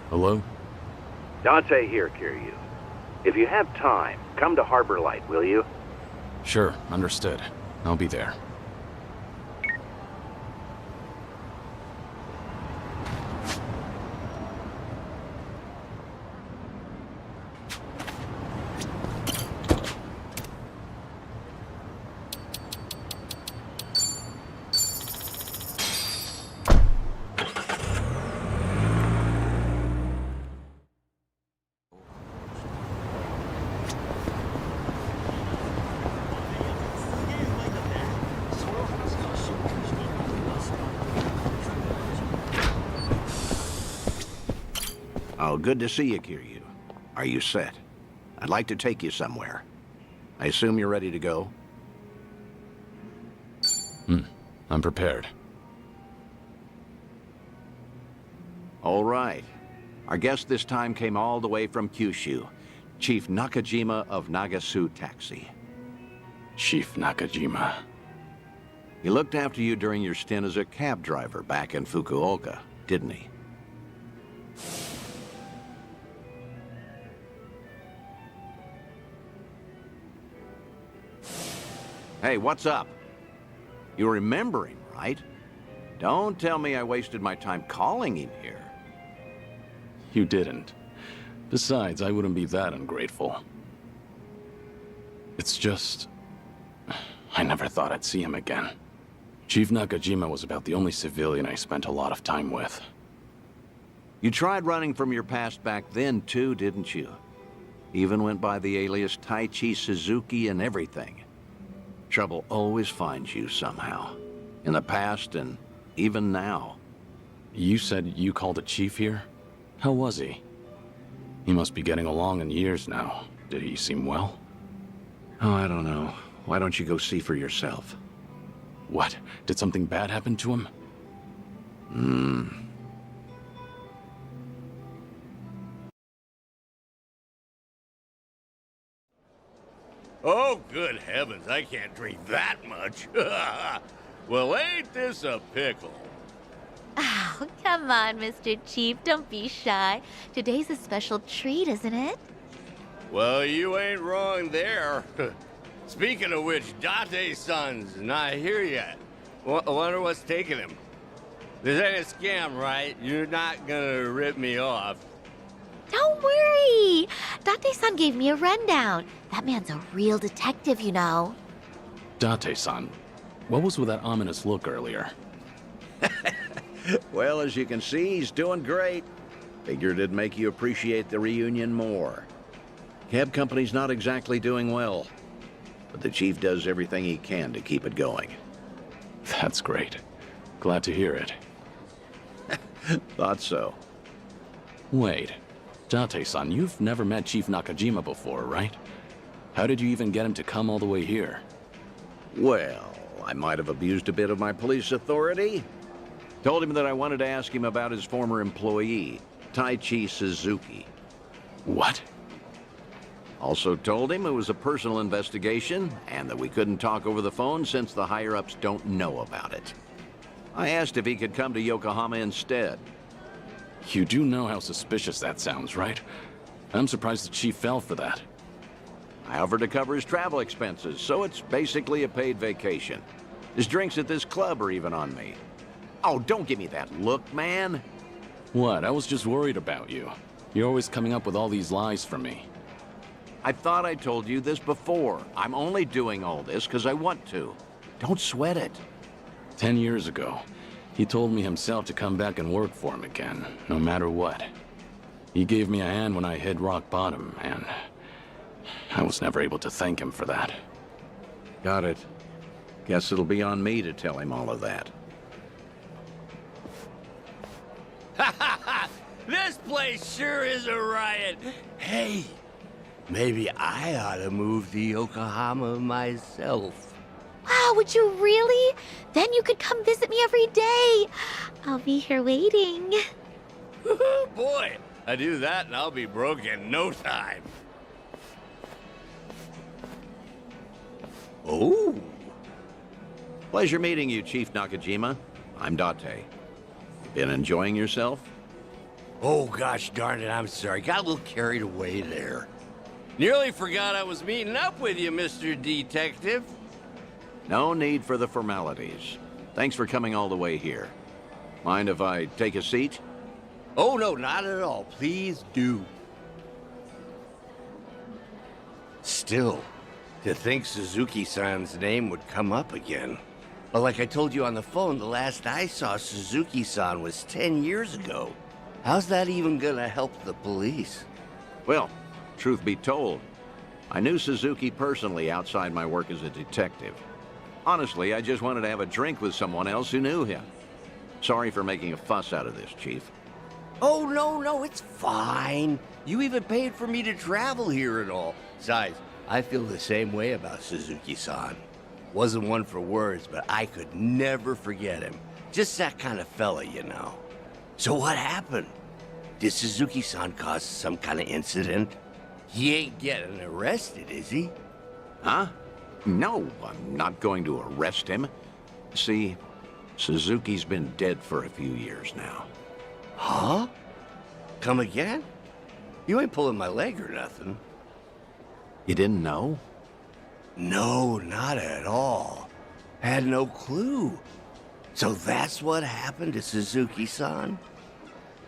Hello? Dante here, Kiryu. If you have time, come to Harbor Light, will you? Sure, understood. I'll be there. Oh, good to see you, Kiryu. Are you set? I'd like to take you somewhere. I assume you're ready to go? I'm prepared. All right. Our guest this time came all the way from Kyushu. Chief Nakajima of Nagasu Taxi. Chief Nakajima. He looked after you during your stint as a cab driver back in Fukuoka, didn't he? Hey, what's up? You're remembering, right? Don't tell me I wasted my time calling him here. You didn't. Besides, I wouldn't be that ungrateful. It's just... I never thought I'd see him again. Chief Nakajima was about the only civilian I spent a lot of time with. You tried running from your past back then, too, didn't you? Even went by the alias Taichi Suzuki and everything. Trouble always finds you somehow. In the past and even now. You said you called a chief here? How was he? He must be getting along in years now. Did he seem well? Oh, I don't know. Why don't you go see for yourself? What? Did something bad happen to him? Oh, good heavens, I can't drink that much. Well, ain't this a pickle? Oh, come on, Mr. Chief. Don't be shy. Today's a special treat, isn't it? Well, you ain't wrong there. Speaking of which, Date-san's not here yet. Wonder what's taking him. This ain't a scam, right? You're not gonna rip me off. Don't worry. Date-san gave me a rundown. That man's a real detective, you know. Date-san, what was with that ominous look earlier? Well, as you can see, he's doing great. Figured it'd make you appreciate the reunion more. Cab company's not exactly doing well, but the chief does everything he can to keep it going. That's great. Glad to hear it. Thought so. Wait, Date-san, you've never met Chief Nakajima before, right? How did you even get him to come all the way here? Well, I might have abused a bit of my police authority. Told him that I wanted to ask him about his former employee, Taichi Suzuki. What? Also told him it was a personal investigation and that we couldn't talk over the phone since the higher-ups don't know about it. I asked if he could come to Yokohama instead. You do know how suspicious that sounds, right? I'm surprised the chief fell for that. I offered to cover his travel expenses, so it's basically a paid vacation. His drinks at this club are even on me. Oh, don't give me that look, man. What? I was just worried about you. You're always coming up with all these lies for me. I thought I told you this before. I'm only doing all this because I want to. Don't sweat it. 10 years ago, he told me himself to come back and work for him again, no matter what. He gave me a hand when I hit rock bottom, and I was never able to thank him for that. Got it. Guess it'll be on me to tell him all of that. This place sure is a riot. Hey, maybe I ought to move to Yokohama myself. Wow, would you really? Then you could come visit me every day. I'll be here waiting. Boy, I do that and I'll be broke in no time. Oh. Pleasure meeting you, Chief Nakajima. I'm Date. Been enjoying yourself? Oh, gosh darn it, I'm sorry. Got a little carried away there. Nearly forgot I was meeting up with you, Mr. Detective. No need for the formalities. Thanks for coming all the way here. Mind if I take a seat? Oh, no, not at all. Please do. Still, to think Suzuki-san's name would come up again. But like I told you on the phone, the last I saw Suzuki-san was 10 years ago. How's that even gonna help the police? Well, truth be told, I knew Suzuki personally outside my work as a detective. Honestly, I just wanted to have a drink with someone else who knew him. Sorry for making a fuss out of this, Chief. Oh, no, it's fine. You even paid for me to travel here and all. Besides, I feel the same way about Suzuki-san. Wasn't one for words, but I could never forget him. Just that kind of fella, you know. So what happened? Did Suzuki-san cause some kind of incident? He ain't getting arrested, is he? Huh? No, I'm not going to arrest him. See, Suzuki's been dead for a few years now. Huh? Come again? You ain't pulling my leg or nothing. You didn't know? No, not at all. Had no clue. So that's what happened to Suzuki-san?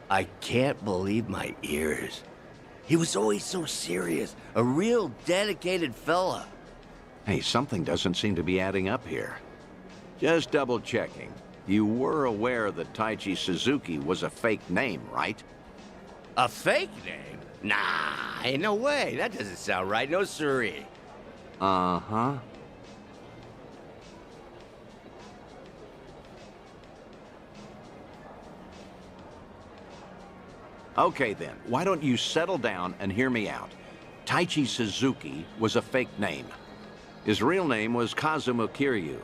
I can't believe my ears. He was always so serious, a real dedicated fella. Hey, something doesn't seem to be adding up here. Just double-checking. You were aware that Taichi Suzuki was a fake name, right? A fake name? Nah, ain't no way. That doesn't sound right. No siree. Uh-huh. Okay then, why don't you settle down and hear me out. Taichi Suzuki was a fake name. His real name was Kazuma Kiryu,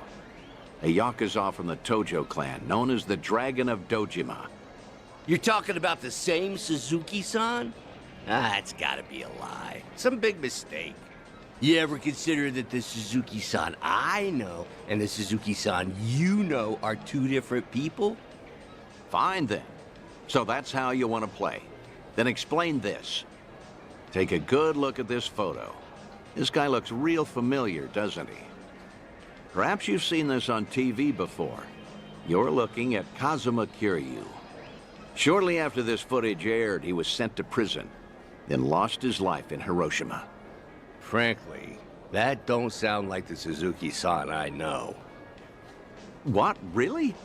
a Yakuza from the Tojo clan, known as the Dragon of Dojima. You're talking about the same Suzuki-san? Ah, it's gotta be a lie. Some big mistake. You ever consider that the Suzuki-san I know and the Suzuki-san you know are two different people? Fine then. So that's how you want to play. Then explain this. Take a good look at this photo. This guy looks real familiar, doesn't he? Perhaps you've seen this on TV before. You're looking at Kazuma Kiryu. Shortly after this footage aired, he was sent to prison, then lost his life in Hiroshima. Frankly, that don't sound like the Suzuki-san I know. What? Really?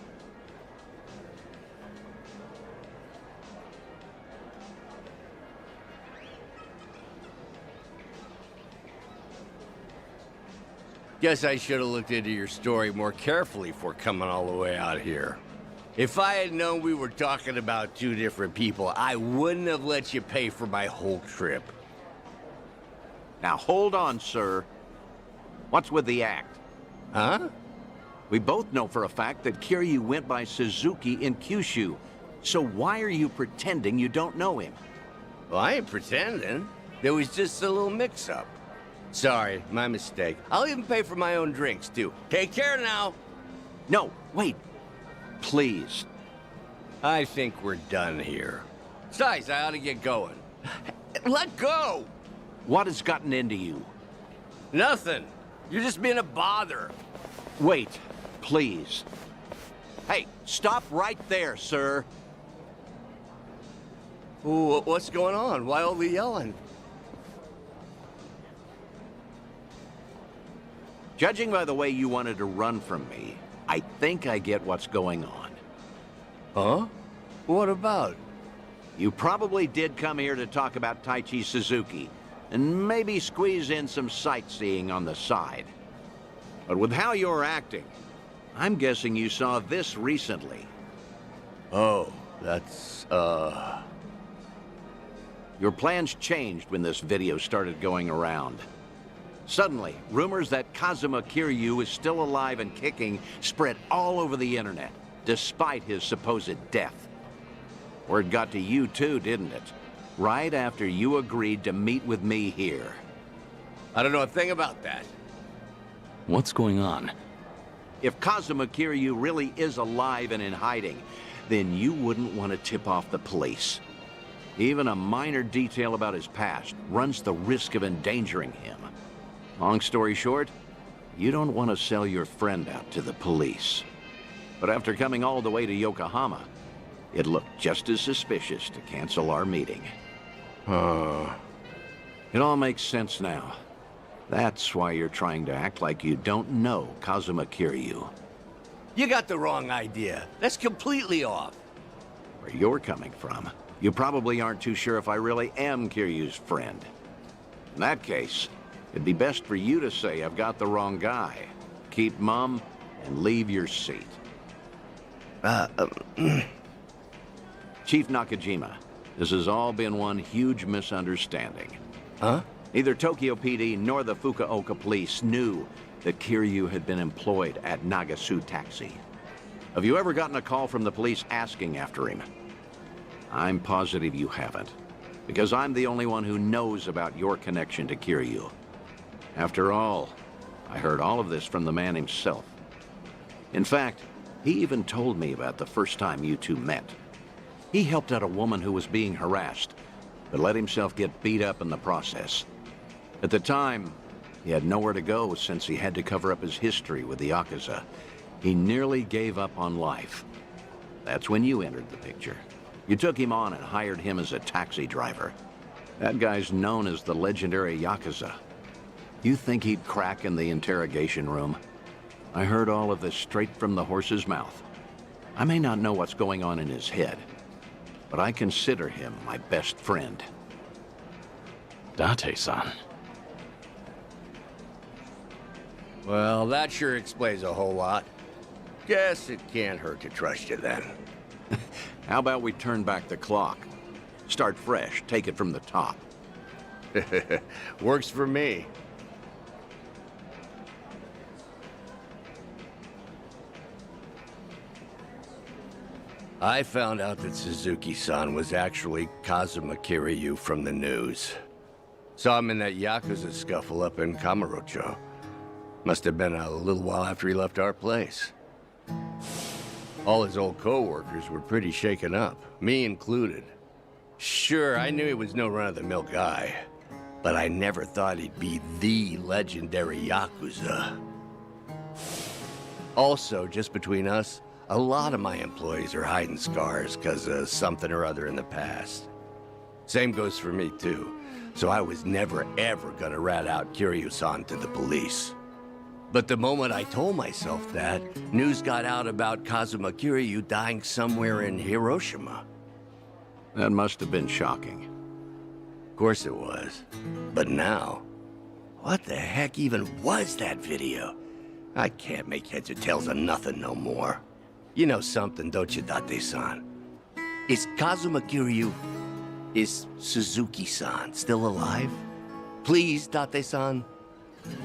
Guess I should have looked into your story more carefully before coming all the way out here. If I had known we were talking about two different people, I wouldn't have let you pay for my whole trip. Now hold on, sir. What's with the act? Huh? We both know for a fact that Kiryu went by Suzuki in Kyushu. So why are you pretending you don't know him? Well, I ain't pretending. There was just a little mix-up. Sorry, my mistake. I'll even pay for my own drinks, too. Take care now. No, wait. Please. I think we're done here. Besides, I ought to get going. Let go! What has gotten into you? Nothing. You're just being a bother. Wait, please. Hey, stop right there, sir. Ooh, what's going on? Why all the yelling? Judging by the way you wanted to run from me, I think I get what's going on. Huh? What about? You probably did come here to talk about Taichi Suzuki, and maybe squeeze in some sightseeing on the side. But with how you're acting, I'm guessing you saw this recently. Oh, that's, Your plans changed when this video started going around. Suddenly, rumors that Kazuma Kiryu is still alive and kicking spread all over the internet, despite his supposed death. Word got to you too, didn't it? Right after you agreed to meet with me here. I don't know a thing about that. What's going on? If Kazuma Kiryu really is alive and in hiding, then you wouldn't want to tip off the police. Even a minor detail about his past runs the risk of endangering him. Long story short, you don't want to sell your friend out to the police. But after coming all the way to Yokohama, it looked just as suspicious to cancel our meeting. It all makes sense now. That's why you're trying to act like you don't know Kazuma Kiryu. You got the wrong idea. That's completely off. Where you're coming from, you probably aren't too sure if I really am Kiryu's friend. In that case, it'd be best for you to say I've got the wrong guy. Keep mum and leave your seat. Chief Nakajima, this has all been one huge misunderstanding. Huh? Neither Tokyo PD nor the Fukuoka police knew that Kiryu had been employed at Nagasu Taxi. Have you ever gotten a call from the police asking after him? I'm positive you haven't, because I'm the only one who knows about your connection to Kiryu. After all, I heard all of this from the man himself. In fact, he even told me about the first time you two met. He helped out a woman who was being harassed, but let himself get beat up in the process. At the time, he had nowhere to go since he had to cover up his history with the Yakuza. He nearly gave up on life. That's when you entered the picture. You took him on and hired him as a taxi driver. That guy's known as the legendary Yakuza. You think he'd crack in the interrogation room? I heard all of this straight from the horse's mouth. I may not know what's going on in his head, but I consider him my best friend. Date-san. Well, that sure explains a whole lot. Guess it can't hurt to trust you then. How about we turn back the clock? Start fresh, take it from the top. Works for me. I found out that Suzuki-san was actually Kazuma Kiryu from the news. Saw him in that Yakuza scuffle up in Kamurocho. Must have been a little while after he left our place. All his old co-workers were pretty shaken up, me included. Sure, I knew he was no run-of-the-mill guy, but I never thought he'd be the legendary Yakuza. Also, just between us, a lot of my employees are hiding scars because of something or other in the past. Same goes for me, too. So I was never, ever gonna rat out Kiryu-san to the police. But the moment I told myself that, news got out about Kazuma Kiryu dying somewhere in Hiroshima. That must have been shocking. Of course it was. But now, what the heck even was that video? I can't make heads or tails of nothing no more. You know something, don't you, Date-san? Is Kazuma Kiryu... is Suzuki-san still alive? Please, Date-san?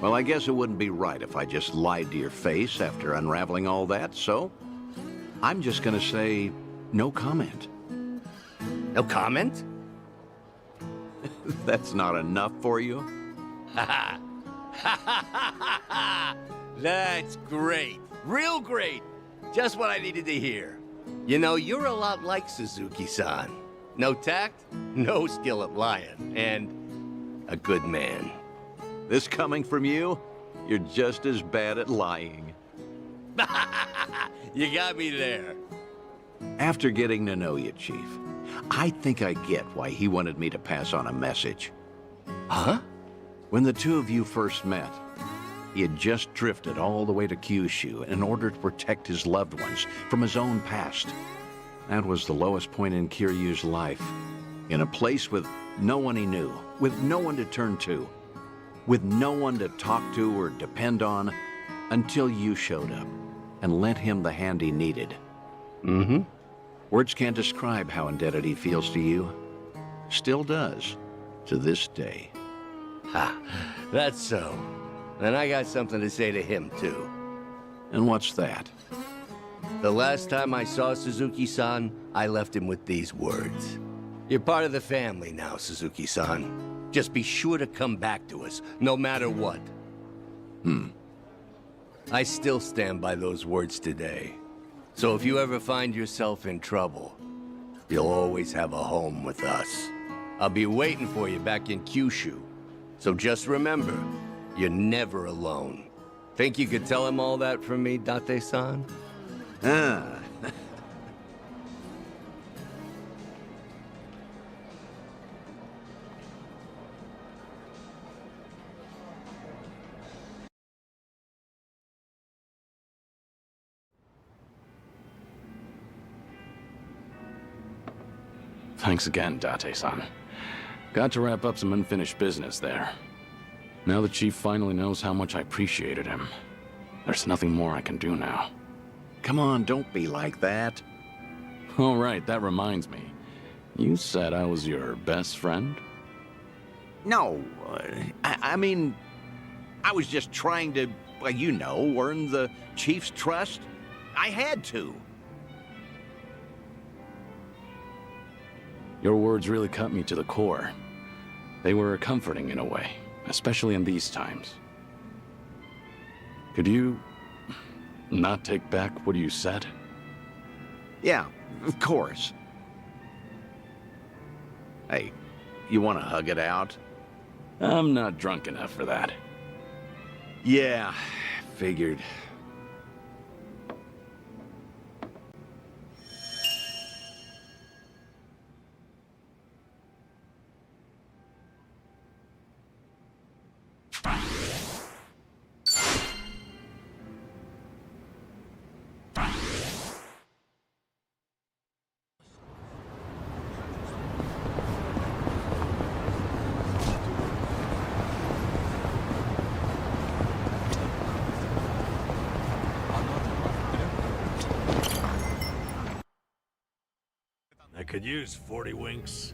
Well, I guess it wouldn't be right if I just lied to your face after unraveling all that, so... I'm just gonna say, no comment. No comment? That's not enough for you? That's great. Real great. Just what I needed to hear. You know, you're a lot like Suzuki-san. No tact, no skill at lying, and a good man. This coming from you? You're just as bad at lying. You got me there. After getting to know you, Chief, I think I get why he wanted me to pass on a message. Huh? When the two of you first met, he had just drifted all the way to Kyushu in order to protect his loved ones from his own past. That was the lowest point in Kiryu's life. In a place with no one he knew, with no one to turn to, with no one to talk to or depend on, until you showed up and lent him the hand he needed. Mm-hmm. Words can't describe how indebted he feels to you. Still does, to this day. Ha, that's so. And I got something to say to him, too. And what's that? The last time I saw Suzuki-san, I left him with these words. You're part of the family now, Suzuki-san. Just be sure to come back to us, no matter what. I still stand by those words today. So if you ever find yourself in trouble, you'll always have a home with us. I'll be waiting for you back in Kyushu. So just remember, you're never alone. Think you could tell him all that from me, Date-san? Ah. Thanks again, Date-san. Got to wrap up some unfinished business there. Now the Chief finally knows how much I appreciated him. There's nothing more I can do now. Come on, don't be like that. All right, that reminds me. You said I was your best friend? No, I mean, I was just trying to, well, you know, earn the Chief's trust. I had to. Your words really cut me to the core. They were comforting in a way, especially in these times. Could you not take back what you said? Yeah, of course. Hey, you want to hug it out? I'm not drunk enough for that. Yeah, figured. I could use 40 winks.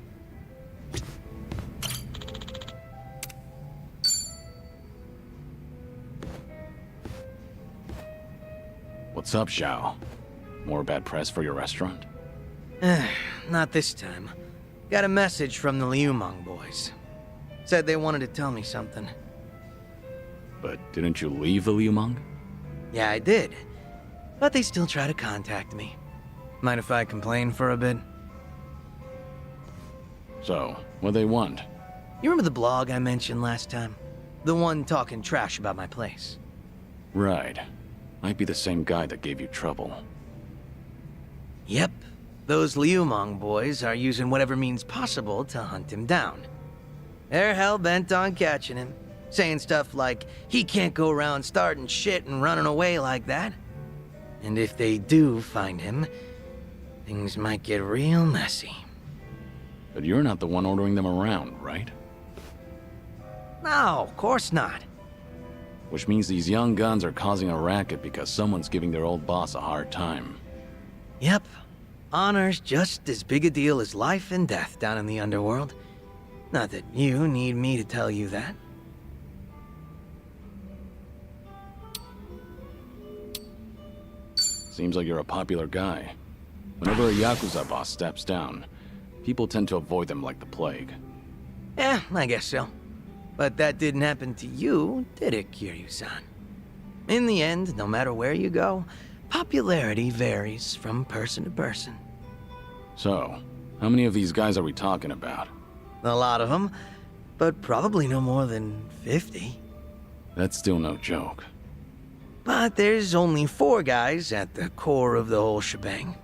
What's up, Xiao? More bad press for your restaurant? Not this time. Got a message from the Liumang boys. Said they wanted to tell me something. But didn't you leave the Liumang? Yeah, I did. But they still try to contact me. Mind if I complain for a bit? So, what they want? You remember the blog I mentioned last time? The one talking trash about my place. Right. Might be the same guy that gave you trouble. Yep. Those Liumang boys are using whatever means possible to hunt him down. They're hell-bent on catching him, saying stuff like, he can't go around starting shit and running away like that. And if they do find him, things might get real messy. But you're not the one ordering them around, right? No, of course not. Which means these young guns are causing a racket because someone's giving their old boss a hard time. Yep. Honor's just as big a deal as life and death down in the underworld. Not that you need me to tell you that. Seems like you're a popular guy. Whenever a Yakuza boss steps down, people tend to avoid them like the plague. Yeah, I guess so. But that didn't happen to you, did it, Kiryu-san? In the end, no matter where you go, popularity varies from person to person. So, how many of these guys are we talking about? A lot of them, but probably no more than 50. That's still no joke. But there's only 4 guys at the core of the whole shebang.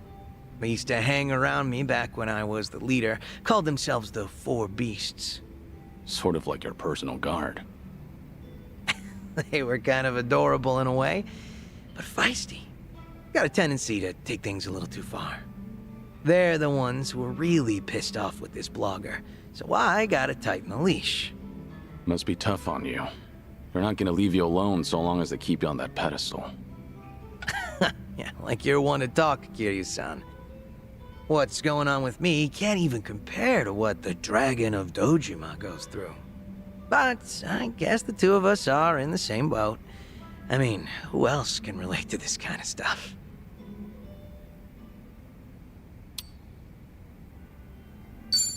They used to hang around me back when I was the leader, called themselves the 4 Beasts. Sort of like your personal guard. They were kind of adorable in a way, but feisty. Got a tendency to take things a little too far. They're the ones who were really pissed off with this blogger, so I gotta tighten the leash. Must be tough on you. They're not gonna leave you alone so long as they keep you on that pedestal. Yeah, like you're one to talk, Kiryu-san. What's going on with me can't even compare to what the Dragon of Dojima goes through. But I guess the two of us are in the same boat. I mean, who else can relate to this kind of stuff?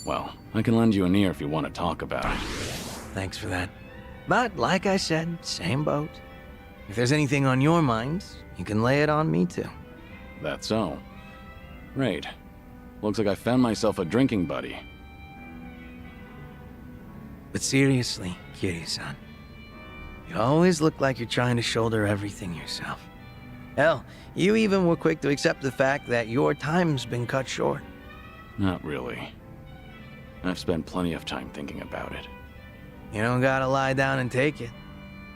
Well, I can lend you an ear if you want to talk about it. Thanks for that. But like I said, same boat. If there's anything on your mind, you can lay it on me too. That's so. Great. Looks like I found myself a drinking buddy. But seriously, Kiryu-san, you always look like you're trying to shoulder everything yourself. Hell, you even were quick to accept the fact that your time's been cut short. Not really. I've spent plenty of time thinking about it. You don't gotta lie down and take it.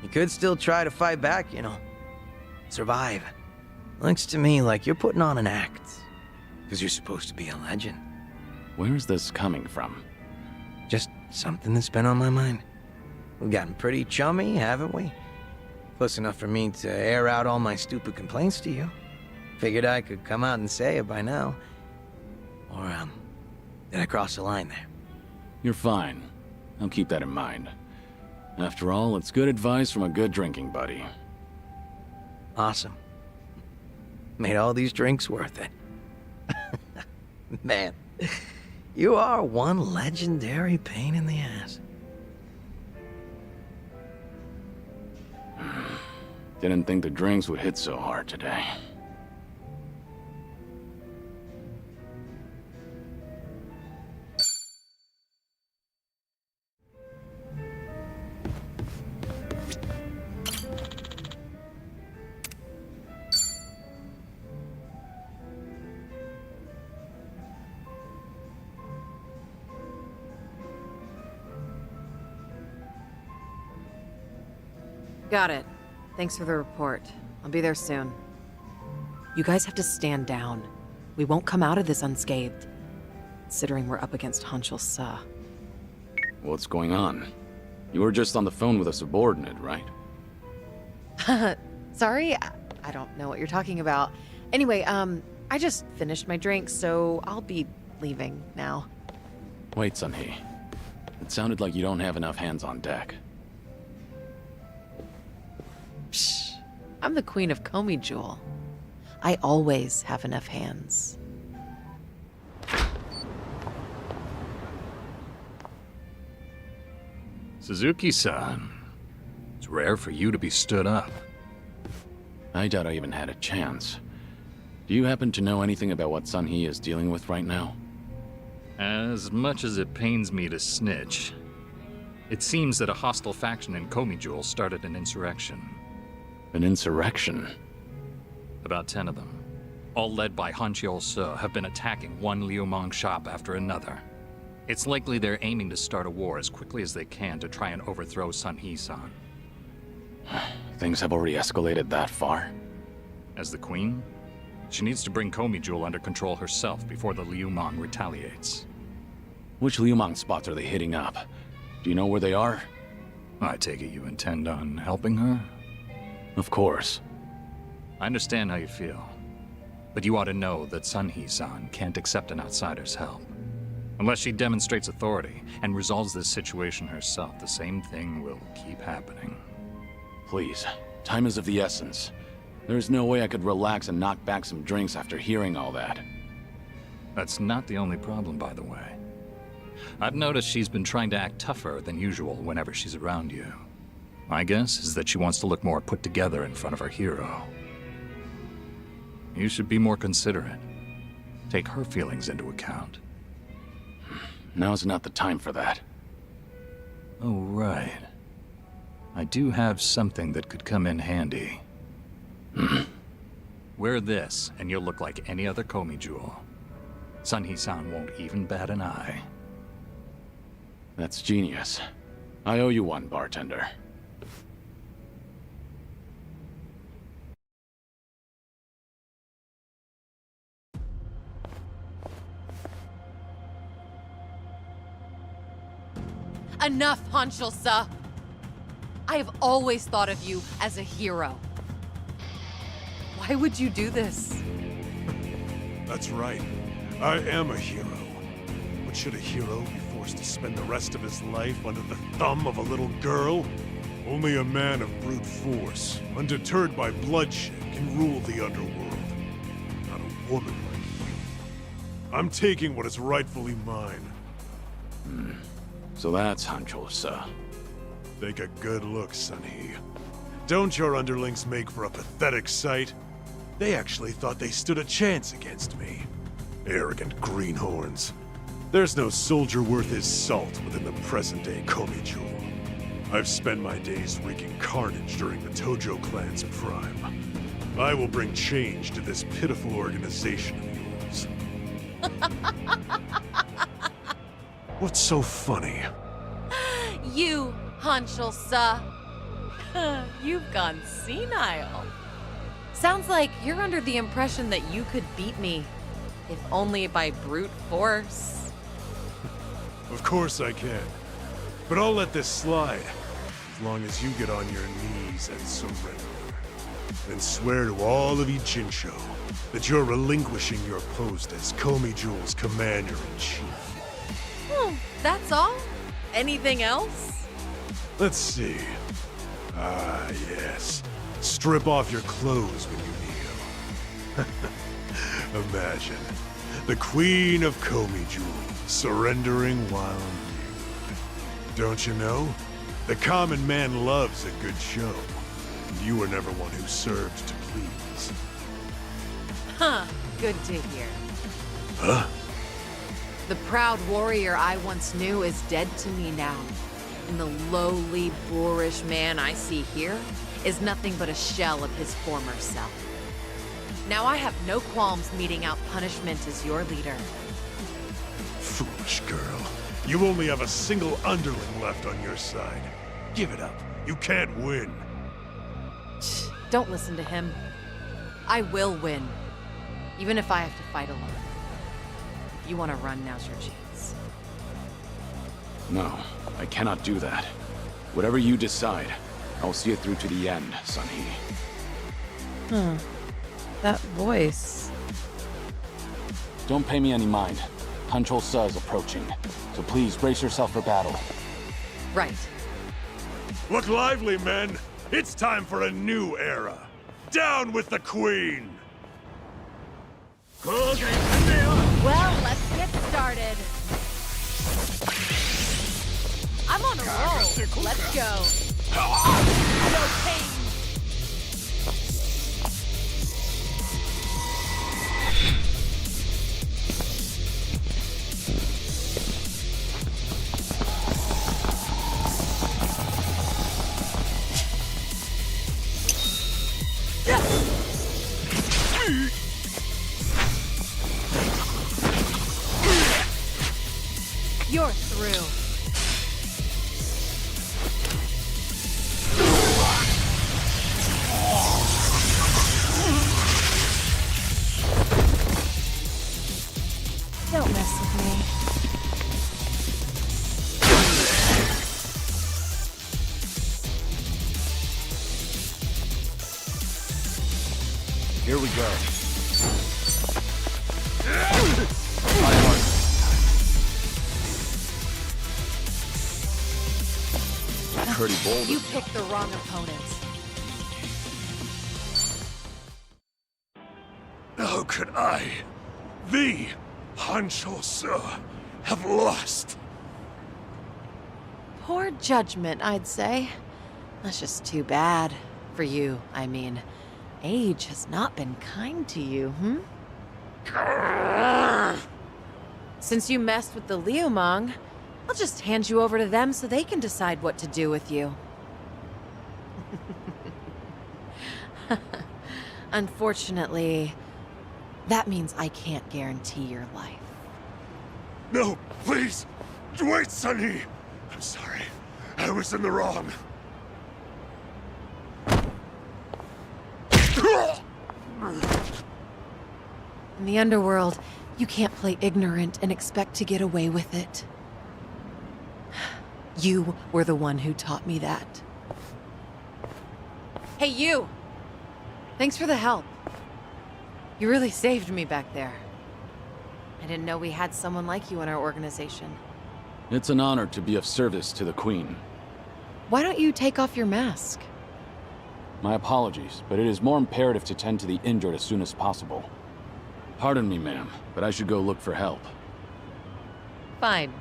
You could still try to fight back, you know. Survive. Looks to me like you're putting on an act. Because you're supposed to be a legend. Where is this coming from? Just something that's been on my mind. We've gotten pretty chummy, haven't we? Close enough for me to air out all my stupid complaints to you. Figured I could come out and say it by now. Or, did I cross the line there? You're fine. I'll keep that in mind. After all, it's good advice from a good drinking buddy. Awesome. Made all these drinks worth it. Man, you are one legendary pain in the ass. Didn't think the drinks would hit so hard today. Got it. Thanks for the report. I'll be there soon. You guys have to stand down. We won't come out of this unscathed, considering we're up against Hanshul Sa. What's going on? You were just on the phone with a subordinate, right? Sorry? I don't know what you're talking about. Anyway, I just finished my drink, so I'll be leaving now. Wait, Sunhee. It sounded like you don't have enough hands on deck. Psh, I'm the queen of Komi Jewel. I always have enough hands. Suzuki-san, it's rare for you to be stood up. I doubt I even had a chance. Do you happen to know anything about what Sunhee is dealing with right now? As much as it pains me to snitch, it seems that a hostile faction in Komi Jewel started an insurrection. An insurrection? About 10 of them, all led by Hanshul Sa, have been attacking one Liumang shop after another. It's likely they're aiming to start a war as quickly as they can to try and overthrow Sunhee-san. Things have already escalated that far? As the queen, she needs to bring Komi Jewel under control herself before the Liumang retaliates. Which Liumang spots are they hitting up? Do you know where they are? I take it you intend on helping her? Of course. I understand how you feel, but you ought to know that Sunhee-san can't accept an outsider's help. Unless she demonstrates authority and resolves this situation herself, the same thing will keep happening. Please, time is of the essence. There's no way I could relax and knock back some drinks after hearing all that. That's not the only problem, by the way. I've noticed she's been trying to act tougher than usual whenever she's around you. My guess is that she wants to look more put together in front of her hero. You should be more considerate. Take her feelings into account. Now's not the time for that. Oh, right. I do have something that could come in handy. Wear this, and you'll look like any other Komi Jewel. Sunhee-san won't even bat an eye. That's genius. I owe you one, bartender. Enough, Hanshul Sa! I have always thought of you as a hero. Why would you do this? That's right. I am a hero. But should a hero be forced to spend the rest of his life under the thumb of a little girl? Only a man of brute force, undeterred by bloodshed, can rule the underworld. Not a woman like you. I'm taking what is rightfully mine. So that's Hanshul Sa. Take a good look, Sunhee. Don't your underlings make for a pathetic sight? They actually thought they stood a chance against me. Arrogant greenhorns. There's no soldier worth his salt within the present-day Komijul. I've spent my days wreaking carnage during the Tojo clan's prime. I will bring change to this pitiful organization of yours. What's so funny? You, Hanshul-sa. You've gone senile. Sounds like you're under the impression that you could beat me, if only by brute force. Of course I can. But I'll let this slide, as long as you get on your knees and surrender. And swear to all of Ichincho that you're relinquishing your post as Komijul's commander-in-chief. That's all? Anything else? Let's see. Ah, yes. Strip off your clothes when you kneel. Imagine. The Queen of Komijul surrendering while nude. Don't you know? The common man loves a good show. And you were never one who served to please. Huh. Good to hear. Huh? The proud warrior I once knew is dead to me now. And the lowly, boorish man I see here is nothing but a shell of his former self. Now I have no qualms meting out punishment as your leader. Foolish girl. You only have a single underling left on your side. Give it up. You can't win. Don't listen to him. I will win. Even if I have to fight alone. If you want to run, now's your chance. No, I cannot do that. Whatever you decide, I'll see it through to the end, Sunhee. That voice. Don't pay me any mind. Hanshul-sa is approaching, so please brace yourself for battle. Right. Look lively, men. It's time for a new era. Down with the Queen! Well, let's get started. I'm on a roll. Let's go. No pain. You're through. Don't mess with me. Here we go. Pretty bold. You picked the wrong opponent. How could I, the Hanshul-sa, have lost? Poor judgment, I'd say. That's just too bad. For you, I mean. Age has not been kind to you, Since you messed with the Liumang, I'll just hand you over to them so they can decide what to do with you. Unfortunately, that means I can't guarantee your life. No, please! Wait, Sunhee! I'm sorry. I was in the wrong. In the underworld, you can't play ignorant and expect to get away with it. You were the one who taught me that. Hey, you! Thanks for the help. You really saved me back there. I didn't know we had someone like you in our organization. It's an honor to be of service to the Queen. Why don't you take off your mask? My apologies, but it is more imperative to tend to the injured as soon as possible. Pardon me, ma'am, but I should go look for help. Fine.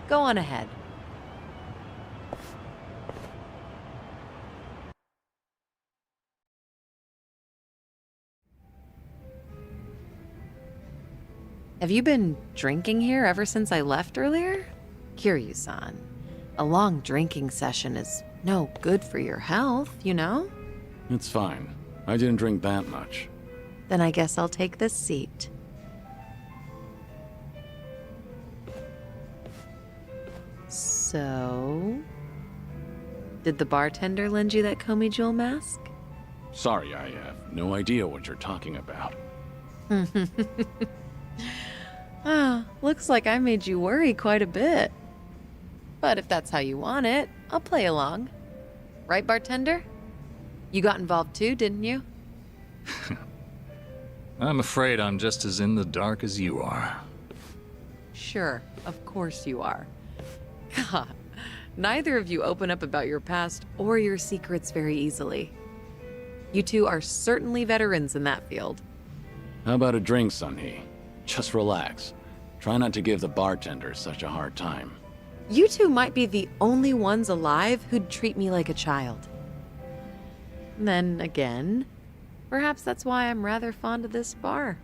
Go on ahead. Have you been drinking here ever since I left earlier? Kiryu-san, a long drinking session is no good for your health, you know? It's fine. I didn't drink that much. Then I guess I'll take this seat. So... did the bartender lend you that Komi Jewel mask? Sorry, I have no idea what you're talking about. Looks like I made you worry quite a bit. But if that's how you want it, I'll play along. Right, bartender? You got involved too, didn't you? I'm afraid I'm just as in the dark as you are. Sure, of course you are. God, neither of you open up about your past or your secrets very easily. You two are certainly veterans in that field. How about a drink, Sunhee? Just relax. Try not to give the bartender such a hard time. You two might be the only ones alive who'd treat me like a child. Then again, perhaps that's why I'm rather fond of this bar.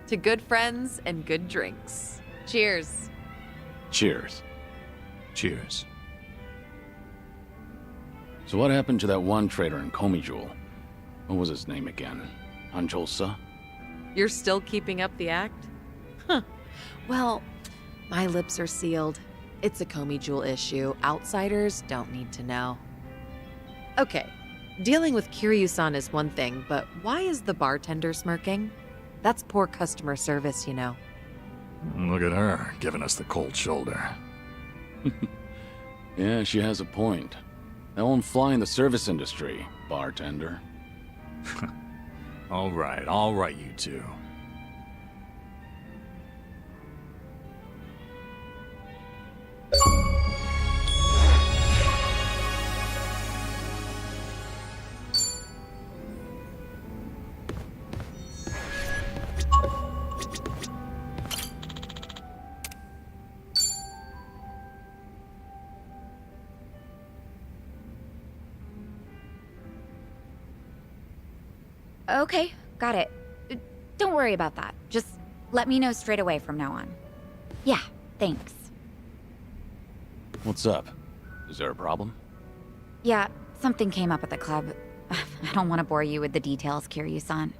To good friends and good drinks. Cheers. Cheers. Cheers. So what happened to that one trader in Komi Jewel? What was his name again? Anjolsa? You're still keeping up the act? Huh. Well, my lips are sealed. It's a Komi Jewel issue. Outsiders don't need to know. Okay, dealing with Kiryu-san is one thing, but why is the bartender smirking? That's poor customer service, you know. Look at her, giving us the cold shoulder. Yeah, she has a point. That won't fly in the service industry, bartender. All right, you two. Okay, got it. Don't worry about that. Just let me know straight away from now on. Yeah, thanks. What's up? Is there a problem? Yeah, something came up at the club. I don't want to bore you with the details, Kiryu-san.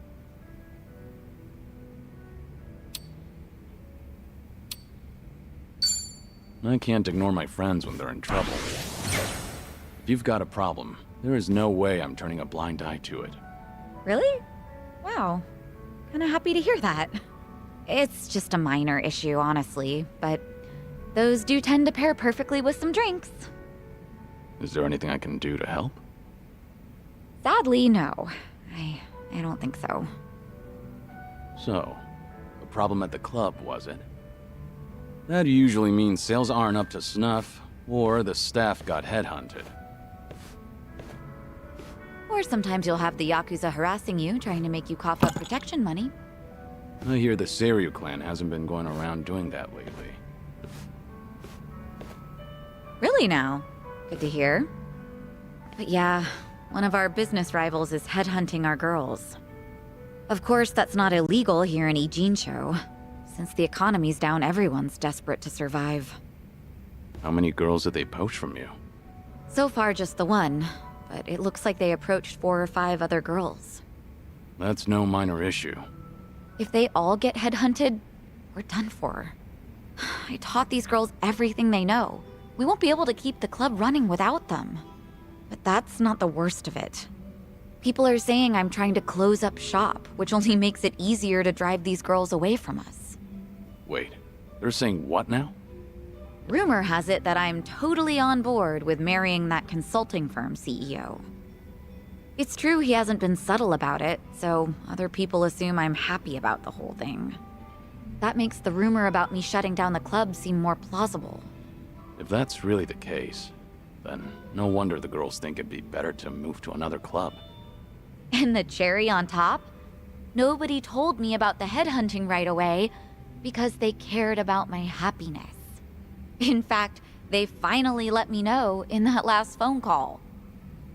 I can't ignore my friends when they're in trouble. If you've got a problem, there is no way I'm turning a blind eye to it. Really? Wow. Kinda happy to hear that. It's just a minor issue, honestly, but those do tend to pair perfectly with some drinks. Is there anything I can do to help? Sadly, no. I don't think so. So, a problem at the club, was it? That usually means sales aren't up to snuff, or the staff got headhunted. Or sometimes you'll have the Yakuza harassing you, trying to make you cough up protection money. I hear the Seiryu clan hasn't been going around doing that lately. Really now? Good to hear. But yeah, one of our business rivals is headhunting our girls. Of course, that's not illegal here in Ijincho. Since the economy's down, everyone's desperate to survive. How many girls did they poach from you? So far, just the one. But it looks like they approached 4 or 5 other girls. That's no minor issue. If they all get headhunted, we're done for. I taught these girls everything they know. We won't be able to keep the club running without them. But that's not the worst of it. People are saying I'm trying to close up shop, which only makes it easier to drive these girls away from us. Wait, they're saying what now? Rumor has it that I'm totally on board with marrying that consulting firm CEO. It's true he hasn't been subtle about it, so other people assume I'm happy about the whole thing. That makes the rumor about me shutting down the club seem more plausible. If that's really the case, then no wonder the girls think it'd be better to move to another club. And the cherry on top? Nobody told me about the headhunting right away because they cared about my happiness. In fact, they finally let me know in that last phone call.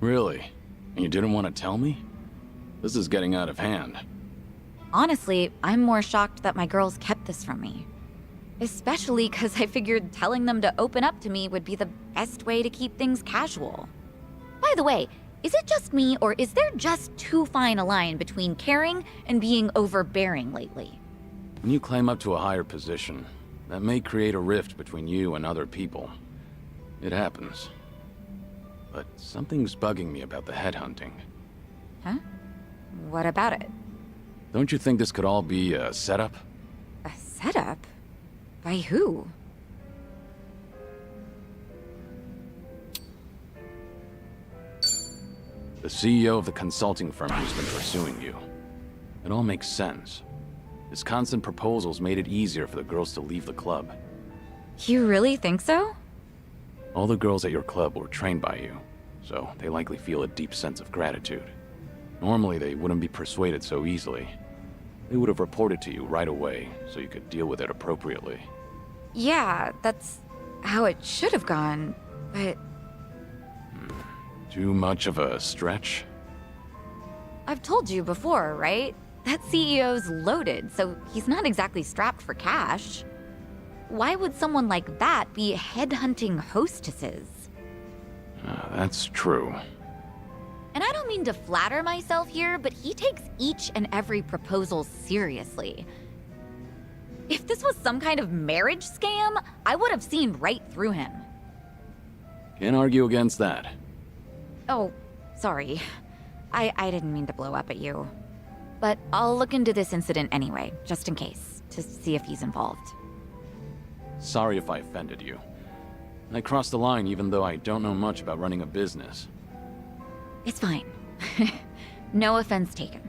Really? And you didn't want to tell me? This is getting out of hand. Honestly, I'm more shocked that my girls kept this from me. Especially because I figured telling them to open up to me would be the best way to keep things casual. By the way, is it just me, or is there just too fine a line between caring and being overbearing lately? When you climb up to a higher position, that may create a rift between you and other people. It happens. But something's bugging me about the headhunting. Huh? What about it? Don't you think this could all be a setup? A setup? By who? The CEO of the consulting firm who's been pursuing you. It all makes sense. His constant proposals made it easier for the girls to leave the club. You really think so? All the girls at your club were trained by you, so they likely feel a deep sense of gratitude. Normally, they wouldn't be persuaded so easily. They would have reported to you right away, so you could deal with it appropriately. Yeah, that's how it should have gone, but... Too much of a stretch? I've told you before, right? That CEO's loaded, so he's not exactly strapped for cash. Why would someone like that be headhunting hostesses? That's true. And I don't mean to flatter myself here, but he takes each and every proposal seriously. If this was some kind of marriage scam, I would have seen right through him. Can't argue against that. Oh, sorry. I didn't mean to blow up at you. But I'll look into this incident anyway, just in case, to see if he's involved. Sorry if I offended you. I crossed the line even though I don't know much about running a business. It's fine. No offense taken.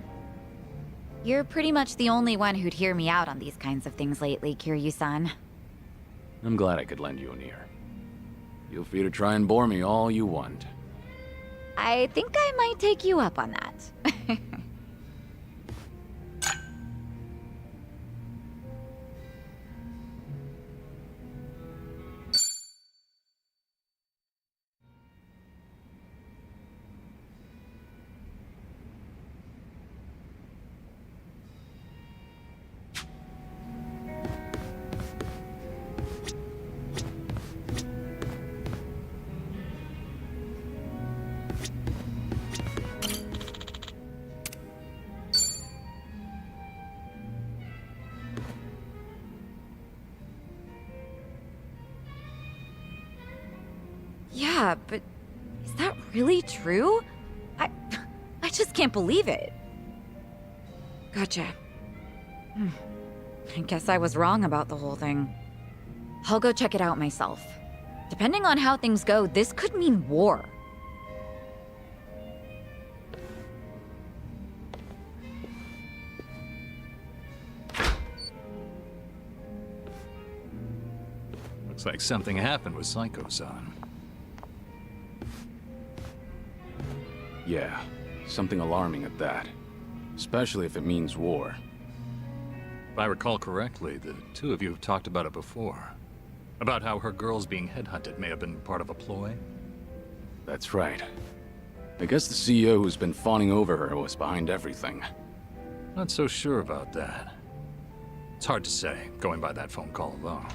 You're pretty much the only one who'd hear me out on these kinds of things lately, Kiryu-san. I'm glad I could lend you an ear. Feel free to try and bore me all you want. I think I might take you up on that. Yeah, but is that really true? I just can't believe it. Gotcha. I guess I was wrong about the whole thing. I'll go check it out myself. Depending on how things go, this could mean war. Looks like something happened with Psycho-san. Yeah, something alarming at that. Especially if it means war. If I recall correctly, the two of you have talked about it before. About how her girls being headhunted may have been part of a ploy? That's right. I guess the CEO who's been fawning over her was behind everything. Not so sure about that. It's hard to say, going by that phone call alone.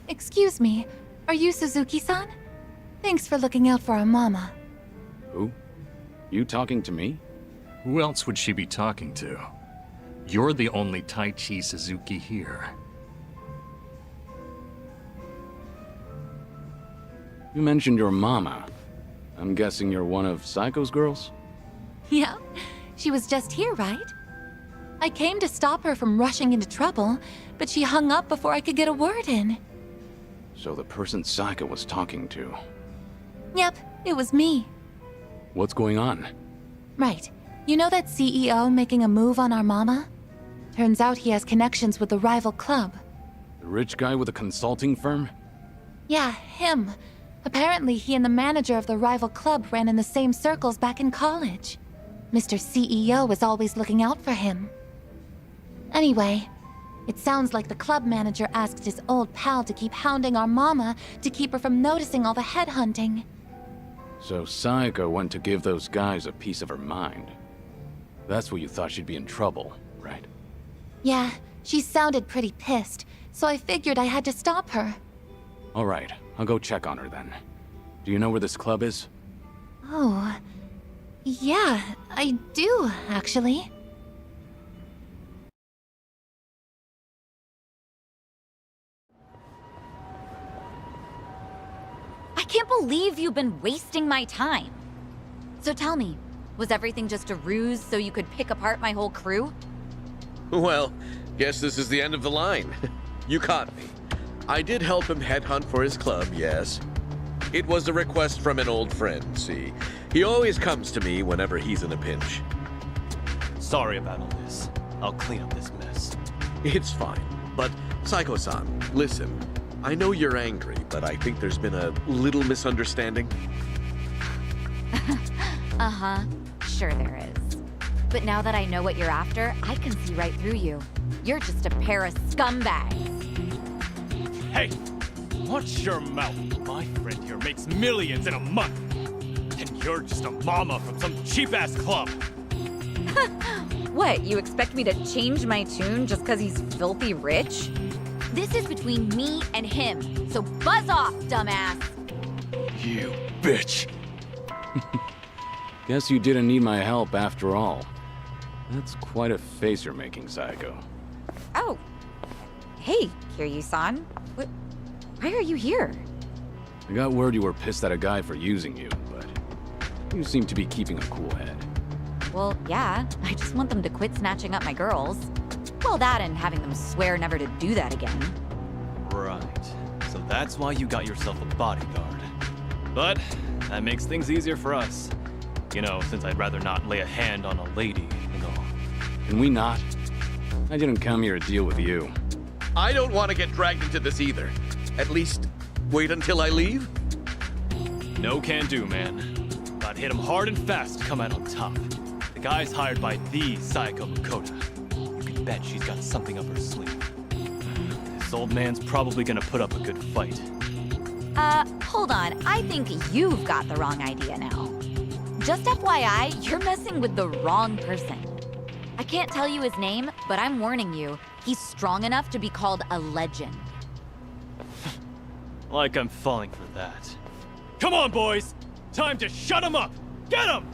Excuse me. Are you Suzuki-san? Thanks for looking out for our mama. Who? You talking to me? Who else would she be talking to? You're the only Taichi Suzuki here. You mentioned your mama. I'm guessing you're one of Psycho's girls? Yeah, she was just here, right? I came to stop her from rushing into trouble, but she hung up before I could get a word in. So the person Psycho was talking to. Yep, it was me. What's going on? Right. You know that CEO making a move on our mama? Turns out he has connections with the rival club. The rich guy with a consulting firm? Yeah, him. Apparently he and the manager of the rival club ran in the same circles back in college. Mr. CEO was always looking out for him. Anyway, it sounds like the club manager asked his old pal to keep hounding our mama to keep her from noticing all the headhunting. So Psycho went to give those guys a piece of her mind. That's what you thought she'd be in trouble, right? Yeah, she sounded pretty pissed, so I figured I had to stop her. All right, I'll go check on her then. Do you know where this club is? Oh, yeah, I do, actually. I can't believe you've been wasting my time. So tell me, was everything just a ruse so you could pick apart my whole crew? Well, guess this is the end of the line. You caught me. I did help him headhunt for his club, yes. It was a request from an old friend, see. He always comes to me whenever he's in a pinch. Sorry about all this. I'll clean up this mess. It's fine. But, Psycho-san, listen. I know you're angry, but I think there's been a little misunderstanding. Uh-huh. Sure there is. But now that I know what you're after, I can see right through you. You're just a pair of scumbags. Hey! Watch your mouth. My friend here makes millions in a month. And you're just a mama from some cheap-ass club. What, you expect me to change my tune just because he's filthy rich? This is between me and him, so buzz off, dumbass! You bitch! Guess you didn't need my help after all. That's quite a face you're making, Psycho. Oh. Hey, Kiryu-san. Why are you here? I got word you were pissed at a guy for using you, but you seem to be keeping a cool head. Well, yeah. I just want them to quit snatching up my girls. Well, that and having them swear never to do that again. Right. So that's why you got yourself a bodyguard. But that makes things easier for us. You know, since I'd rather not lay a hand on a lady and all. Can we not? I didn't come here to deal with you. I don't want to get dragged into this either. At least, wait until I leave? No can do, man. But hit him hard and fast to come out on top. The guy's hired by the Psycho Makoto. You can bet she's got something up her sleeve. This old man's probably gonna put up a good fight. Hold on. I think you've got the wrong idea now. Just FYI, you're messing with the wrong person. I can't tell you his name, but I'm warning you. He's strong enough to be called a legend. Like I'm falling for that. Come on, boys! Time to shut him up! Get him!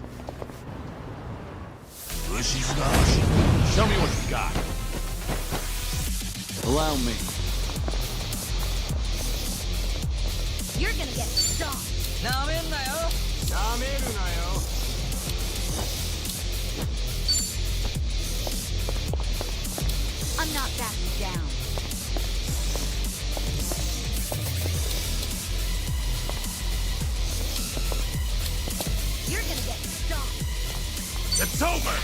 Show me what you got. Allow me. You're gonna get stomped. I'm not backing down. You're gonna get stomped. It's over!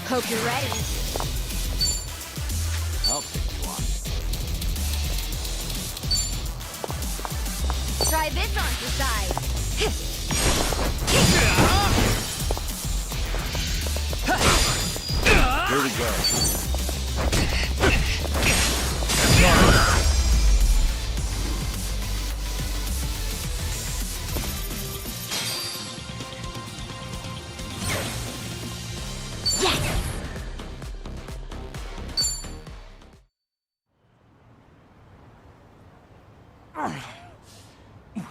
Hope you're ready. I'll take you on. Try this on your side. Here we go.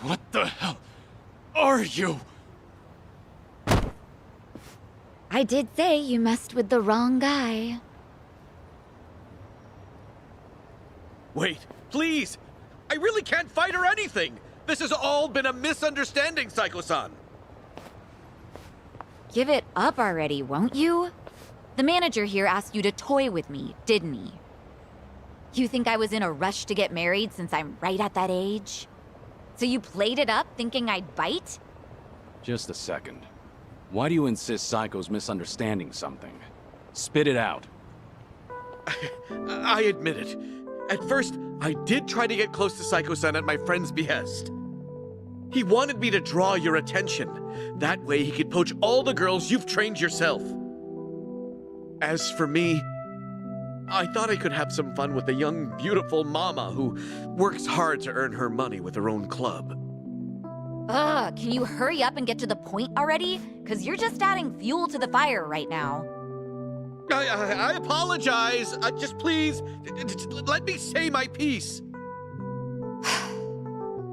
What the hell are you? I did say you messed with the wrong guy. Wait, please! I really can't fight or anything! This has all been a misunderstanding, Psycho-san! Give it up already, won't you? The manager here asked you to toy with me, didn't he? You think I was in a rush to get married since I'm right at that age? So you played it up thinking I'd bite? Just a second. Why do you insist Psycho's misunderstanding something? Spit it out. I admit it. At first, I did try to get close to Psycho-san at my friend's behest. He wanted me to draw your attention. That way he could poach all the girls you've trained yourself. As for me, I thought I could have some fun with a young, beautiful mama who works hard to earn her money with her own club. Ugh, can you hurry up and get to the point already? Because you're just adding fuel to the fire right now. I apologize. Just please, let me say my piece.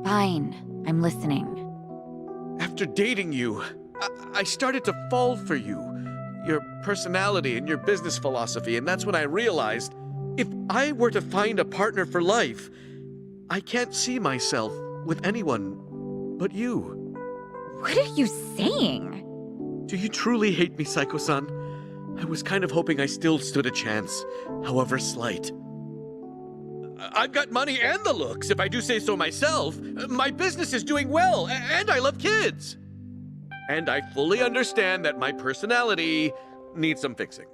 Fine, I'm listening. After dating you, I started to fall for you. Your personality and your business philosophy, and that's when I realized if I were to find a partner for life, I can't see myself with anyone but you. What are you saying? Do you truly hate me, Psycho-san? I was kind of hoping I still stood a chance, however slight. I've got money and the looks, if I do say so myself. My business is doing well, and I love kids. And I fully understand that my personality needs some fixing.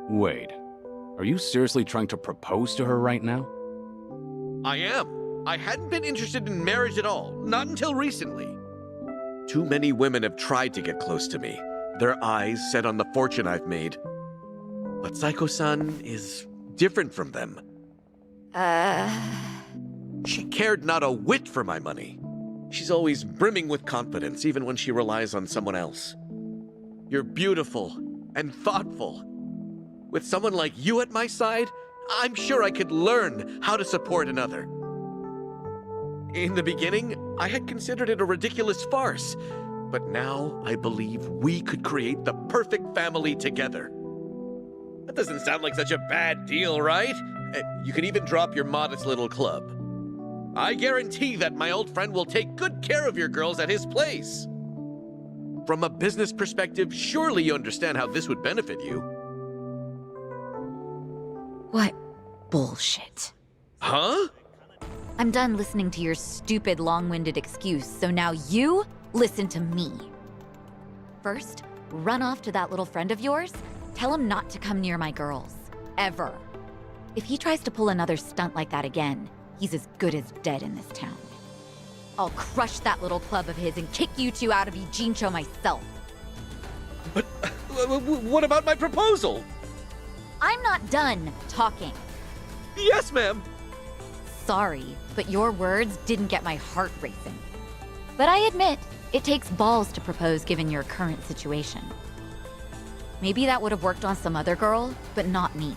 Wait, are you seriously trying to propose to her right now? I am. I hadn't been interested in marriage at all, not until recently. Too many women have tried to get close to me, their eyes set on the fortune I've made. But Psycho-san is different from them. She cared not a whit for my money. She's always brimming with confidence, even when she relies on someone else. You're beautiful and thoughtful. With someone like you at my side, I'm sure I could learn how to support another. In the beginning, I had considered it a ridiculous farce, but now I believe we could create the perfect family together. That doesn't sound like such a bad deal, right? You can even drop your modest little club. I guarantee that my old friend will take good care of your girls at his place. From a business perspective, surely you understand how this would benefit you. What bullshit. Huh? I'm done listening to your stupid, long-winded excuse, so now you listen to me. First, run off to that little friend of yours, tell him not to come near my girls. Ever. If he tries to pull another stunt like that again, he's as good as dead in this town. I'll crush that little club of his and kick you two out of Ijincho myself. But what about my proposal? I'm not done talking. Yes, ma'am. Sorry, but your words didn't get my heart racing. But I admit, it takes balls to propose given your current situation. Maybe that would have worked on some other girl, but not me.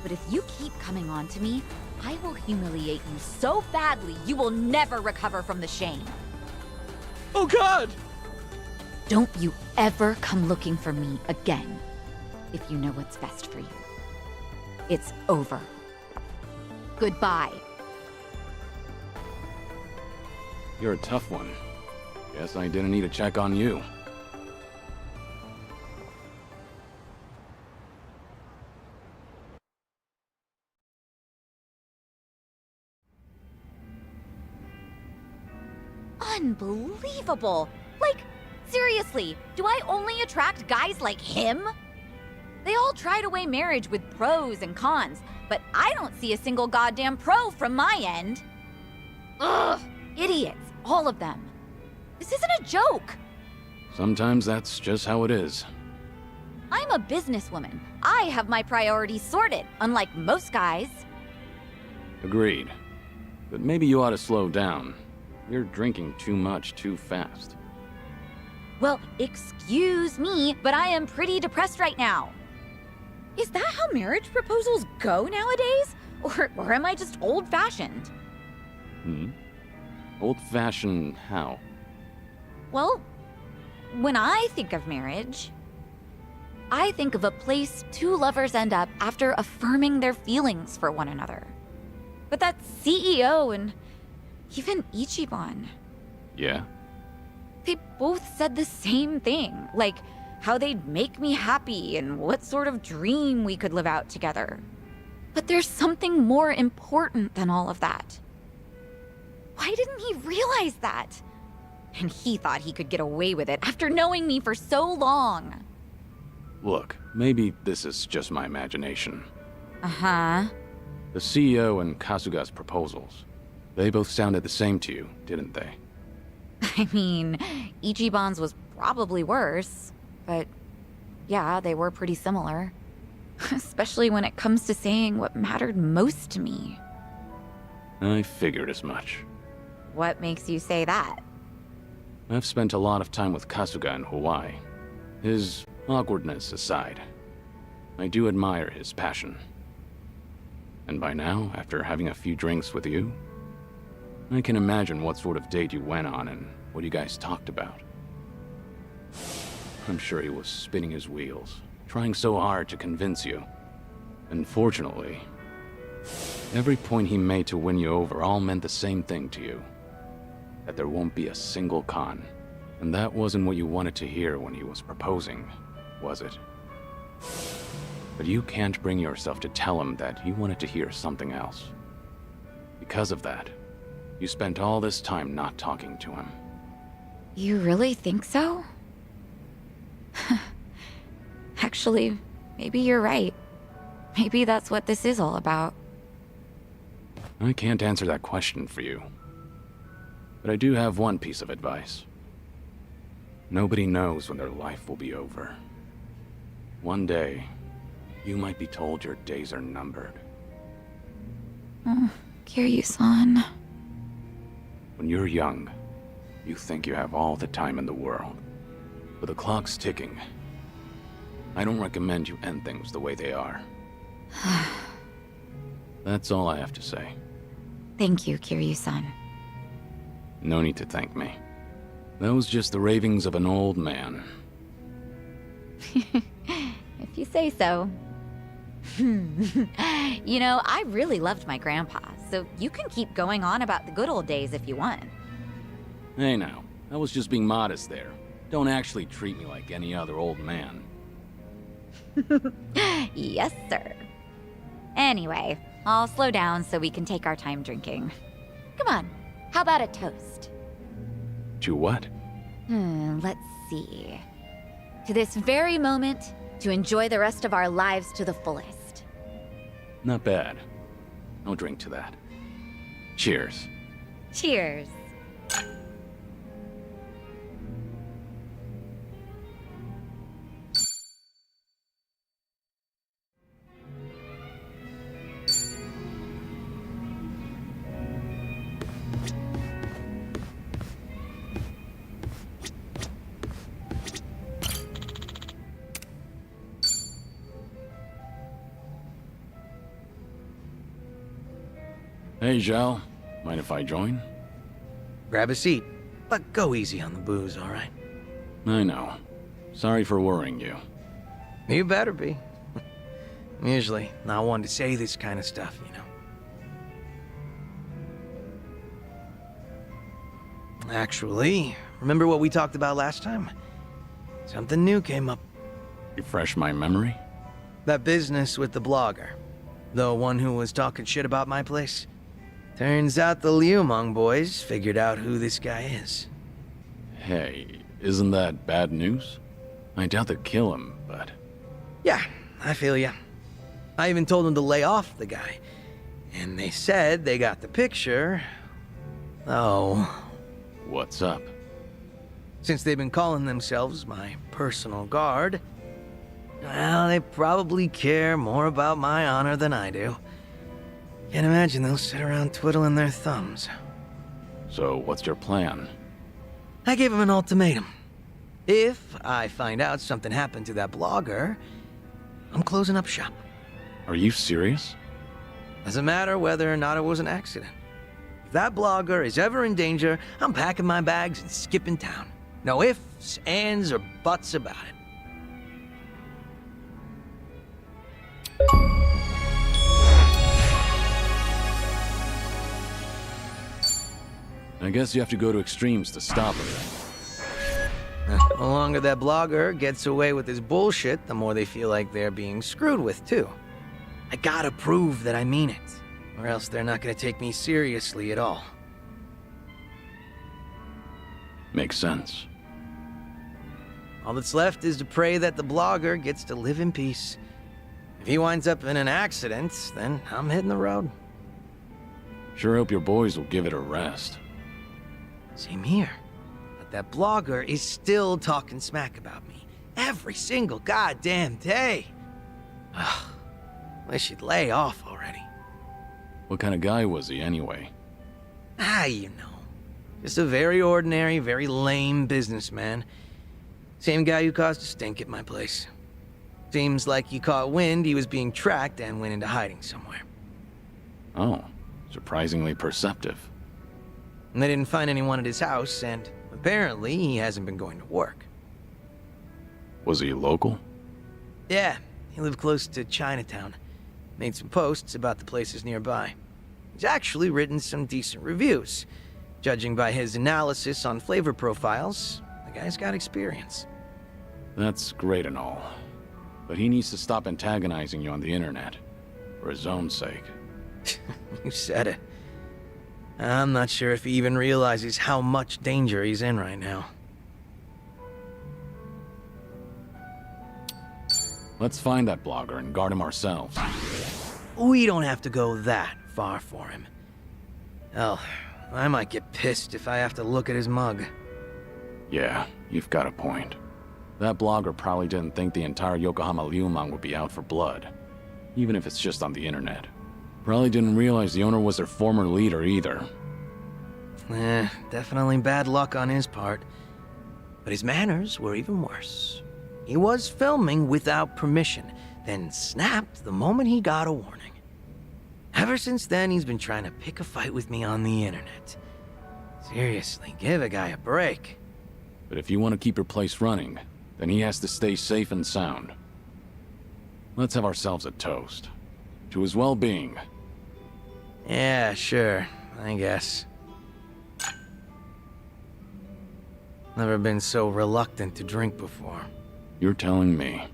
But if you keep coming on to me, I will humiliate you so badly you will never recover from the shame. Oh God! Don't you ever come looking for me again, if you know what's best for you. It's over. Goodbye. You're a tough one. Guess I didn't need to check on you. Unbelievable! Like, seriously, do I only attract guys like him? They all try to weigh marriage with pros and cons, but I don't see a single goddamn pro from my end. Ugh! Idiots, all of them. This isn't a joke. Sometimes that's just how it is. I'm a businesswoman. I have my priorities sorted, unlike most guys. Agreed. But maybe you ought to slow down. You're drinking too much too fast. Well, excuse me, but I am pretty depressed right now. Is that how marriage proposals go nowadays? Or am I just old-fashioned? Old-fashioned how? Well, when I think of marriage, I think of a place two lovers end up after affirming their feelings for one another. But that CEO and even Ichiban, Yeah? they both said the same thing, like how they'd make me happy and what sort of dream we could live out together. But there's something more important than all of that. Why didn't he realize that? And he thought he could get away with it after knowing me for so long. Look, maybe this is just my imagination. Uh-huh. The CEO and Kasuga's proposals. They both sounded the same to you, didn't they? I mean, Ichiban's was probably worse, but yeah, they were pretty similar. Especially when it comes to saying what mattered most to me. I figured as much. What makes you say that? I've spent a lot of time with Kasuga in Hawaii. His awkwardness aside, I do admire his passion. And by now, after having a few drinks with you, I can imagine what sort of date you went on and what you guys talked about. I'm sure he was spinning his wheels, trying so hard to convince you. Unfortunately, every point he made to win you over all meant the same thing to you. That there won't be a single con. And that wasn't what you wanted to hear when he was proposing, was it? But you can't bring yourself to tell him that you wanted to hear something else. Because of that, you spent all this time not talking to him. You really think so? Actually, maybe you're right. Maybe that's what this is all about. I can't answer that question for you. But I do have one piece of advice. Nobody knows when their life will be over. One day, you might be told your days are numbered. Oh, Kiryu-san. When you're young, you think you have all the time in the world. But the clock's ticking. I don't recommend you end things the way they are. That's all I have to say. Thank you, Kiryu-san. No need to thank me. That was just the ravings of an old man. If you say so. You know, I really loved my grandpa, so you can keep going on about the good old days if you want. Hey now, I was just being modest there. Don't actually treat me like any other old man. Yes, sir. Anyway, I'll slow down so we can take our time drinking. Come on, how about a toast? To what? Let's see. To this very moment, to enjoy the rest of our lives to the fullest. Not bad. I'll drink to that. Cheers. Cheers. Hey, Zhao. Mind if I join? Grab a seat, but go easy on the booze, all right? I know. Sorry for worrying you. You better be. I'm usually not one to say this kind of stuff, you know. Actually, remember what we talked about last time? Something new came up. Refresh my memory? That business with the blogger. The one who was talking shit about my place. Turns out the Liumang boys figured out who this guy is. Hey, isn't that bad news? I doubt they'd kill him, but... Yeah, I feel ya. I even told them to lay off the guy. And they said they got the picture. Oh. What's up? Since they've been calling themselves my personal guard, well, they probably care more about my honor than I do. Can't imagine they'll sit around twiddling their thumbs. So, what's your plan? I gave them an ultimatum. If I find out something happened to that blogger, I'm closing up shop. Are you serious? Doesn't matter whether or not it was an accident. If that blogger is ever in danger, I'm packing my bags and skipping town. No ifs, ands, or buts about it. I guess you have to go to extremes to stop him. The longer that blogger gets away with his bullshit, the more they feel like they're being screwed with, too. I gotta prove that I mean it, or else they're not gonna take me seriously at all. Makes sense. All that's left is to pray that the blogger gets to live in peace. If he winds up in an accident, then I'm hitting the road. Sure hope your boys will give it a rest. Same here. But that blogger is still talking smack about me. Every single goddamn day. Ugh, wish he'd lay off already. What kind of guy was he, anyway? You know. Just a very ordinary, very lame businessman. Same guy who caused a stink at my place. Seems like he caught wind he was being tracked and went into hiding somewhere. Oh, surprisingly perceptive. And they didn't find anyone at his house, and apparently he hasn't been going to work. Was he local? Yeah, he lived close to Chinatown. Made some posts about the places nearby. He's actually written some decent reviews. Judging by his analysis on flavor profiles, the guy's got experience. That's great and all. But he needs to stop antagonizing you on the internet. For his own sake. You said it. I'm not sure if he even realizes how much danger he's in right now. Let's find that blogger and guard him ourselves. We don't have to go that far for him. Hell, I might get pissed if I have to look at his mug. Yeah, you've got a point. That blogger probably didn't think the entire Yokohama Liumang would be out for blood. Even if it's just on the internet. Probably didn't realize the owner was their former leader either. Definitely bad luck on his part. But his manners were even worse. He was filming without permission, then snapped the moment he got a warning. Ever since then, he's been trying to pick a fight with me on the internet. Seriously, give a guy a break. But if you want to keep your place running, then he has to stay safe and sound. Let's have ourselves a toast. To his well-being. Yeah, sure, I guess. Never been so reluctant to drink before. You're telling me.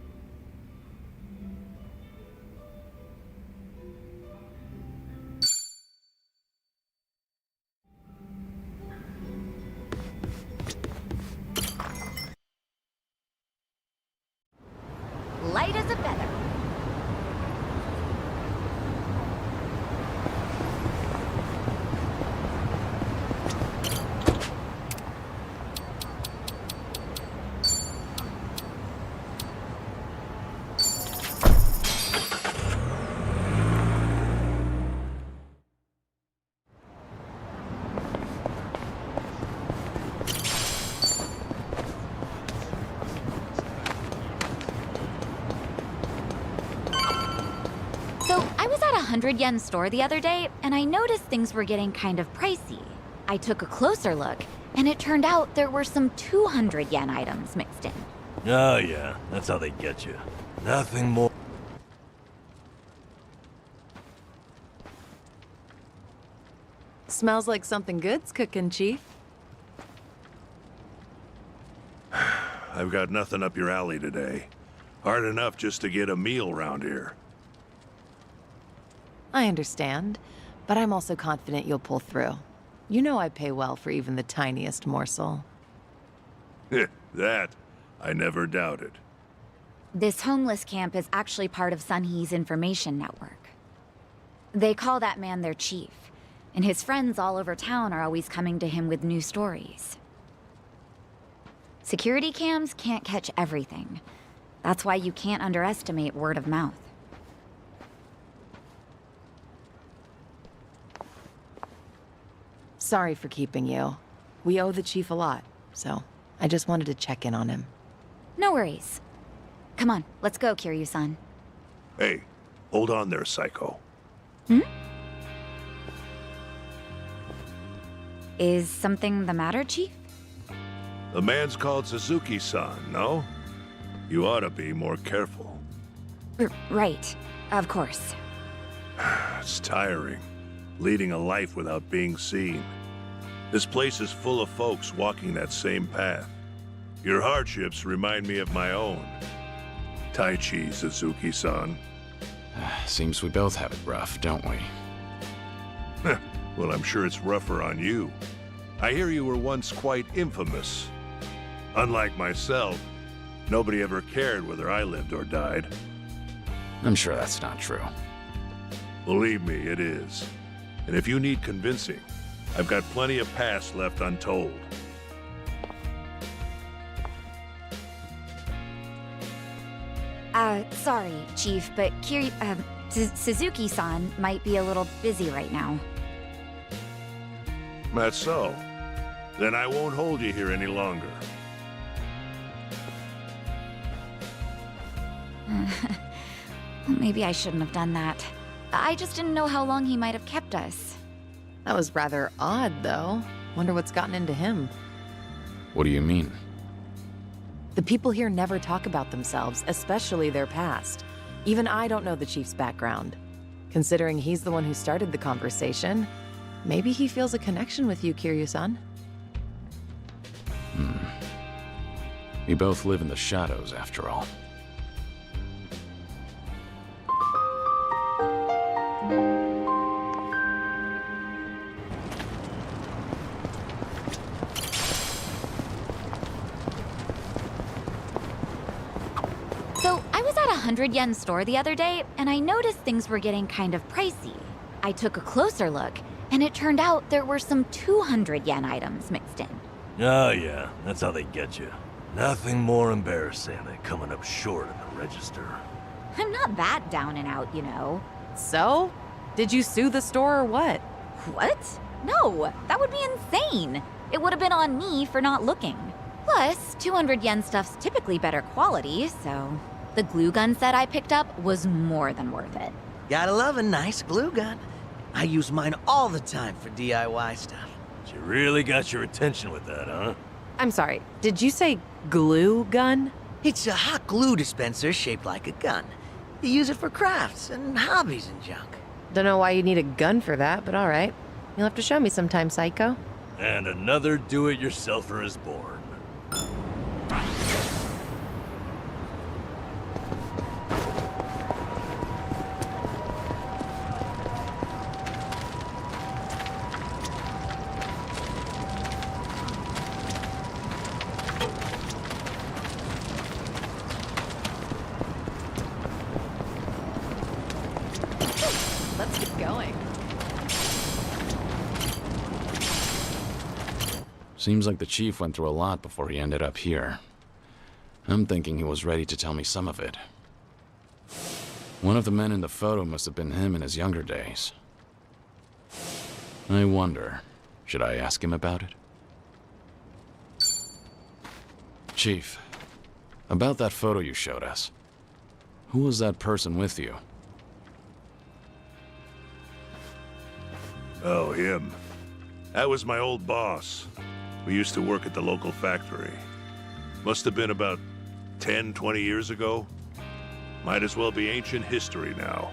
Light as a feather. So, I was at a 100-yen store the other day, and I noticed things were getting kind of pricey. I took a closer look, and it turned out there were some 200-yen items mixed in. Oh yeah, that's how they get you. Nothing more. Smells like something good's cooking, Chief. I've got nothing up your alley today. Hard enough just to get a meal round here. I understand, but I'm also confident you'll pull through. You know I pay well for even the tiniest morsel. That, I never doubted. This homeless camp is actually part of Sunhee's information network. They call that man their chief, and his friends all over town are always coming to him with new stories. Security cams can't catch everything. That's why you can't underestimate word of mouth. Sorry for keeping you. We owe the chief a lot, so I just wanted to check in on him. No worries. Come on, let's go, Kiryu-san. Hey, hold on there, Psycho. Is something the matter, Chief? The man's called Suzuki-san, no? You ought to be more careful. Right, of course. It's tiring, leading a life without being seen. This place is full of folks walking that same path. Your hardships remind me of my own. Taichi, Suzuki-san. Seems we both have it rough, don't we? Well, I'm sure it's rougher on you. I hear you were once quite infamous. Unlike myself, nobody ever cared whether I lived or died. I'm sure that's not true. Believe me, it is. And if you need convincing, I've got plenty of past left untold. Sorry, Chief, but Kiryu, Suzuki-san might be a little busy right now. That's so. Then I won't hold you here any longer. Maybe I shouldn't have done that. I just didn't know how long he might have kept us. That was rather odd, though. Wonder what's gotten into him. What do you mean? The people here never talk about themselves, especially their past. Even I don't know the Chief's background. Considering he's the one who started the conversation, maybe he feels a connection with you, Kiryu-san. We both live in the shadows, after all. So, I was at a 100-yen store the other day, and I noticed things were getting kind of pricey. I took a closer look, and it turned out there were some 200-yen items mixed in. Oh yeah, that's how they get you. Nothing more embarrassing than coming up short in the register. I'm not that down and out, you know. So? Did you sue the store or what? What? No, that would be insane. It would have been on me for not looking. Plus, 200-yen stuff's typically better quality, so the glue gun set I picked up was more than worth it. Gotta love a nice glue gun. I use mine all the time for DIY stuff. She really got your attention with that, huh? I'm sorry, did you say glue gun? It's a hot glue dispenser shaped like a gun. You use it for crafts and hobbies and junk. Don't know why you need a gun for that, but alright. You'll have to show me sometime, Psycho. And another do-it-yourselfer is born. Let's get going. Seems like the chief went through a lot before he ended up here. I'm thinking he was ready to tell me some of it. One of the men in the photo must have been him in his younger days. I wonder, should I ask him about it? Chief, about that photo you showed us. Who was that person with you? Oh, him. That was my old boss. We used to work at the local factory. Must have been about 10, 20 years ago. Might as well be ancient history now.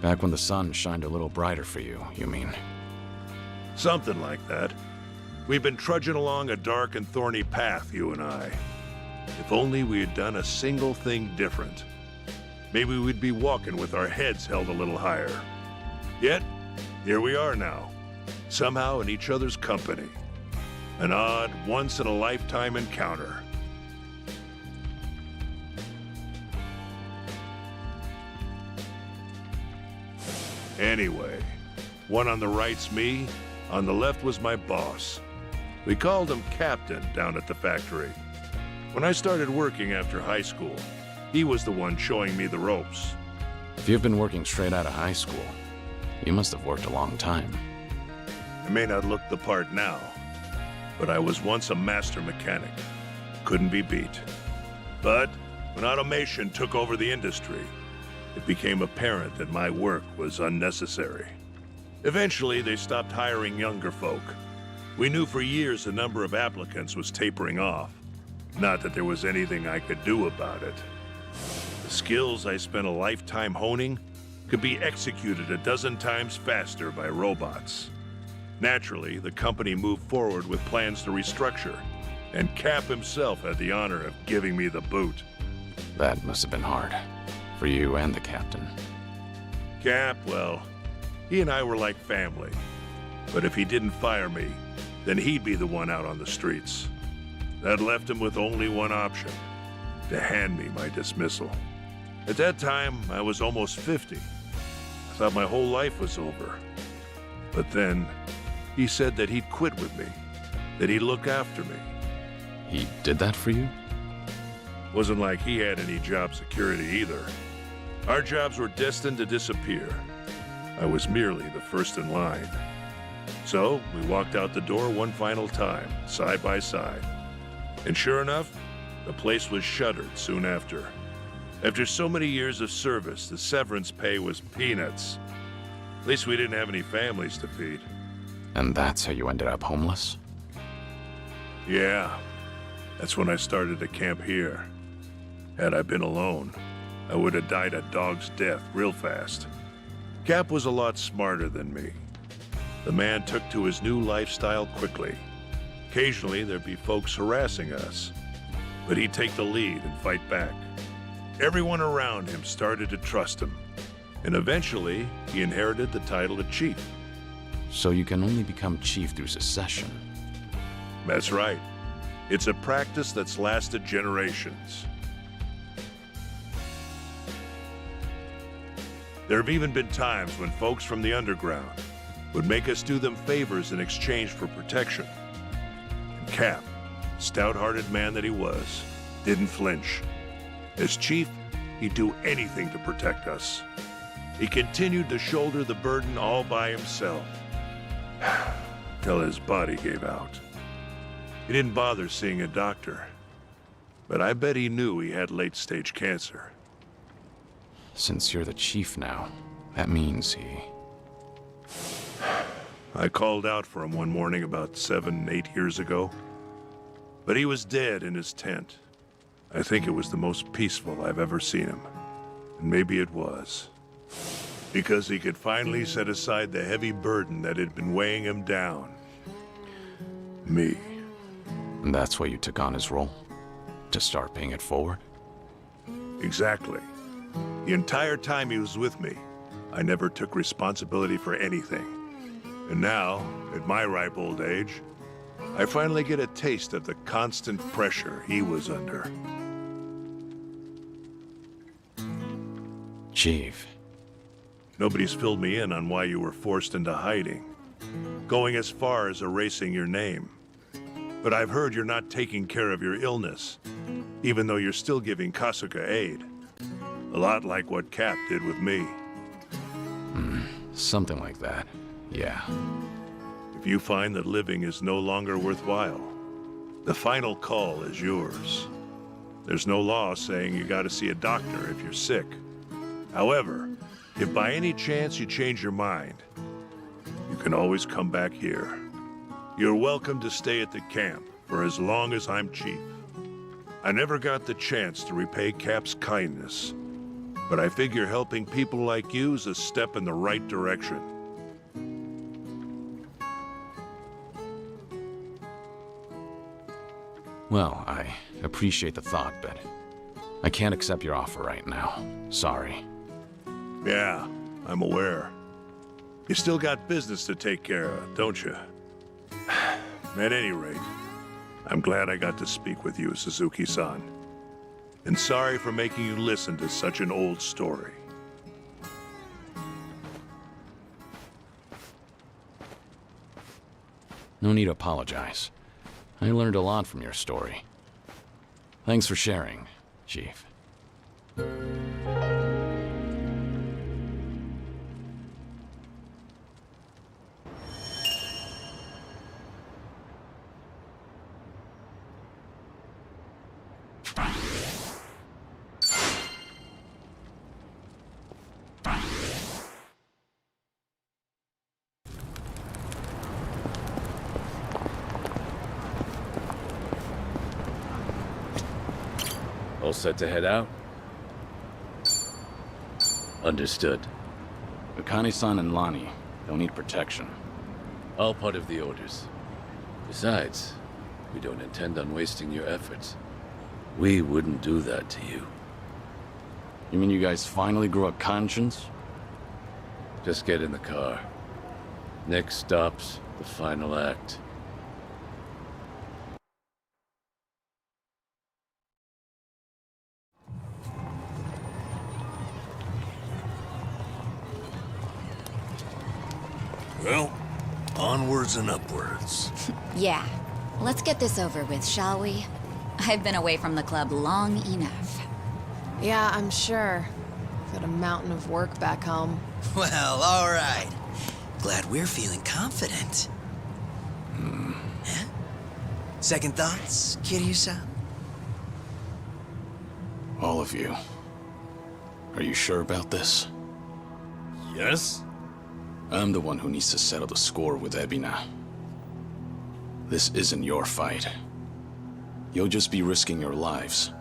Back when the sun shined a little brighter for you, you mean? Something like that. We've been trudging along a dark and thorny path, you and I. If only we had done a single thing different. Maybe we'd be walking with our heads held a little higher. Yet, here we are now, somehow in each other's company. An odd, once-in-a-lifetime encounter. Anyway, one on the right's me, on the left was my boss. We called him Captain down at the factory. When I started working after high school, he was the one showing me the ropes. If you've been working straight out of high school, you must have worked a long time. I may not look the part now, but I was once a master mechanic. Couldn't be beat. But when automation took over the industry, it became apparent that my work was unnecessary. Eventually, they stopped hiring younger folk. We knew for years the number of applicants was tapering off. Not that there was anything I could do about it. The skills I spent a lifetime honing could be executed a dozen times faster by robots. Naturally, the company moved forward with plans to restructure, and Cap himself had the honor of giving me the boot. That must have been hard, for you and the captain. Cap, well, he and I were like family. But if he didn't fire me, then he'd be the one out on the streets. That left him with only one option, to hand me my dismissal. At that time, I was almost 50. I thought my whole life was over. But then, he said that he'd quit with me, that he'd look after me. He did that for you? Wasn't like he had any job security either. Our jobs were destined to disappear. I was merely the first in line. So, we walked out the door one final time, side by side. And sure enough, the place was shuttered soon after. After so many years of service, the severance pay was peanuts. At least we didn't have any families to feed. And that's how you ended up homeless? Yeah. That's when I started to camp here. Had I been alone, I would have died a dog's death real fast. Cap was a lot smarter than me. The man took to his new lifestyle quickly. Occasionally, there'd be folks harassing us, but he'd take the lead and fight back. Everyone around him started to trust him, and eventually, he inherited the title of chief. So you can only become chief through succession? That's right. It's a practice that's lasted generations. There have even been times when folks from the underground would make us do them favors in exchange for protection. And Cap, stout-hearted man that he was, didn't flinch. As chief, he'd do anything to protect us. He continued to shoulder the burden all by himself, till his body gave out. He didn't bother seeing a doctor, but I bet he knew he had late-stage cancer. Since you're the chief now, that means he... I called out for him one morning about 7, 8 years ago, but he was dead in his tent. I think it was the most peaceful I've ever seen him, and maybe it was. Because he could finally set aside the heavy burden that had been weighing him down. Me. And that's why you took on his role? To start paying it forward? Exactly. The entire time he was with me, I never took responsibility for anything. And now, at my ripe old age, I finally get a taste of the constant pressure he was under. Chief. Nobody's filled me in on why you were forced into hiding, going as far as erasing your name. But I've heard you're not taking care of your illness, even though you're still giving Kasuga aid. A lot like what Cap did with me. Something like that, yeah. If you find that living is no longer worthwhile, the final call is yours. There's no law saying you gotta see a doctor if you're sick. However, if by any chance you change your mind, you can always come back here. You're welcome to stay at the camp for as long as I'm chief. I never got the chance to repay Cap's kindness, but I figure helping people like you is a step in the right direction. Well, I appreciate the thought, but I can't accept your offer right now. Sorry. Yeah, I'm aware. You still got business to take care of, don't you? At any rate, I'm glad I got to speak with you, Suzuki-san. And sorry for making you listen to such an old story. No need to apologize. I learned a lot from your story. Thanks for sharing, Chief. All set to head out? Understood. Akane-san and Lani, they'll need protection. All part of the orders. Besides, we don't intend on wasting your efforts. We wouldn't do that to you. You mean you guys finally grew a conscience? Just get in the car. Next stop's the final act. Well, onwards and upwards. Yeah. Let's get this over with, shall we? I've been away from the club long enough. Yeah, I'm sure. Got a mountain of work back home. Well, all right. Glad we're feeling confident. Huh? Second thoughts, Kiryu-san? All of you. Are you sure about this? Yes? I'm the one who needs to settle the score with Ebina. This isn't your fight. You'll just be risking your lives.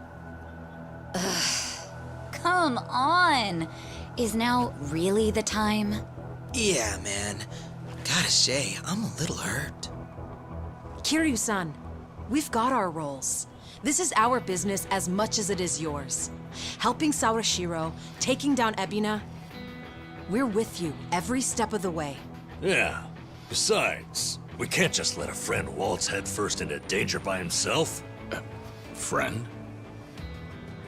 Come on! Is now really the time? Yeah, man. Gotta say, I'm a little hurt. Kiryu-san, we've got our roles. This is our business as much as it is yours. Helping Sawashiro, taking down Ebina. We're with you every step of the way. Yeah. Besides, we can't just let a friend waltz headfirst into danger by himself. Friend?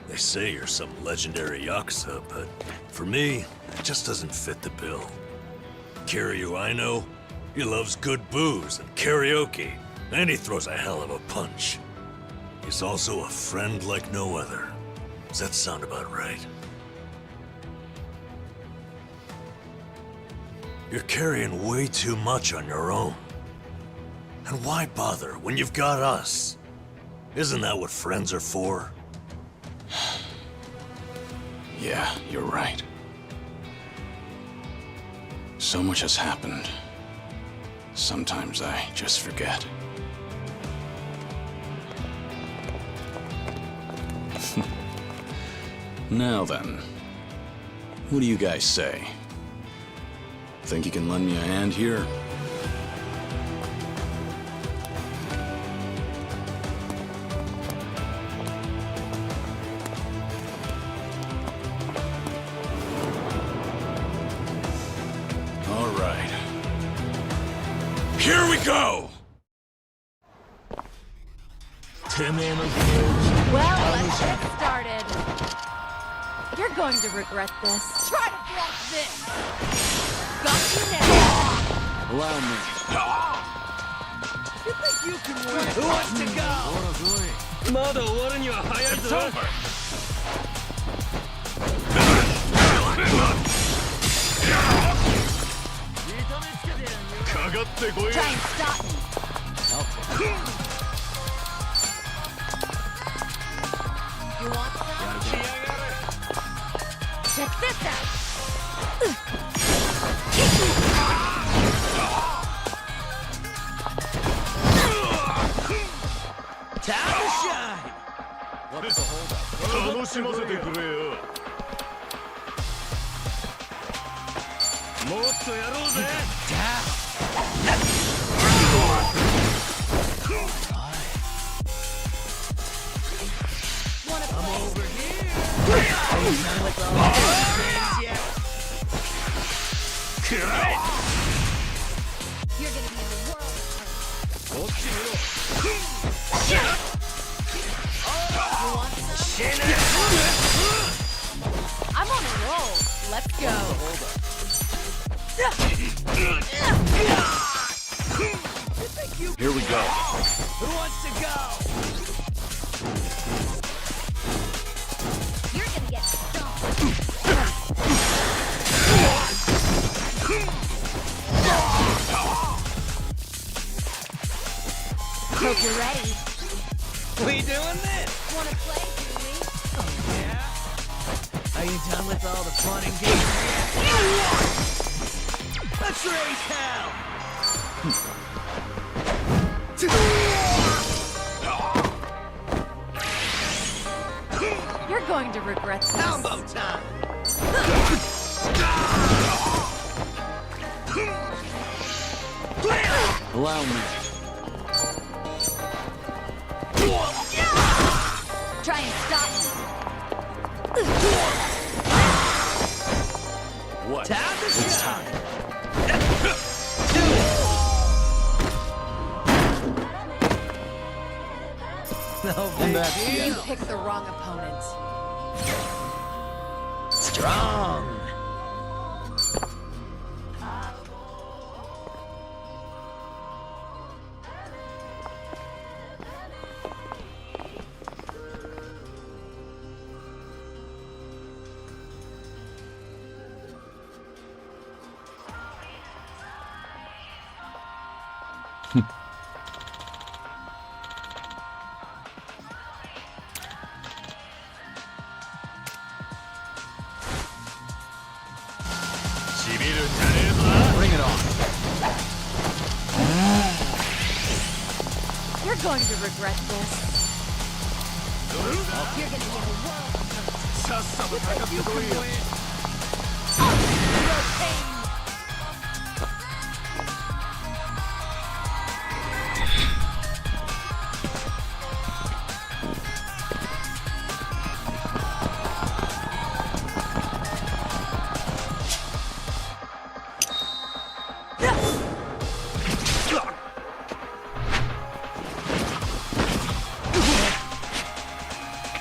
They say you're some legendary Yakuza, but for me, it just doesn't fit the bill. Kiryu, I know, he loves good booze and karaoke, and he throws a hell of a punch. He's also a friend like no other. Does that sound about right? You're carrying way too much on your own. And why bother when you've got us? Isn't that what friends are for? Yeah, you're right. So much has happened. Sometimes I just forget. Now then, what do you guys say? Think you can lend me a hand here? All right. Here we go! Well, let's get started. You're going to regret this. Try to block this. Got you now. Allow me. You think you can win? Who wants to go? It's over. Try and stop me. You want some? Check this out. Time to shine! What's the holdup? 楽しませてくれよ。もっとやろうぜ。I'm over here. Are you done with all the things yet? You're gonna be in the world. I'm on a roll. Let's go. Here we go. Who wants to go? You're gonna get stomped. Hope you're ready. We doing this? Wanna play, do we? Oh, yeah? Are you done with all the fun and games yet? Let's raise hell! You're going to regret this. Combo time! Allow me. Try and stop me. What? Time to It's shine! time. No And big that's the deal. You picked the wrong opponent. Strong! Bring it on. You're going to regret this. You're gonna be in a world of hurt. You can win. Your pain.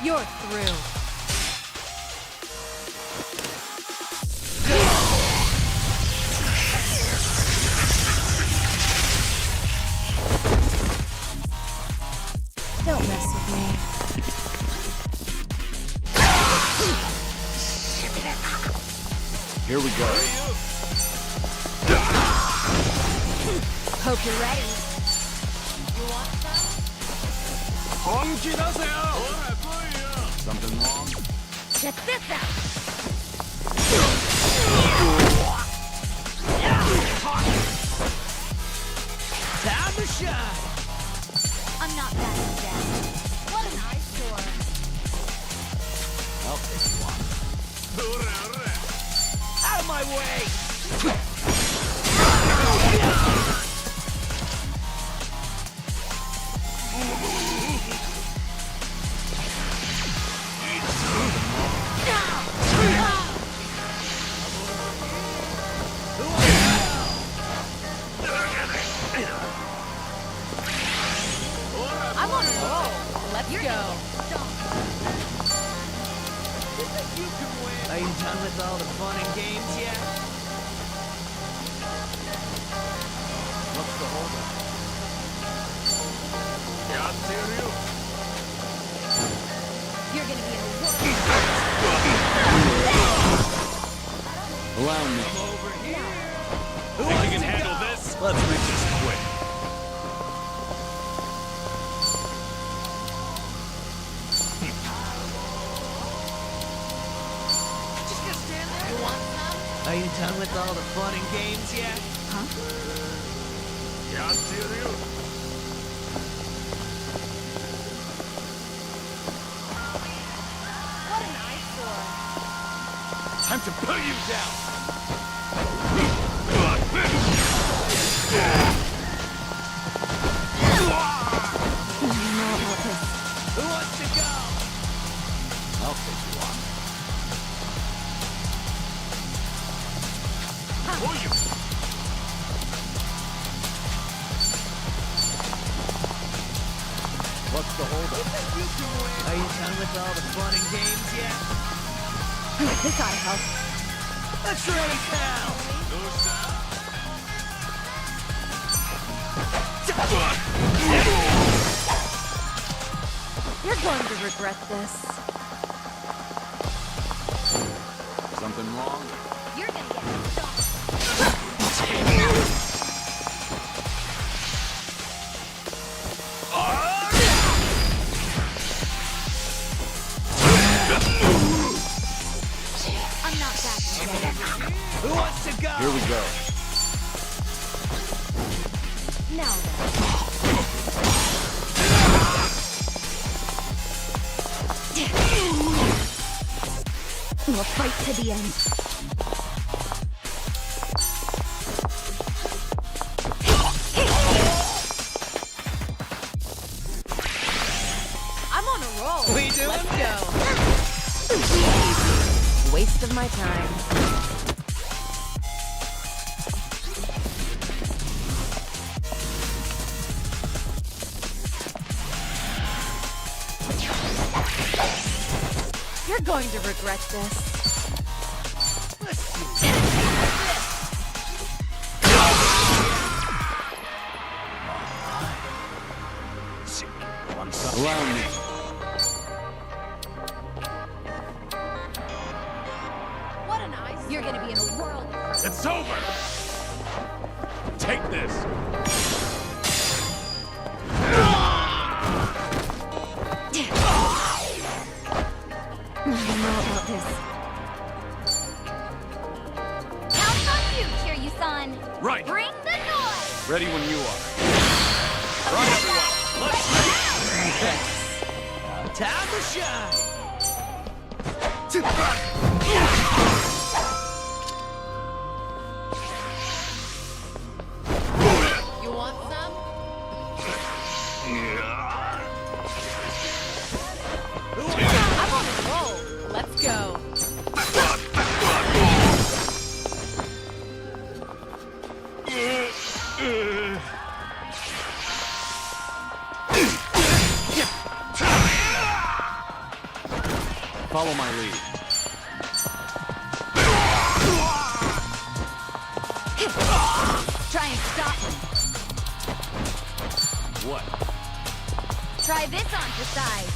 You're through. Don't mess with me. Here we go. Hope you're ready. You want some? Something wrong? Check this out. Time to shine. I'm not backing down. What an eyesore. I'll take you on. Out of my way. I'm on a roll. Let's go. Are you done with all the fun and games yet? What's the holdup? You're gonna be in a world. Allow me. Over here. Think you can handle this? Let's make this quick. Just gonna stand there. You want some? Are you done with all the fun and games yet? Huh? What an eyesore. Time to put you down. Who wants to go? I'll take you on. What's the holdup? Are you done with all the fun and games yet? This ought to help. Let's raise hell! You're going to regret this. Something wrong? You're gonna get stomped. I'm not that bad. Who wants to go? Here we go. Now then. We'll fight to the end. I'm on a roll. We doing? Let's go. Waste of my time. You're going to regret this. Allow me. What an ice. You're gonna be in a world of hurt. It's over. Take this. I don't know about this. Count on Right. Bring the noise! Ready when you are. Right, everyone. Let's Time to shine! You want some? I'm on a roll. Let's go. Follow my lead. Try and stop him. What? Try this on for size.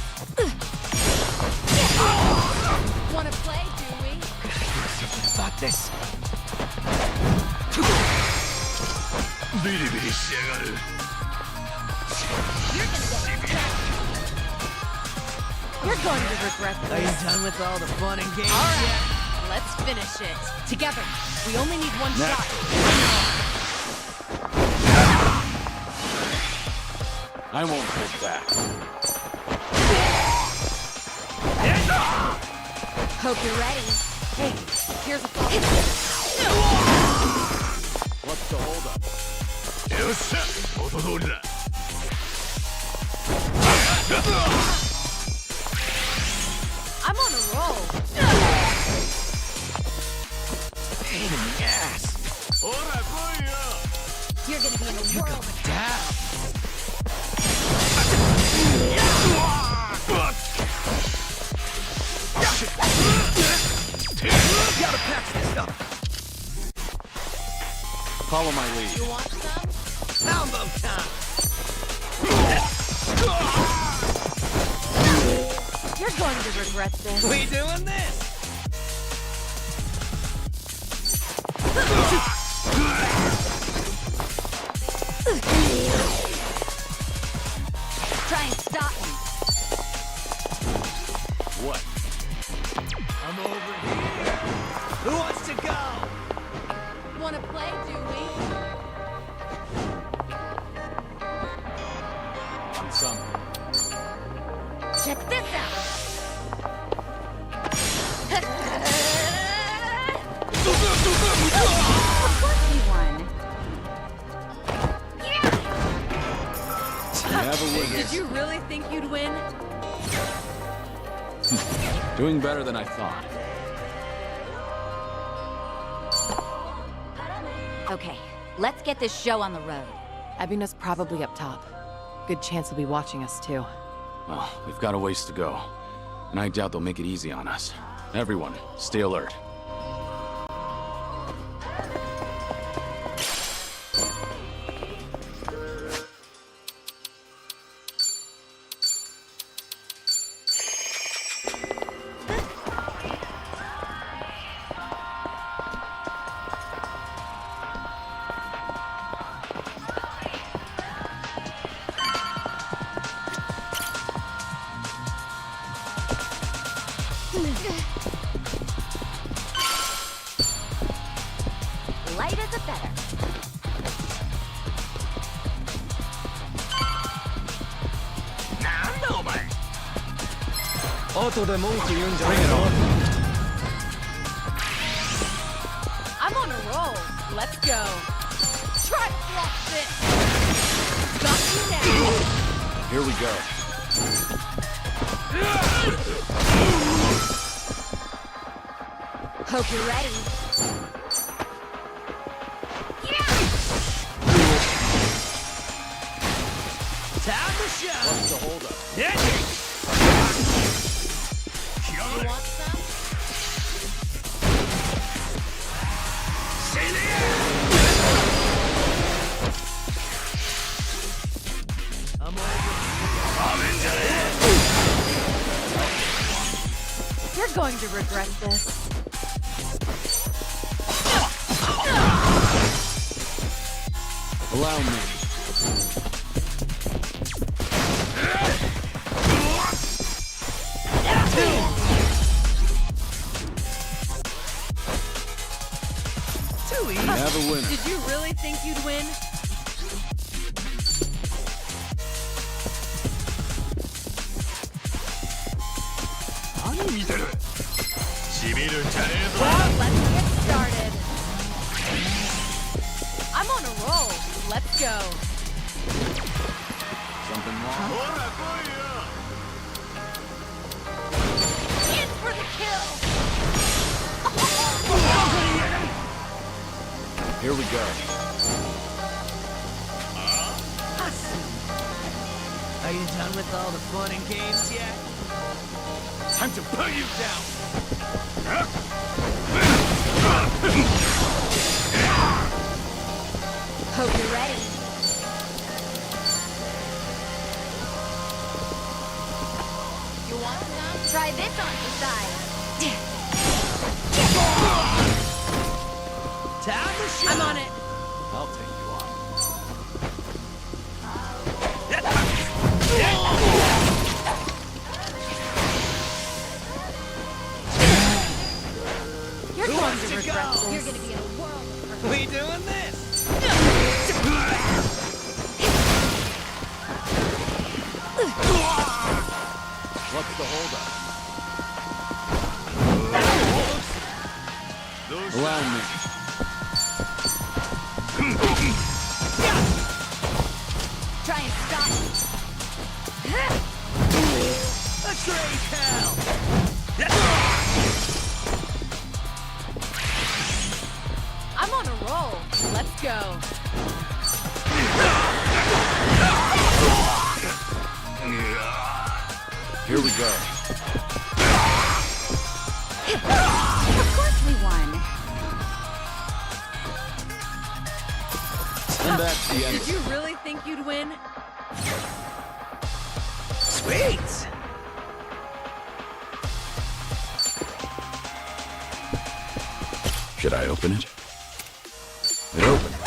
Wanna play, do we? Fuck this. You're going to regret Are you this. done with all the fun and games All right, yet? let's finish it. Together. We only need one shot. I won't hold back. Hope you're ready. Hey, here's a thought. What's the holdup? I'm on a roll. Pain in the ass. You're gonna be in a whirl. Down. Gotta patch this up. Follow my lead. You want some? Elbow time. You're going to regret this. We doing this? Try and stop him. What? I'm over here. Who wants to go? Wanna play, do we? On some. Check this out. Of course he won. Never win. Did you really think you'd win? Doing better than I thought. Okay, let's get this show on the road. Ebina's probably up top. Good chance he'll be watching us, too. Well, we've got a ways to go. And I doubt they'll make it easy on us. Everyone, stay alert. Light as a feather. I'm on a roll. Let's go. Try flop this. Got you now. Here we go. Hope you're ready. Time to shine. What's the holdup? You want some? I'm over. You're going to regret this. Allow me. Too easy. Never have a winner. Did you really think you'd win? Well, let's get started. I'm on a roll. Let's go. Something wrong? In for the kill. Here we go. Are you done with all the fun and games yet? Time to put you down. Hope you're ready. You want some? Try this on the side. I'm on it. I'll take you on. You're going to regret this. You're going to be in a world of We doing this? What's the holdup? Allow me. Try and stop me. Let's raise hell! I'm on a roll. Let's go. Here we go. Of course we won. And that's the end. Did you really think you'd win? Sweet! Should I open it? It opened.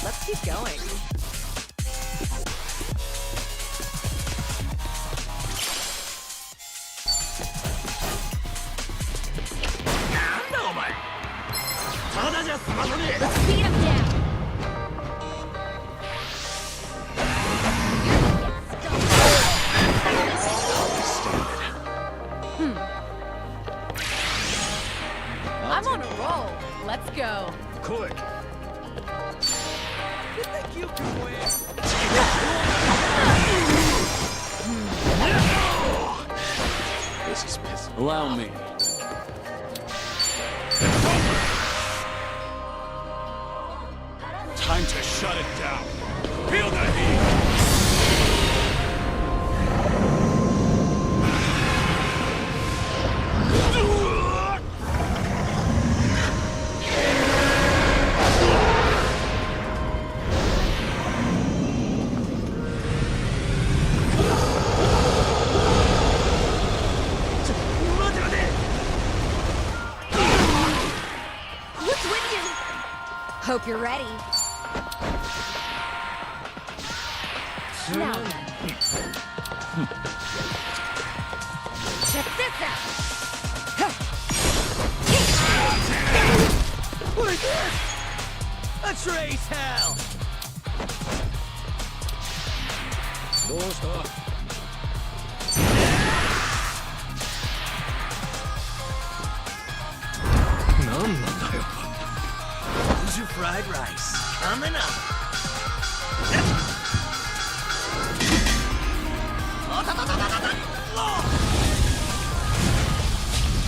Let's keep going. Let's beat him down. I'm on a roll. Let's go. Quick. You think you can win? This is piss. Allow me. Time to shut it down. Feel the heat. What's with you? Hope you're ready. Now then. Check this out. What's this? Let's raise hell! Who's your fried rice? Coming up.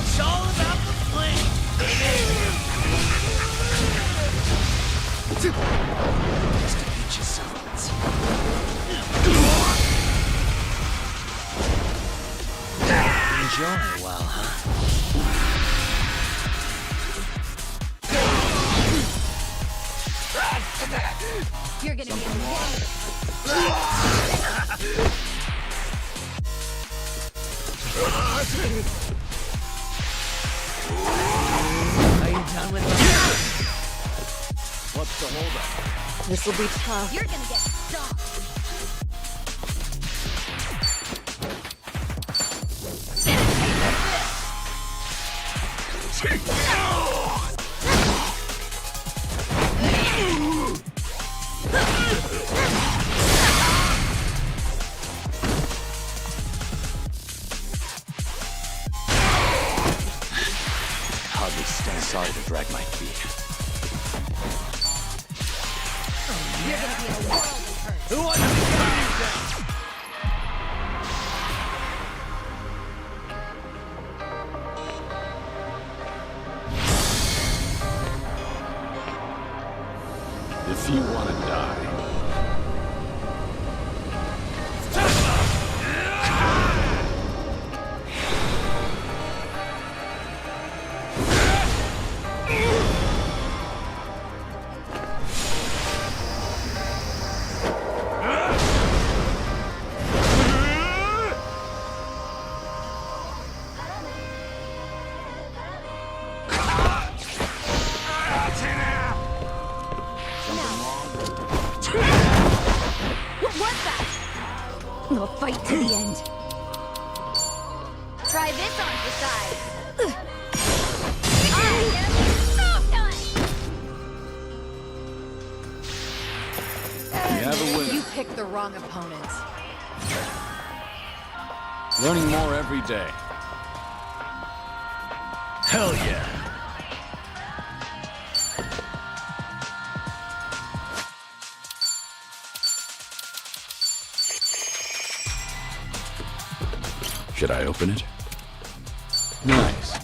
It's all about the flame, baby. Just to beat you some. Enjoy a while, huh? You're gonna get Are you done with that? What's the holdup? This'll be tough. You're gonna get stomped. Hardly stand sorry to drag my feet. You're gonna be in a world of hurt. Who wants to gun you down? If you want to die, We'll fight to the end. Try this on for size. I'm gonna be stomped on! you have a winner. You picked the wrong opponent. Learning more every day. Hell yeah. Should I open it? Nice.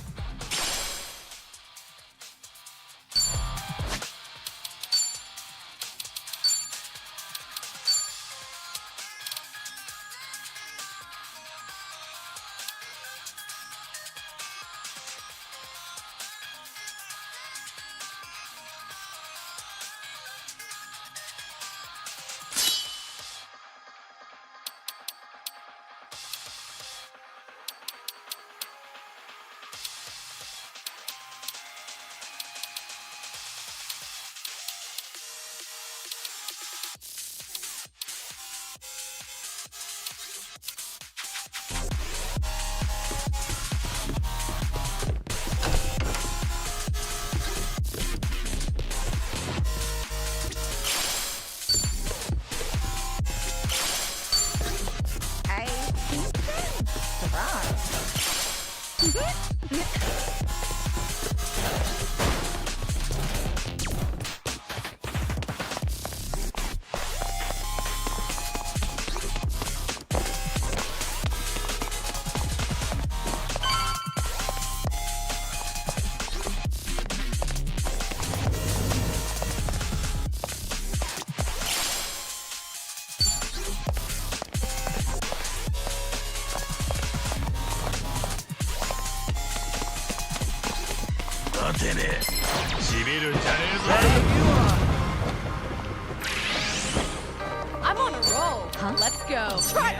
I'm on a roll. Huh? Let's go. Try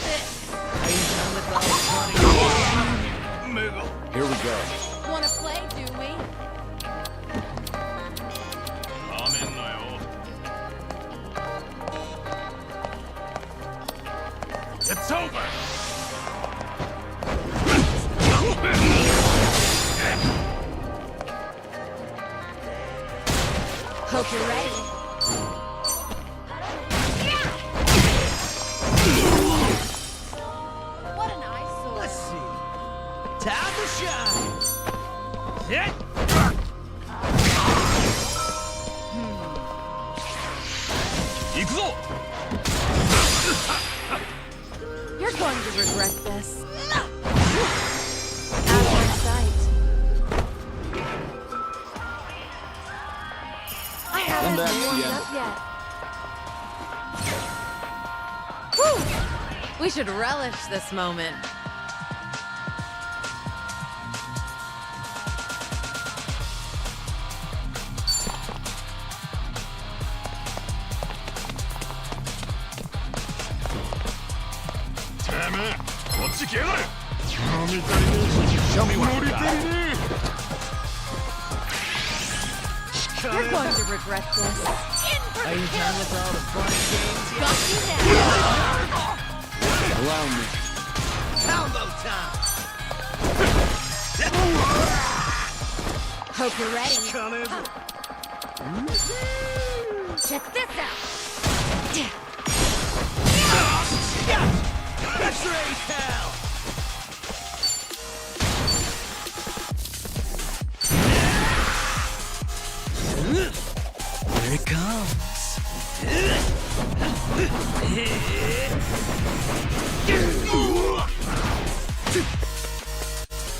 this. Here we go. Wanna play, do we? It's over! Hope you're ready. What an eyesore. Let's see. Time to shine. Hit. You're going to regret this. Out of sight. I'm back, warmed Sien. up yet. Whew. We should relish this moment. Show me what you got. You're going to regret this. Are you done with all the fun and games yet? Got you now. Allow me. Combo time! Hope you're ready. Check this out. X-ray hell! Here it comes.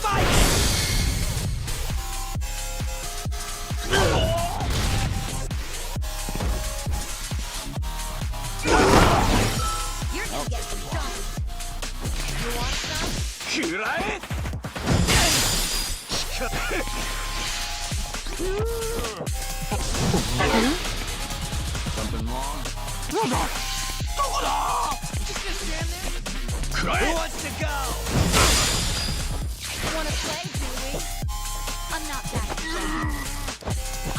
Fight! You're gonna get some stuff. You want some? Something wrong? Just gonna stand there? Who wants to go? Wanna play, do we? I'm not that bad.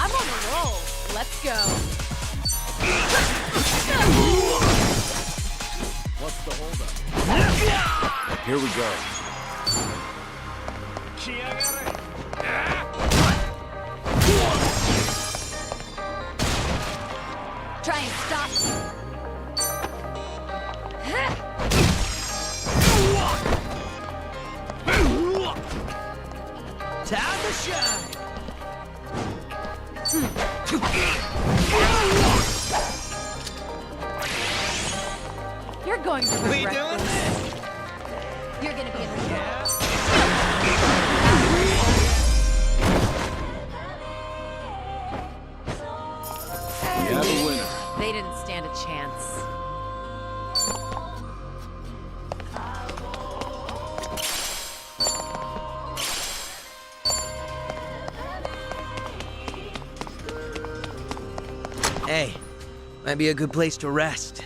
I'm on a roll. Let's go. What's the holdup? Here we go. Try and stop me. Time to shine! You're going to regret We doing this. this? You're gonna be in the We have a winner. They didn't stand a chance. Hey, might be a good place to rest.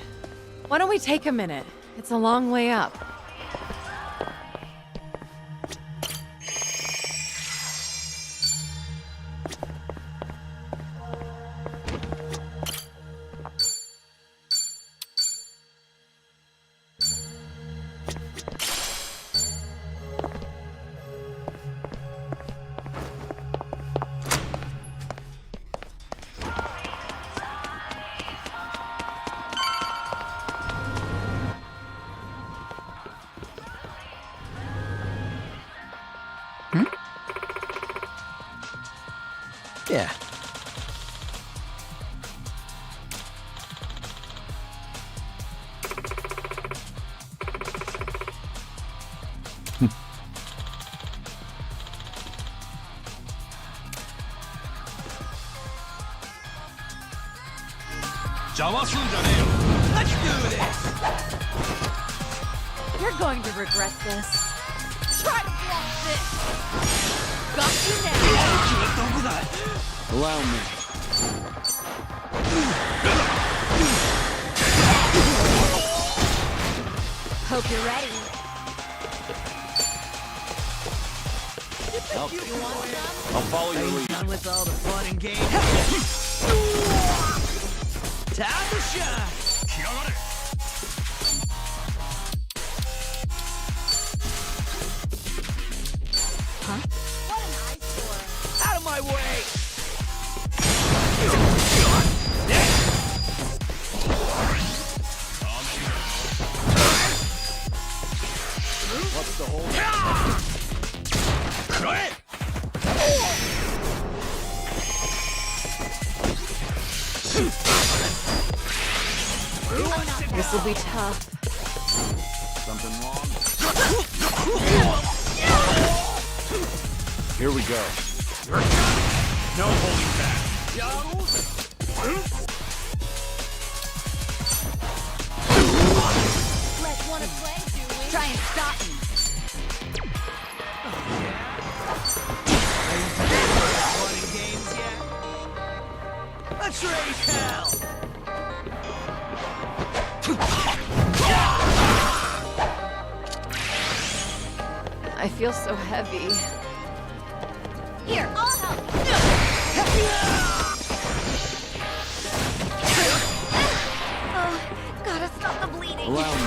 Why don't we take a minute? It's a long way up. Yeah. Let's do this! You're going to regret this. Try to block this. Got you now. Allow me. Hope you're ready. I'll follow your lead. Done with all the fun and games. Time to shine! Huh? What an eyesore. Out of my way! What's the hold? This will be tough. Something wrong? Here we go. No holding back. Let's wanna play, do we? Try and stop me. Fun and games yet? Let's raise hell! I feel so heavy. Here, I'll help. Oh, gotta stop the bleeding. Allow me.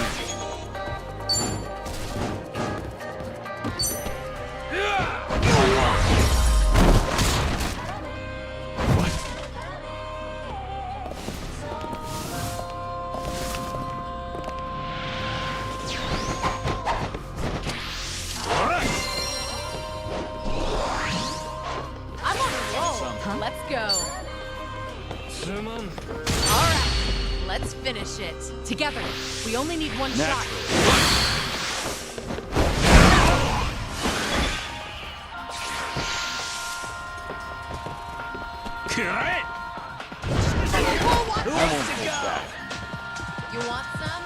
I'm on a roll. Let's go. All right, let's finish it. Together. We only need one shot. I won't hold back. You want some?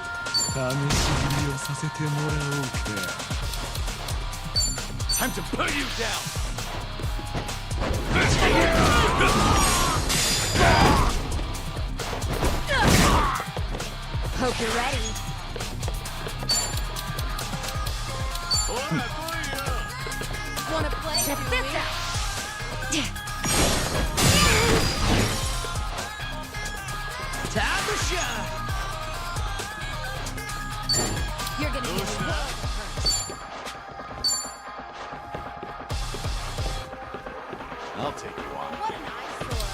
Time to put you down. Hope you're ready. Wanna play? Check do this we? out. Time to shine! You're gonna need a world of hurt. I'll take you on. What an eyesore.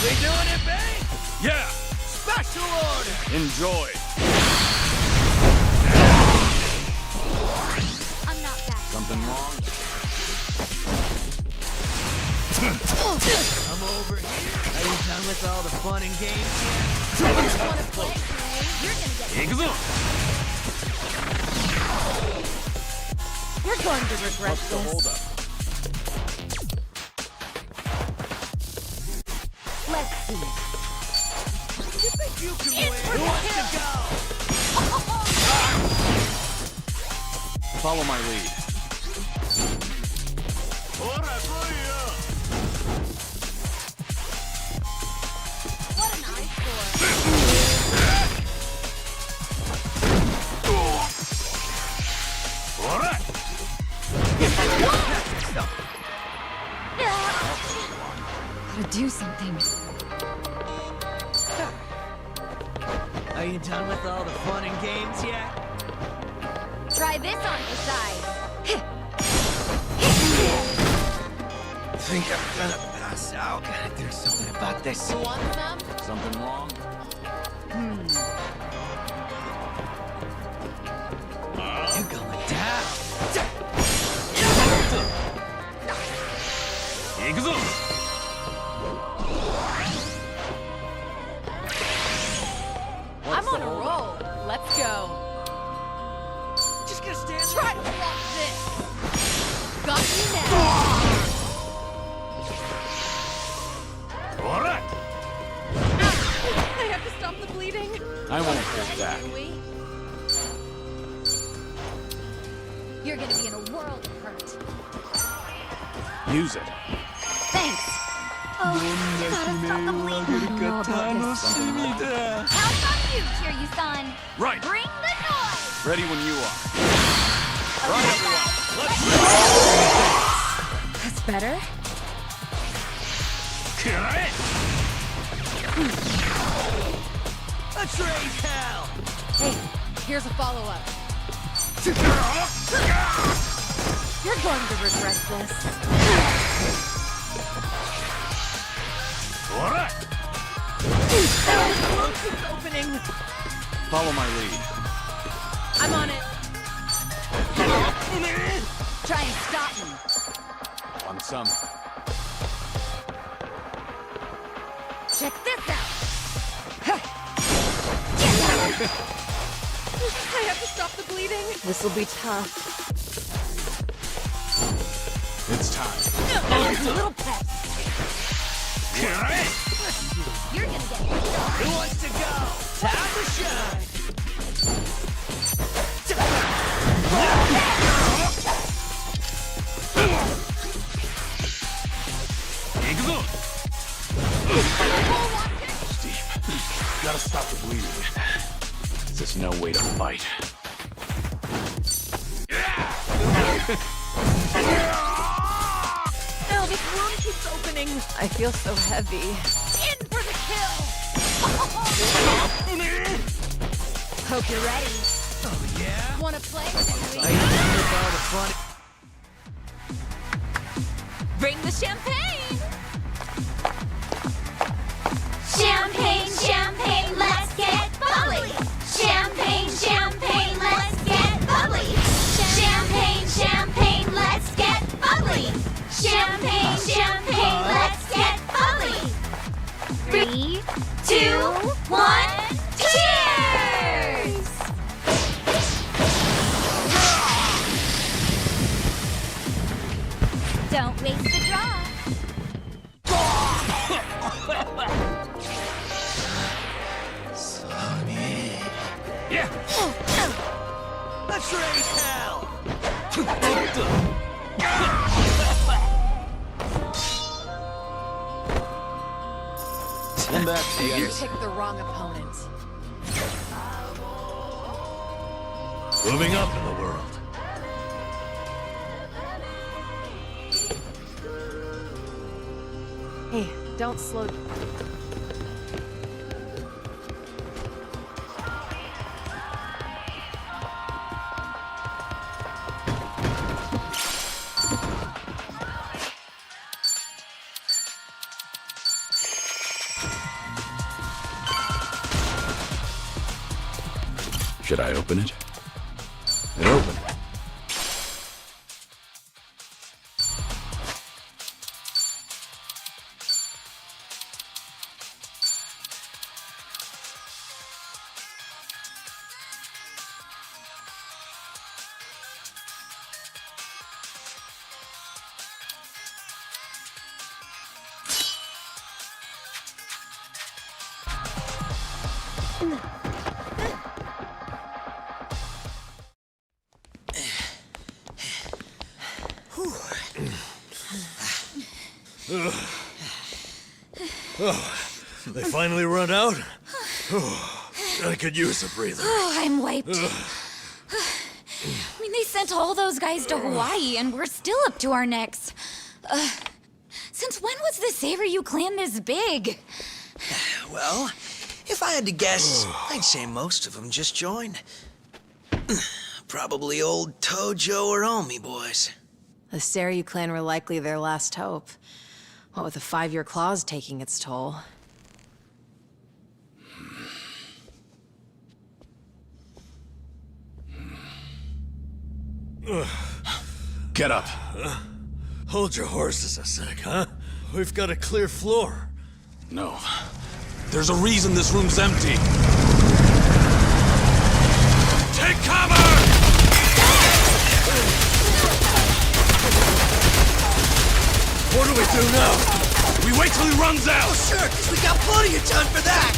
We doing it, babe? Yeah! Special order! Enjoy. I'm not back. Something wrong? I'm over here. Are you done with all the fun and games yet? Wanna play, do we? You're gonna get You're going to regret What's the this. holdup? Let's see. You think you can win? Who wants to go? Follow my lead. What an eyesore. Gotta do something. Are you done with all the fun and games yet? Try this on the side. Think I'm gonna pass out. Gotta do something about this. You want some? Something wrong? You're going down. I'm on a roll. Let's go. Just gonna stand Try to block this. Got you now. I have to stop the bleeding. I won't hold back. Do we? You're gonna be in a world of hurt. Use it. Thanks. Oh, gotta stop the bleeding. How's on you, Kiryu-san? Right. Bring the noise. Ready when you are. Right, everyone. That's better? Let's raise hell! Hey, here's a follow-up. You're going to regret this. It's opening. Follow my lead. I'm on it. Try and stop me. On some. Check this out. I have to stop the bleeding. This will be tough. It's time. A little pet. You're gonna get beat up. Who wants to go? Time to shine. Steve, gotta stop the bleeding. There's no way to fight. No, this wound keeps opening. I feel so heavy. In for the kill! Hope you're ready. Oh, yeah? Wanna play? Bring the champagne! Champagne, champagne, let's get bubbly. Champagne, champagne, let's get bubbly. Champagne, champagne, let's get bubbly. Champagne, champagne, let's get bubbly. 3, 2, 1, cheers! Don't waste the draw. Yeah! Let's raise hell! Come back to You picked the wrong opponent. Moving up in the world. Hey, don't slow. Should I open it? It opened. Oh, they finally run out? Oh, I could use a breather. Oh, I'm wiped. I mean, they sent all those guys to Hawaii, and we're still up to our necks. Since when was the Saberyu clan this big? Well, if I had to guess, I'd say most of them just joined. Probably old Tojo or Omi boys. The Saberyu clan were likely their last hope. What with the 5-year clause taking its toll. Get up. Hold your horses a sec, huh? We've got a clear floor. No. There's a reason this room's empty. Take cover! What do we do now? We wait till he runs out! Oh, sure, 'cause we got plenty of time for that!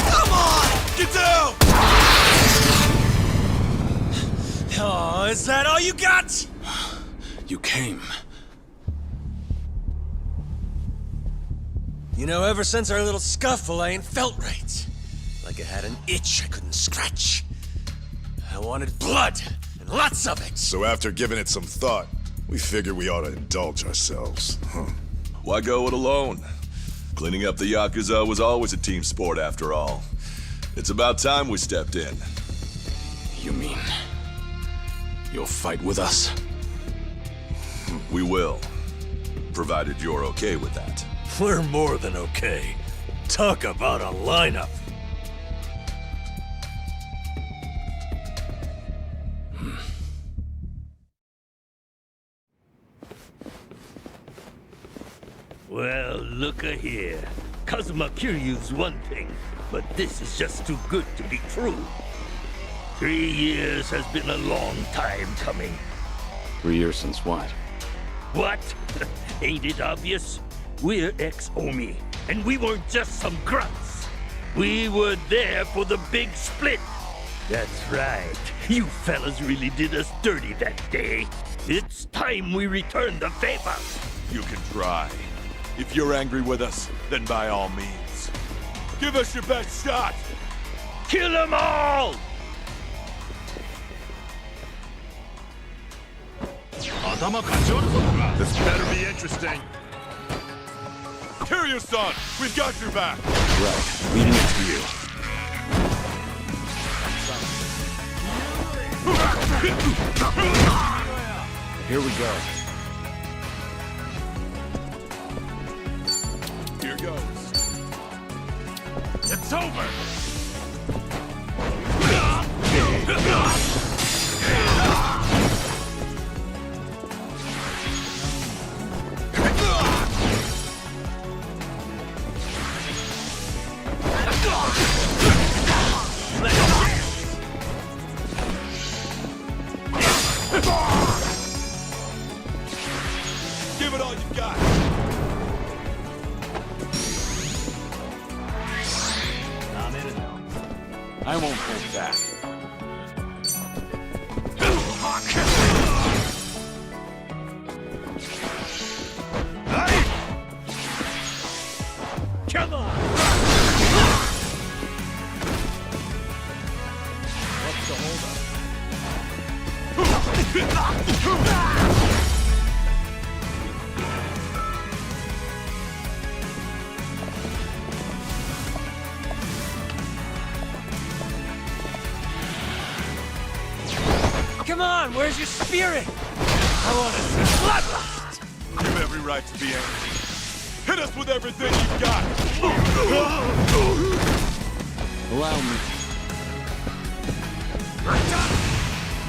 Come on! Get down! Oh, is that all you got? You came. You know, ever since our little scuffle, I ain't felt right. Like I had an itch I couldn't scratch. I wanted blood, and lots of it. So after giving it some thought, we figured we ought to indulge ourselves. Why go it alone? Cleaning up the Yakuza was always a team sport after all. It's about time we stepped in. You mean... you'll fight with us? We will. Provided you're okay with that. We're more than okay. Talk about a lineup. Well, look-a here. Kazuma Kiryu's one thing, but this is just too good to be true. 3 years has been a long time coming. 3 years since what? What? Ain't it obvious? We're ex-Omi, and we weren't just some grunts. We were there for the big split. That's right. You fellas really did us dirty that day. It's time we return the favor. You can try. If you're angry with us, then by all means. Give us your best shot! Kill them all! This better be interesting. Kiryu-san, we've got your back. Right, leaving it to you. Here we go. Here goes. It's over! Give it all you got. I won't hold back. Come on! What's the holdup? Come on, where's your spirit? I want to see bloodlust. You've every right to be angry. Hit us with everything you've got. Allow me.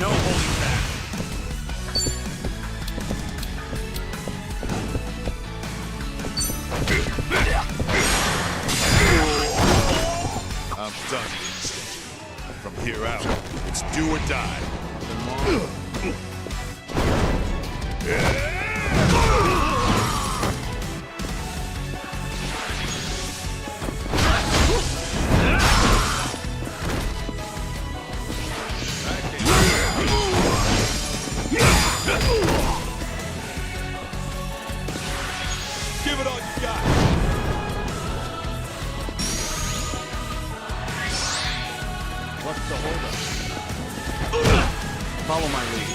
No holding back. I'm done being stingy. From here out, it's do or die. Give it all you got. What's the holdup? Follow my lead.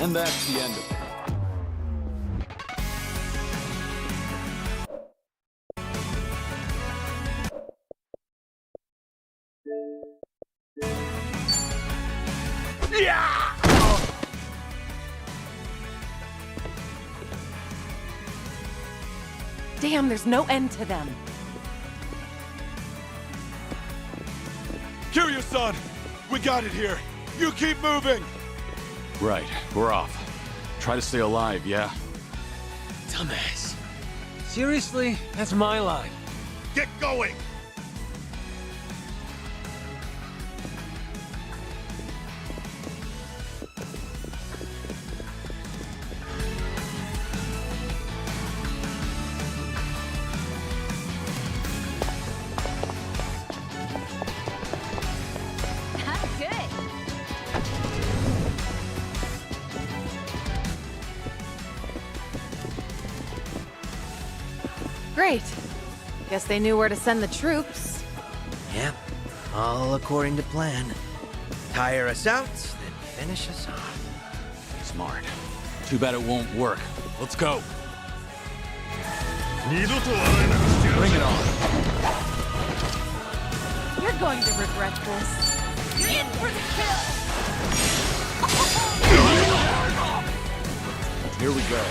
And that's the end of it. Damn, there's no end to them. Kiryu-san, we got it here. You keep moving. Right, we're off. Try to stay alive, yeah? Dumbass. Seriously? That's my line. Get going. Great. Guess they knew where to send the troops. Yep, all according to plan. Tire us out, then finish us off. Smart. Too bad it won't work. Let's go. Bring it on. You're going to regret this. You're in for the kill! Here we go.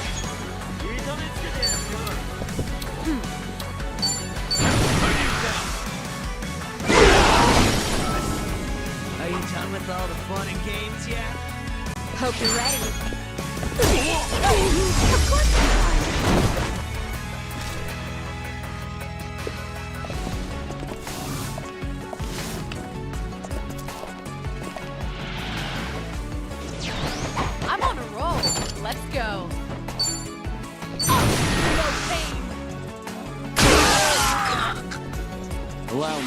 Are you done with all the fun and games yet? Hope you're ready. Of course you are. I'm on a roll. Let's go. No pain. Allow me.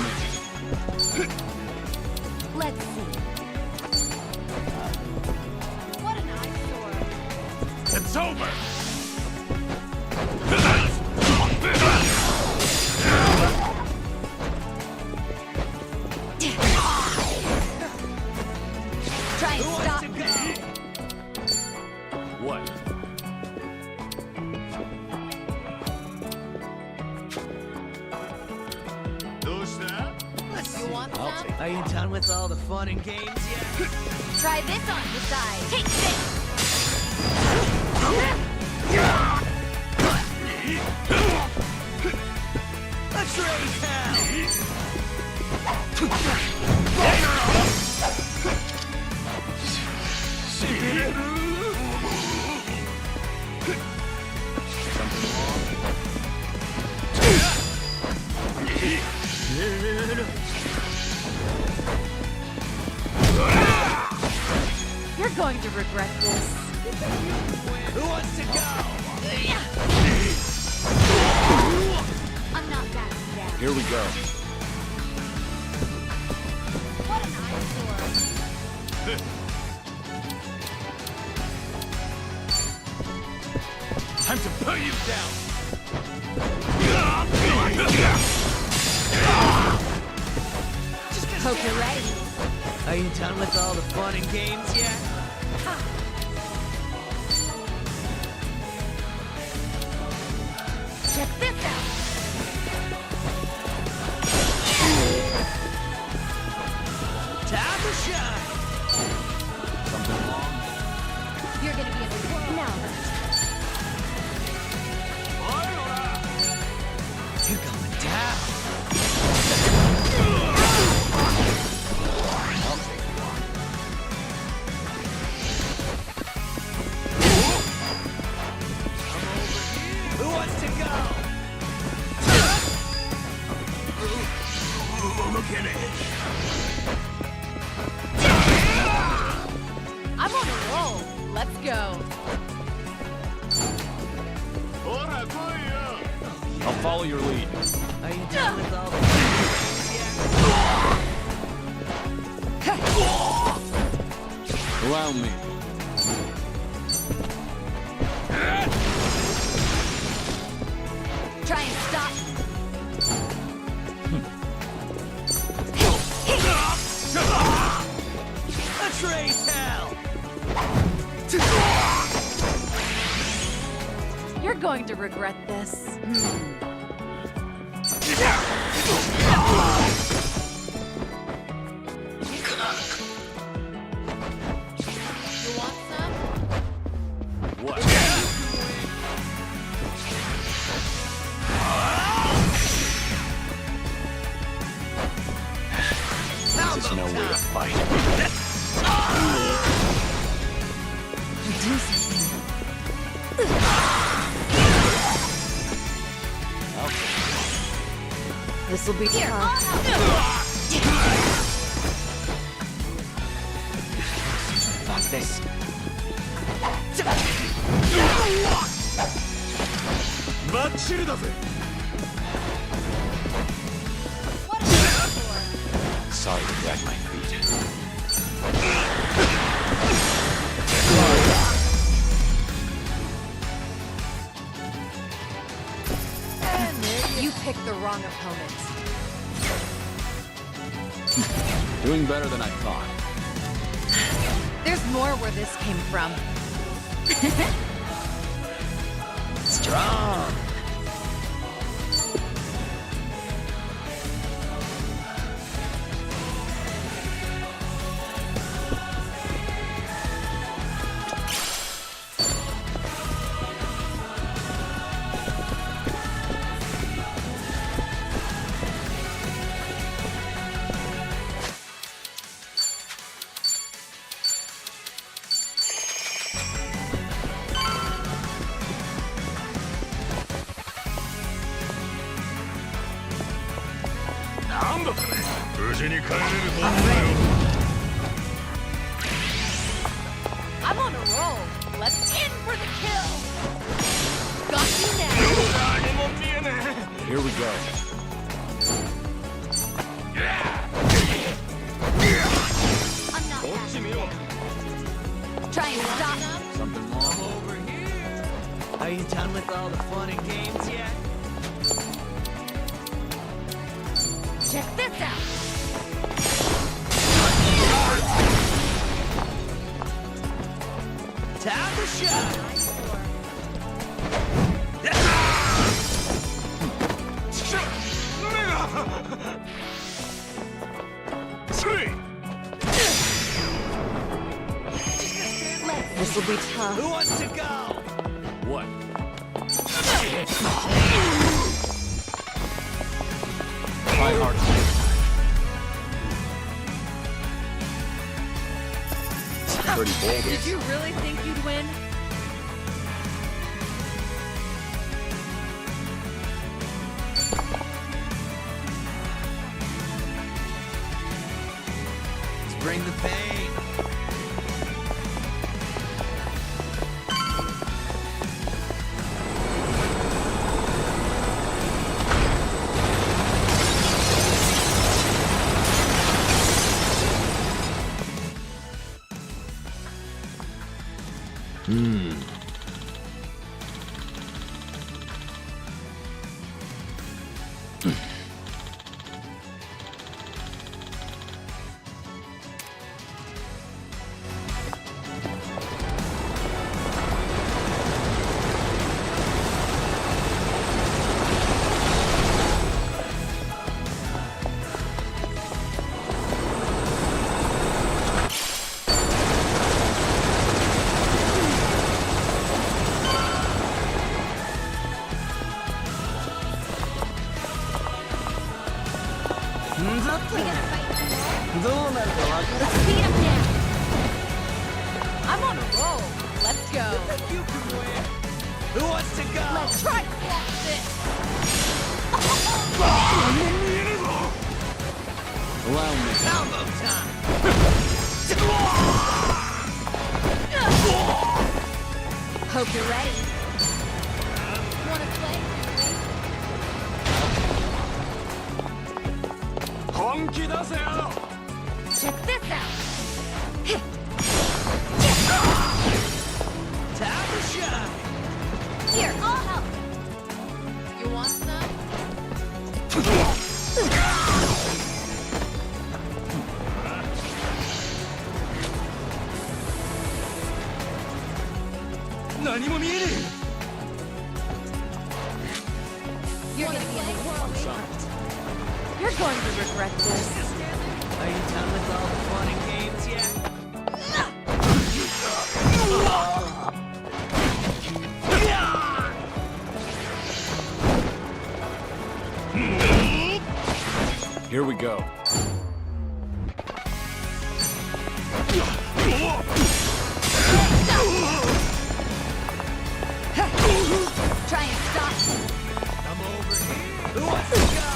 Let's see. What an eyesore. It's over! Try and stop me. What? You want some? Are you done with all the fun and games yet? Try this on the side. Take this. Let's raise hell! You're going to regret this. Who wants to go? I'm not backing down. Here we go. What an eyesore. Time to put you down. Hope you're ready. Are you done with all the fun and games yet? Check this out. Time to shine! Something wrong? You're gonna be in a whirl. Now, You're going down! Who wants to go? Look at it! I'm on a roll. Let's go. I'll follow your lead. Are you done with all the Allow me. try and stop me. Let's raise hell! You're going to regret this. You want some? What? This is no way to fight. Do something. This will be Here. tough. Fuck this. Sorry to drag my feet. And Doing better than I thought. There's more where this came from. Strong. I'm on a roll. Let's in for the kill. Got you now. Here we go. I'm not Try and stop them. Something wrong over here. Are you done with all the fun and games yet? Check this out. Time to shine. This will be tough. Who wants to go? What? Try hard. Pretty bold. Did you really think you'd win? Let's bring the pain. Let's beat him down. I'm on a roll. Let's go. You can win. Who wants to go? Let's try to block this. Allow me. Combo time. Hope you're ready. Wanna play? Check this out. Time to shine. Here, I'll help. You want some? You're gonna be in the world. You're going to regret this. Are you done with all the fun and games yet? Here we go. Try and stop him. I'm over here. Who wants to go?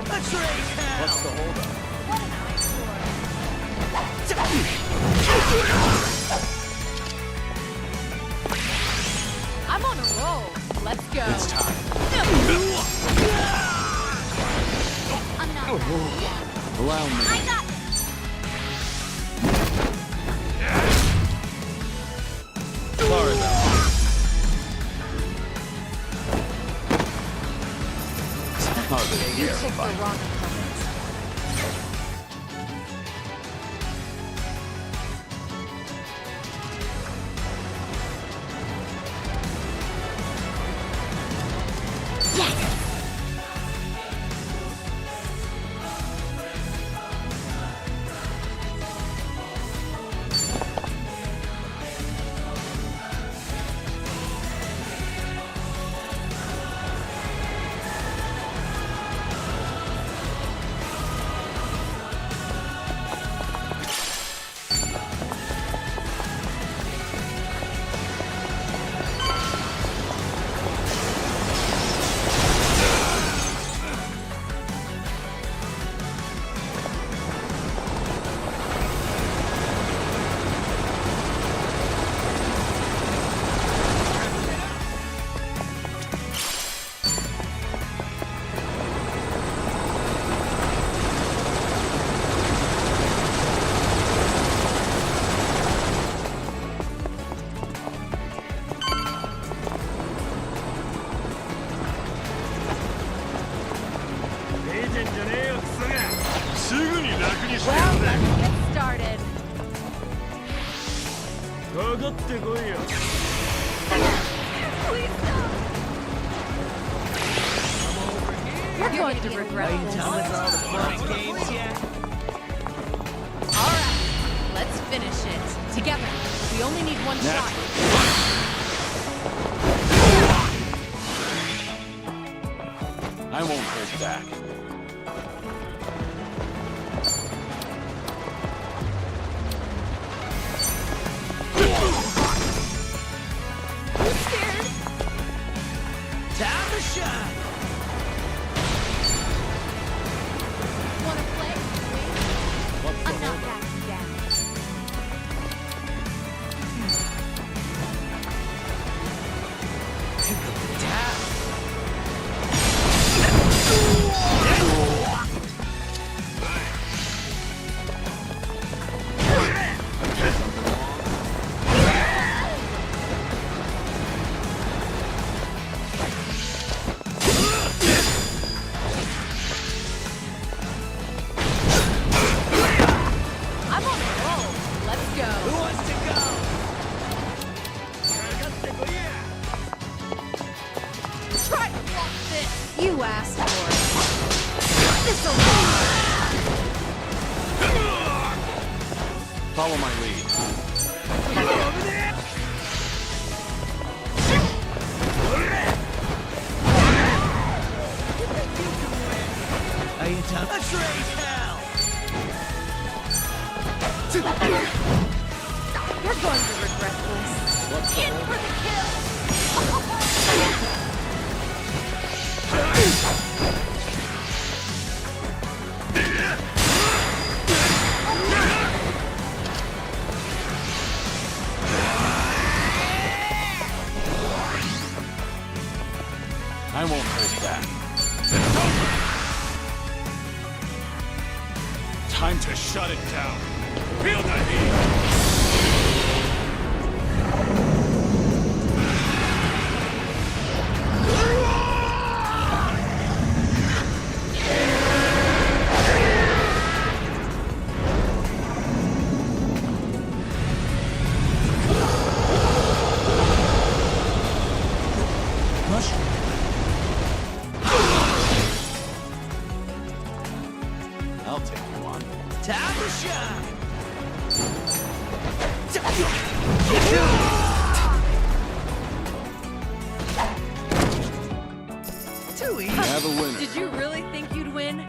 Let's raise hell. What's the holdup? What an eyesore. I'm on a roll. Let's go. It's time. I'm not Allow me. I got Sorry about that. You took the You're going to regret this. games yet? Alright, let's finish it. Together. We only need one shot. I won't hold back. Time to shine! Wanna play? I'm not backing down. You asked for it. Follow my lead. Let's raise hell! You're going to regret this. In for the kill! I won't hold back. Time to shut it down. Feel the heat! I'll take you on. Time to shine! Too easy. Have a winner. Did you really think you'd win?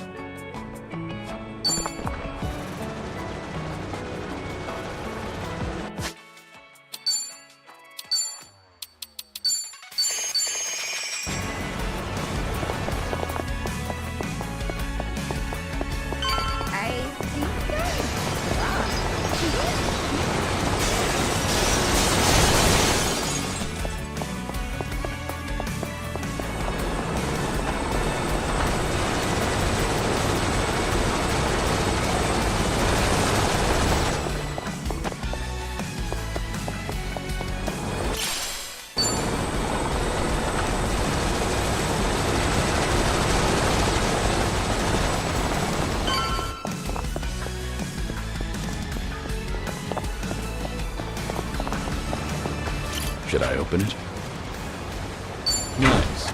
Should I open it? Nice.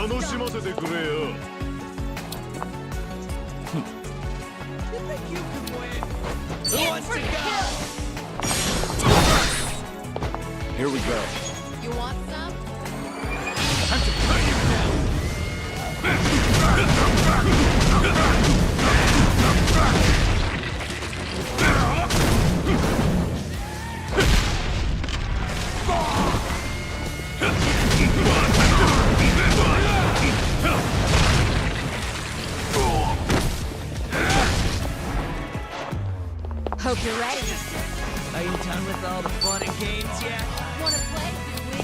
楽しませてくれよ。Here we go. You want some? Time to put you Hope you're ready. Are you done with all the fun and games yet? Wanna play, do we?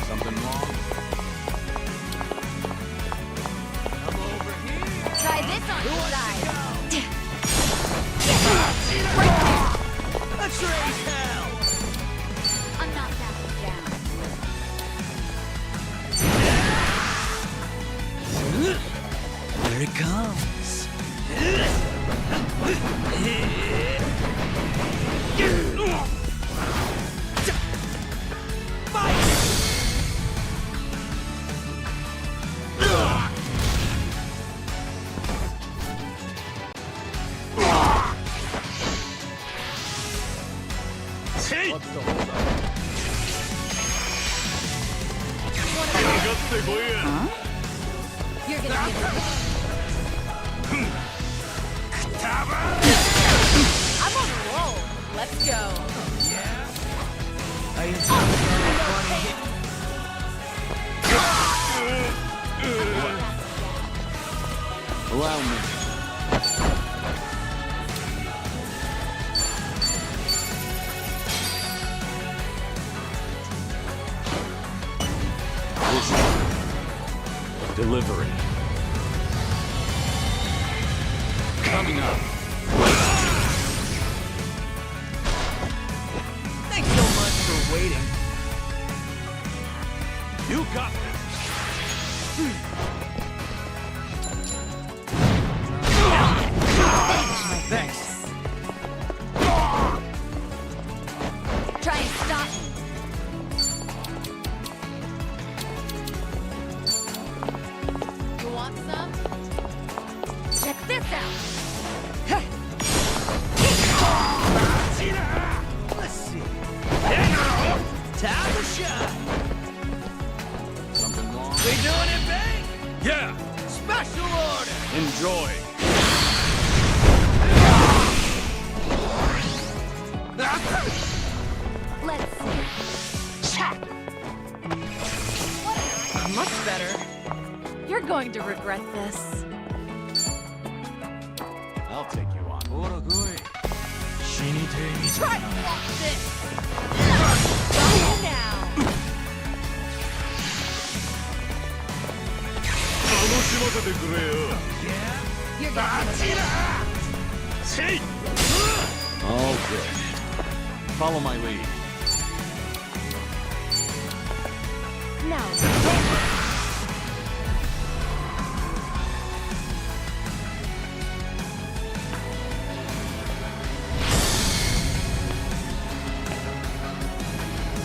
Something wrong? Come over here. Try this on your side. Let's raise hell. I'm not backing down. Here it comes. What's the hold up? Huh? You're gonna get it. I'm on a roll. Let's go. Are you done with all the fun and games? Allow me. Delivery. Coming up. Thanks so much for waiting. You got this. Thanks. Try and stop me. You want some? Check this out. Let's see. Time to shine. Something wrong? We doing it big? Yeah. Special order. Enjoy. Let's see. Much better. You're going to regret this. I'll take you on. Try to walk this. Right now. You're gonna get it. All good. Follow my lead. Now.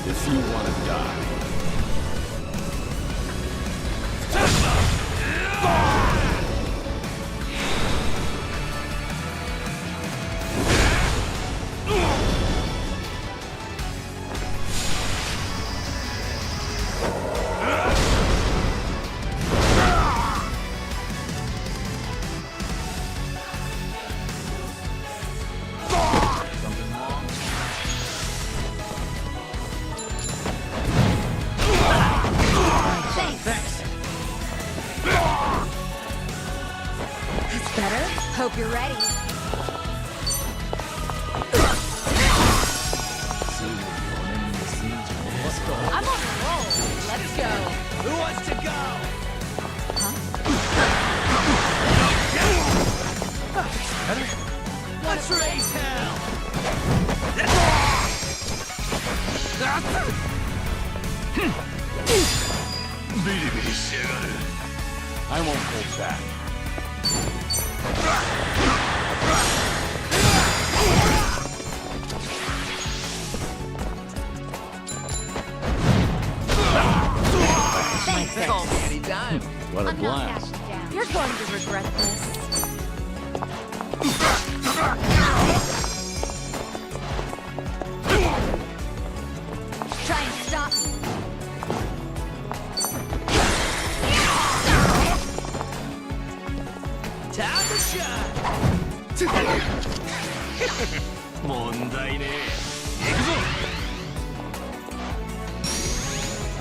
If you want to die. Hope you're ready. I'm on a roll. Let's go. Who wants to go? Let's raise hell. I won't hold back. 問題ねえ。行くぞ。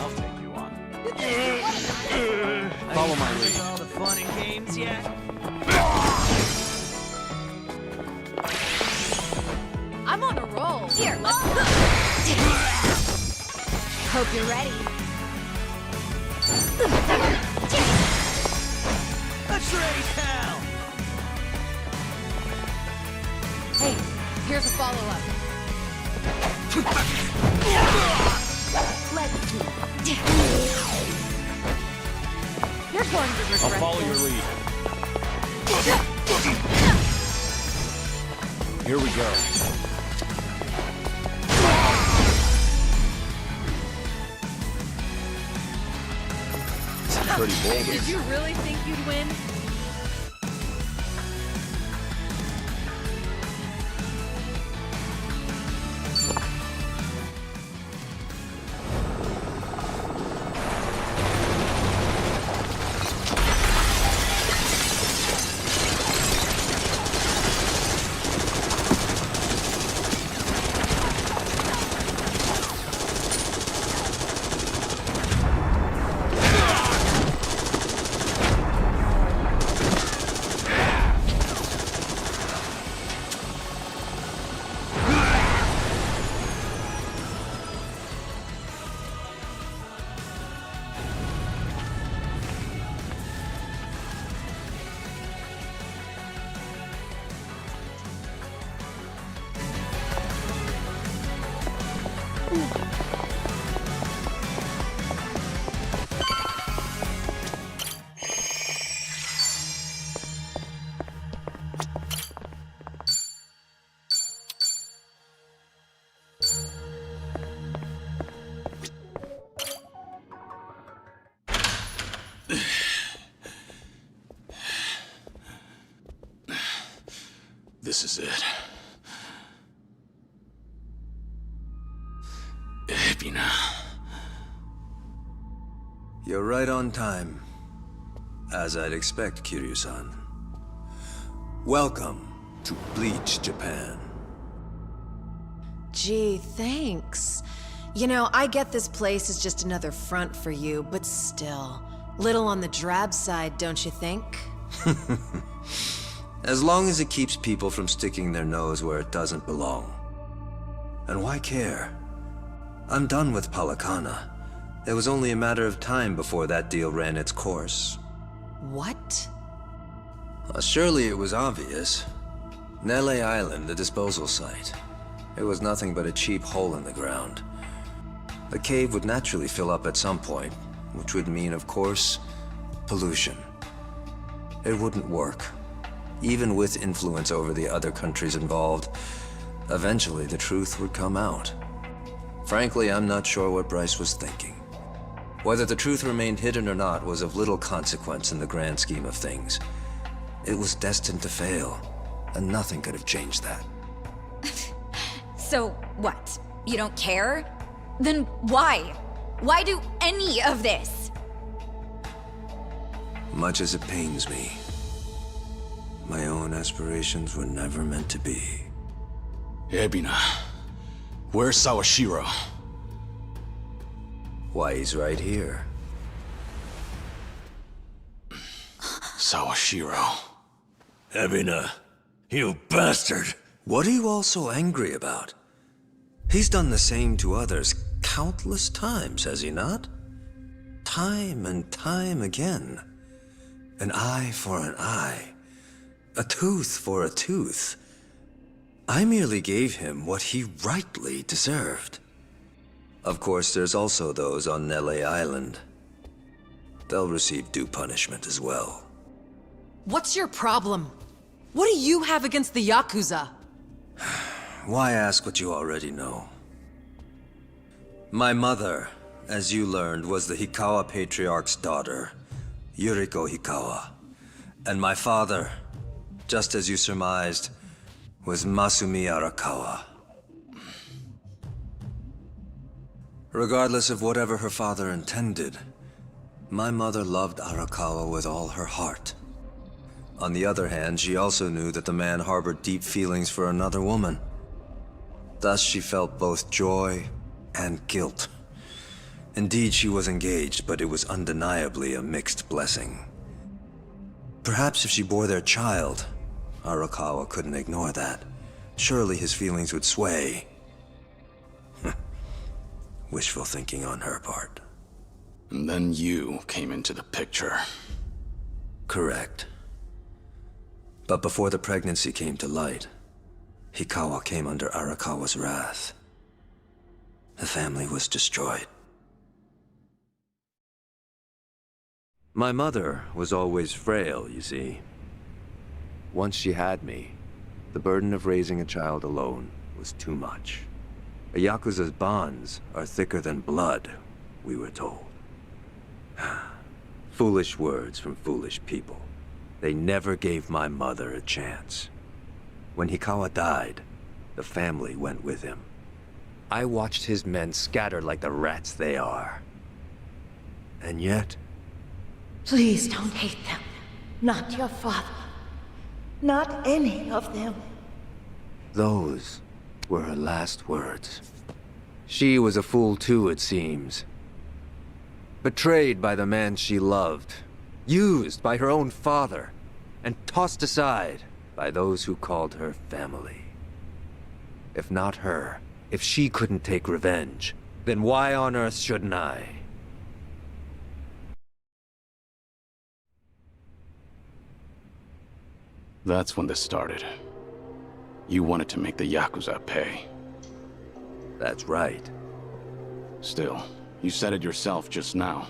I'll take you on. Follow my lead. All the fun and games yet? I'm on a roll. Here, let's Hope you're ready. Let's raise hell! Hey, here's a follow-up. Let's see. You're going to regret I'll follow your this. lead. Here we go. Pretty bold. Did you really think you'd win? This is it. Ebina. You're right on time. As I'd expect, Kiryu-san. Welcome to Bleach, Japan. Gee, thanks. You know, I get this place is just another front for you, but still. Little on the drab side, don't you think? As long as it keeps people from sticking their nose where it doesn't belong. And why care? I'm done with Palakana. It was only a matter of time before that deal ran its course. What? Surely it was obvious. Nele Island, the disposal site. It was nothing but a cheap hole in the ground. The cave would naturally fill up at some point, which would mean, of course, pollution. It wouldn't work. Even with influence over the other countries involved, eventually the truth would come out. Frankly, I'm not sure what Bryce was thinking. Whether the truth remained hidden or not was of little consequence in the grand scheme of things. It was destined to fail, and nothing could have changed that. So what? You don't care? Then why? Why do any of this? Much as it pains me, my own aspirations were never meant to be. Ebina, where's Sawashiro? Why, he's right here. Sawashiro. Ebina, you bastard! What are you all so angry about? He's done the same to others countless times, has he not? Time and time again. An eye for an eye. A tooth for a tooth. I merely gave him what he rightly deserved. Of course, there's also those on Nele Island. They'll receive due punishment as well. What's your problem? What do you have against the Yakuza? Why ask what you already know? My mother, as you learned, was the Hikawa Patriarch's daughter, Yuriko Hikawa. And my father, just as you surmised, was Masumi Arakawa. Regardless of whatever her father intended, my mother loved Arakawa with all her heart. On the other hand, she also knew that the man harbored deep feelings for another woman. Thus, she felt both joy and guilt. Indeed, she was engaged, but it was undeniably a mixed blessing. Perhaps if she bore their child, Arakawa couldn't ignore that. Surely his feelings would sway. Wishful thinking on her part. And then you came into the picture. Correct. But before the pregnancy came to light, Hikawa came under Arakawa's wrath. The family was destroyed. My mother was always frail, you see. Once she had me, the burden of raising a child alone was too much. A Yakuza's bonds are thicker than blood, we were told. Foolish words from foolish people. They never gave my mother a chance. When Hikawa died, the family went with him. I watched his men scatter like the rats they are. And yet... Please don't hate them. Not your father. Not any of them. those were her last words. She was a fool too, it seems. Betrayed by the man she loved, used by her own father, and tossed aside by those who called her family. If not her, if she couldn't take revenge, then why on earth shouldn't I? That's when this started. You wanted to make the Yakuza pay. That's right. Still, you said it yourself just now.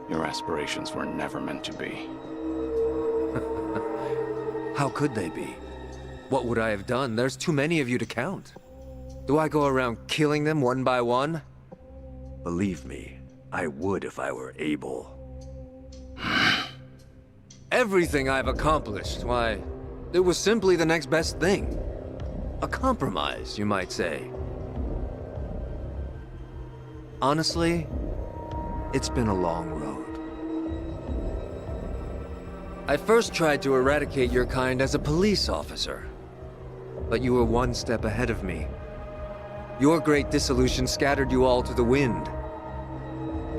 Your aspirations were never meant to be. How could they be? What would I have done? There's too many of you to count. Do I go around killing them one by one? Believe me, I would if I were able. Everything I've accomplished, why, it was simply the next best thing. A compromise, you might say. Honestly, it's been a long road. I first tried to eradicate your kind as a police officer, but you were one step ahead of me. Your great dissolution scattered you all to the wind.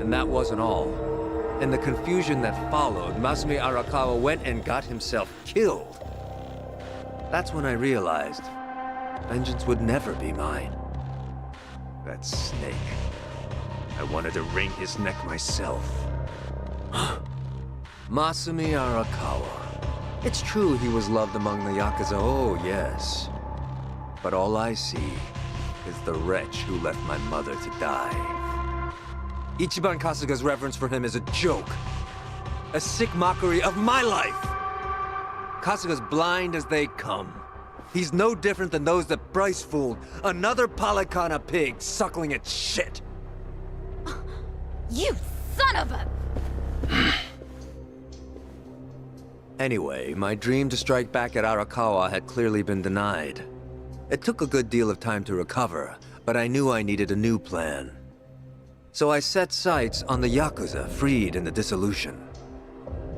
And that wasn't all. In the confusion that followed, Masumi Arakawa went and got himself killed. That's when I realized vengeance would never be mine. That snake. I wanted to wring his neck myself. Masumi Arakawa. It's true he was loved among the Yakuza, oh yes. But all I see is the wretch who left my mother to die. Ichiban Kasuga's reverence for him is a joke. A sick mockery of my life! Kasuga's blind as they come. He's no different than those that Bryce fooled. Another Palakana pig suckling its shit. You son of a... Anyway, my dream to strike back at Arakawa had clearly been denied. It took a good deal of time to recover, but I knew I needed a new plan. So I set sights on the Yakuza freed in the dissolution.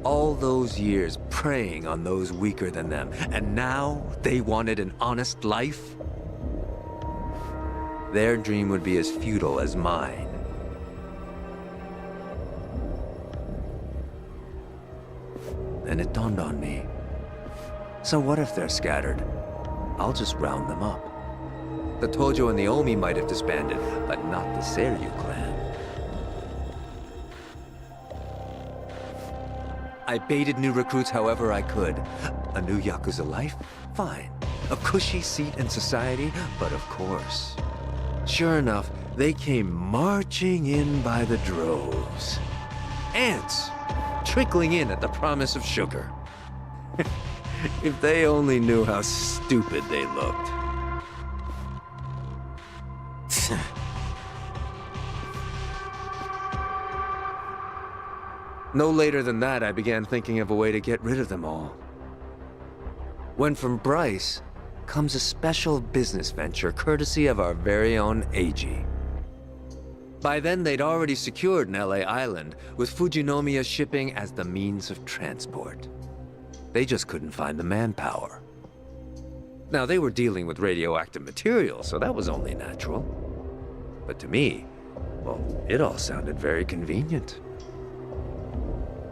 All those years preying on those weaker than them, and now they wanted an honest life? Their dream would be as futile as mine. Then it dawned on me. So what if they're scattered? I'll just round them up. The Tojo and the Omi might have disbanded, but not the Seiryu clan. I baited new recruits however I could. A new Yakuza life? Fine. A cushy seat in society? But of course. Sure enough, they came marching in by the droves. Ants! Trickling in at the promise of sugar. If they only knew how stupid they looked. No later than that, I began thinking of a way to get rid of them all. When from Bryce comes a special business venture courtesy of our very own Eiji. By then, they'd already secured an LA island, with Fujinomiya shipping as the means of transport. They just couldn't find the manpower. Now, they were dealing with radioactive material, so that was only natural. But to me, well, it all sounded very convenient.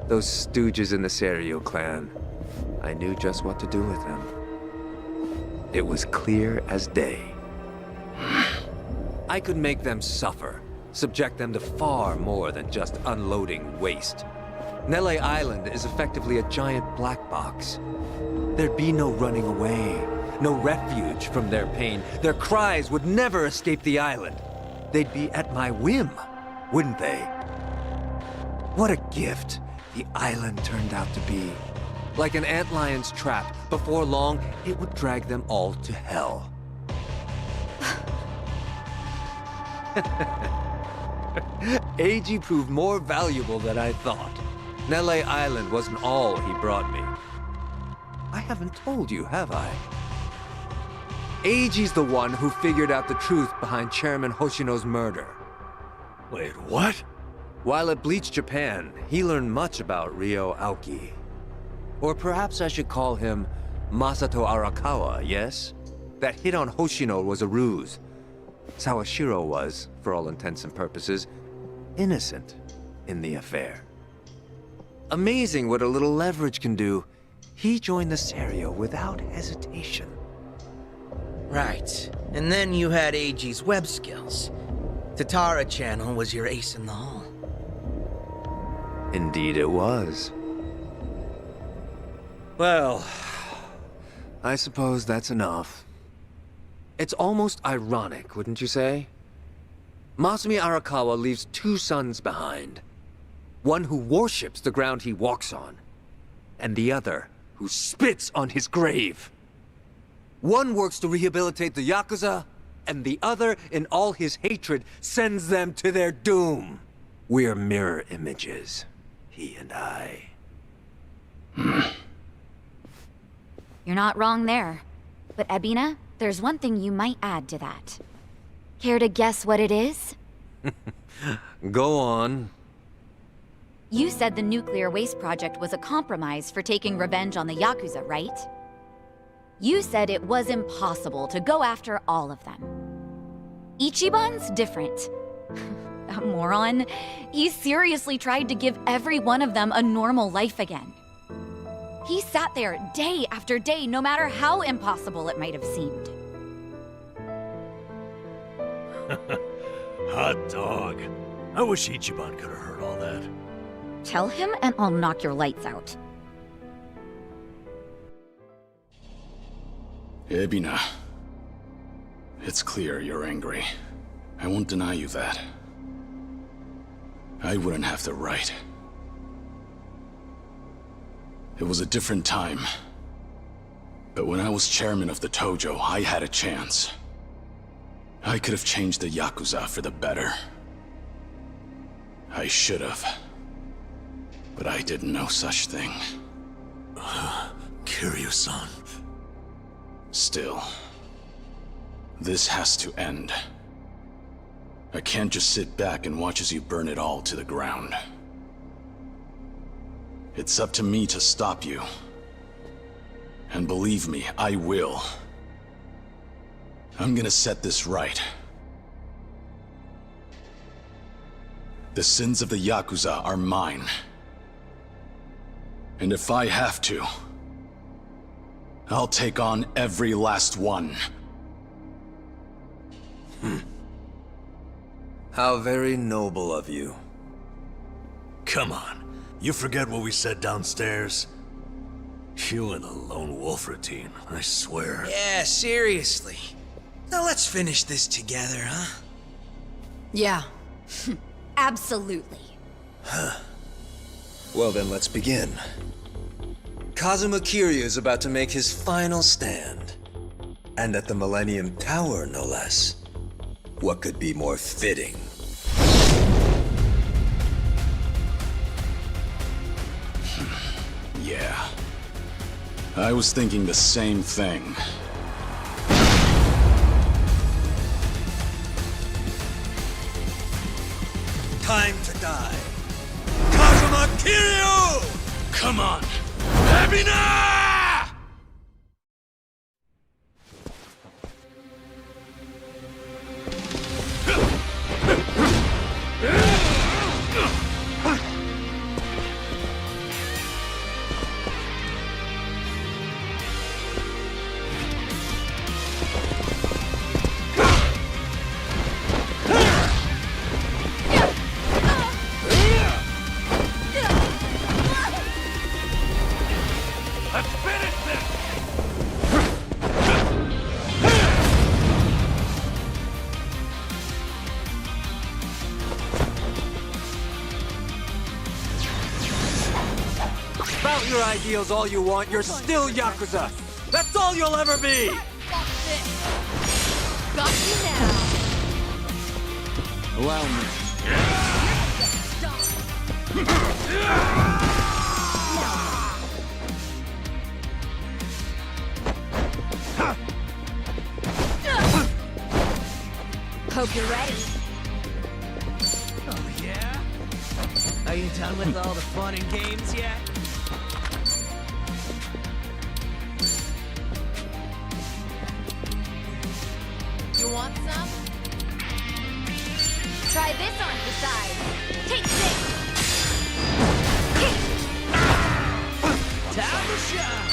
Those stooges in the Serio clan, I knew just what to do with them. It was clear as day. I could make them suffer, subject them to far more than just unloading waste. Nele Island is effectively a giant black box. There'd be no running away, no refuge from their pain. Their cries would never escape the island. They'd be at my whim, wouldn't they? What a gift the island turned out to be. Like an antlion's trap, before long, it would drag them all to hell. Eiji proved more valuable than I thought. Nele Island wasn't all he brought me. I haven't told you, have I? Eiji's the one who figured out the truth behind Chairman Hoshino's murder. Wait, what? While at Bleach Japan, he learned much about Ryo Aoki. Or perhaps I should call him Masato Arakawa, yes? That hit on Hoshino was a ruse. Sawashiro was, for all intents and purposes, innocent in the affair. Amazing what a little leverage can do. He joined the Serio without hesitation. Right. And then you had Eiji's web skills. Tatara Channel was your ace in the hole. Indeed it was. Well, I suppose that's enough. It's almost ironic, wouldn't you say? Masumi Arakawa leaves two sons behind. One who worships the ground he walks on, and the other who spits on his grave. One works to rehabilitate the Yakuza, and the other, in all his hatred, sends them to their doom. We're mirror images, he and I. You're not wrong there. But Ebina, there's one thing you might add to that. Care to guess what it is? Go on. You said the nuclear waste project was a compromise for taking revenge on the Yakuza, right? You said it was impossible to go after all of them. Ichiban's different. A moron. He seriously tried to give every one of them a normal life again. He sat there day after day, no matter how impossible it might have seemed. Hot dog. I wish Ichiban could have heard all that. Tell him and I'll knock your lights out. Ebina. It's clear you're angry. I won't deny you that. I wouldn't have the right. It was a different time. But when I was chairman of the Tojo, I had a chance. I could have changed the Yakuza for the better. I should have. But I didn't know such thing. Kiryu-san. Still, this has to end. I can't just sit back and watch as you burn it all to the ground. It's up to me to stop you. And believe me, I will. I'm gonna set this right. The sins of the Yakuza are mine. And if I have to, I'll take on every last one. How very noble of you. Come on. You forget what we said downstairs? You and the lone wolf routine, I swear. Yeah, seriously. Now let's finish this together, huh? Yeah. Absolutely. Well then, let's begin. Kazuma Kiryu is about to make his final stand. And at the Millennium Tower, no less. What could be more fitting? Yeah. I was thinking the same thing. Time to die. Kazuma Kiryu! Come on! Ebina! ideals all you want, you're still Yakuza. That's all you'll ever be! Got you now. Allow me. Hope you're ready. Oh, yeah? Are you done with all the fun and games yet? You want some? Try this on the side. Take this. Time to shine!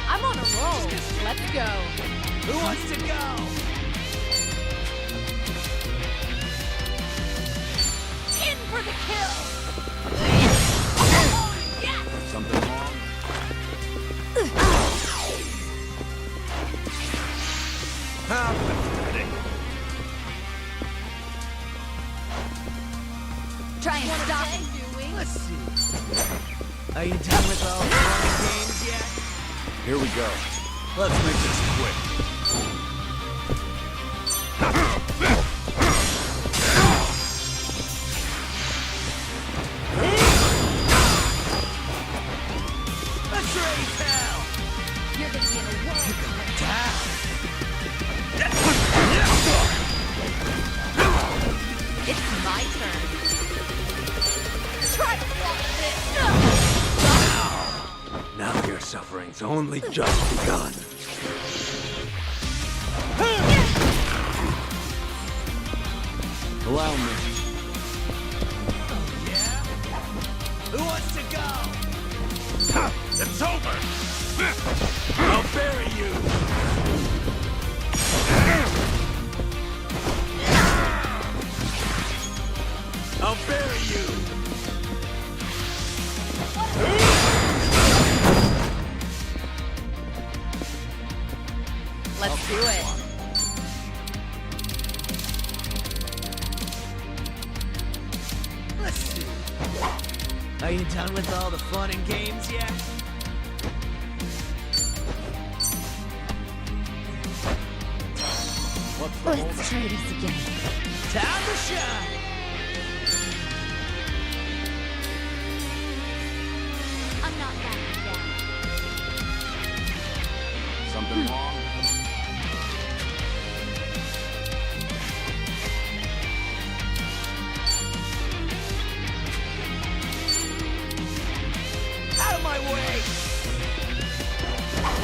I'm on a roll. Let's go. Who wants to go? In for the kill. Something wrong? How pathetic. Try and stop it. Let's see. Are you done with all the fun and games yet? Here we go. Let's make this quick. Let's raise hell! You're gonna be in a whirl. You're gonna die. It's my turn. Try to block this. Now your suffering's only just begun. Allow me. Oh, yeah? Who wants to go? It's over! I'll bury you! I'll bury you! Let's do it. Let's see. Are you done with all the fun and games yet? Let's try this again. Time to shine! I'm not backing down. Something wrong? Out of my way!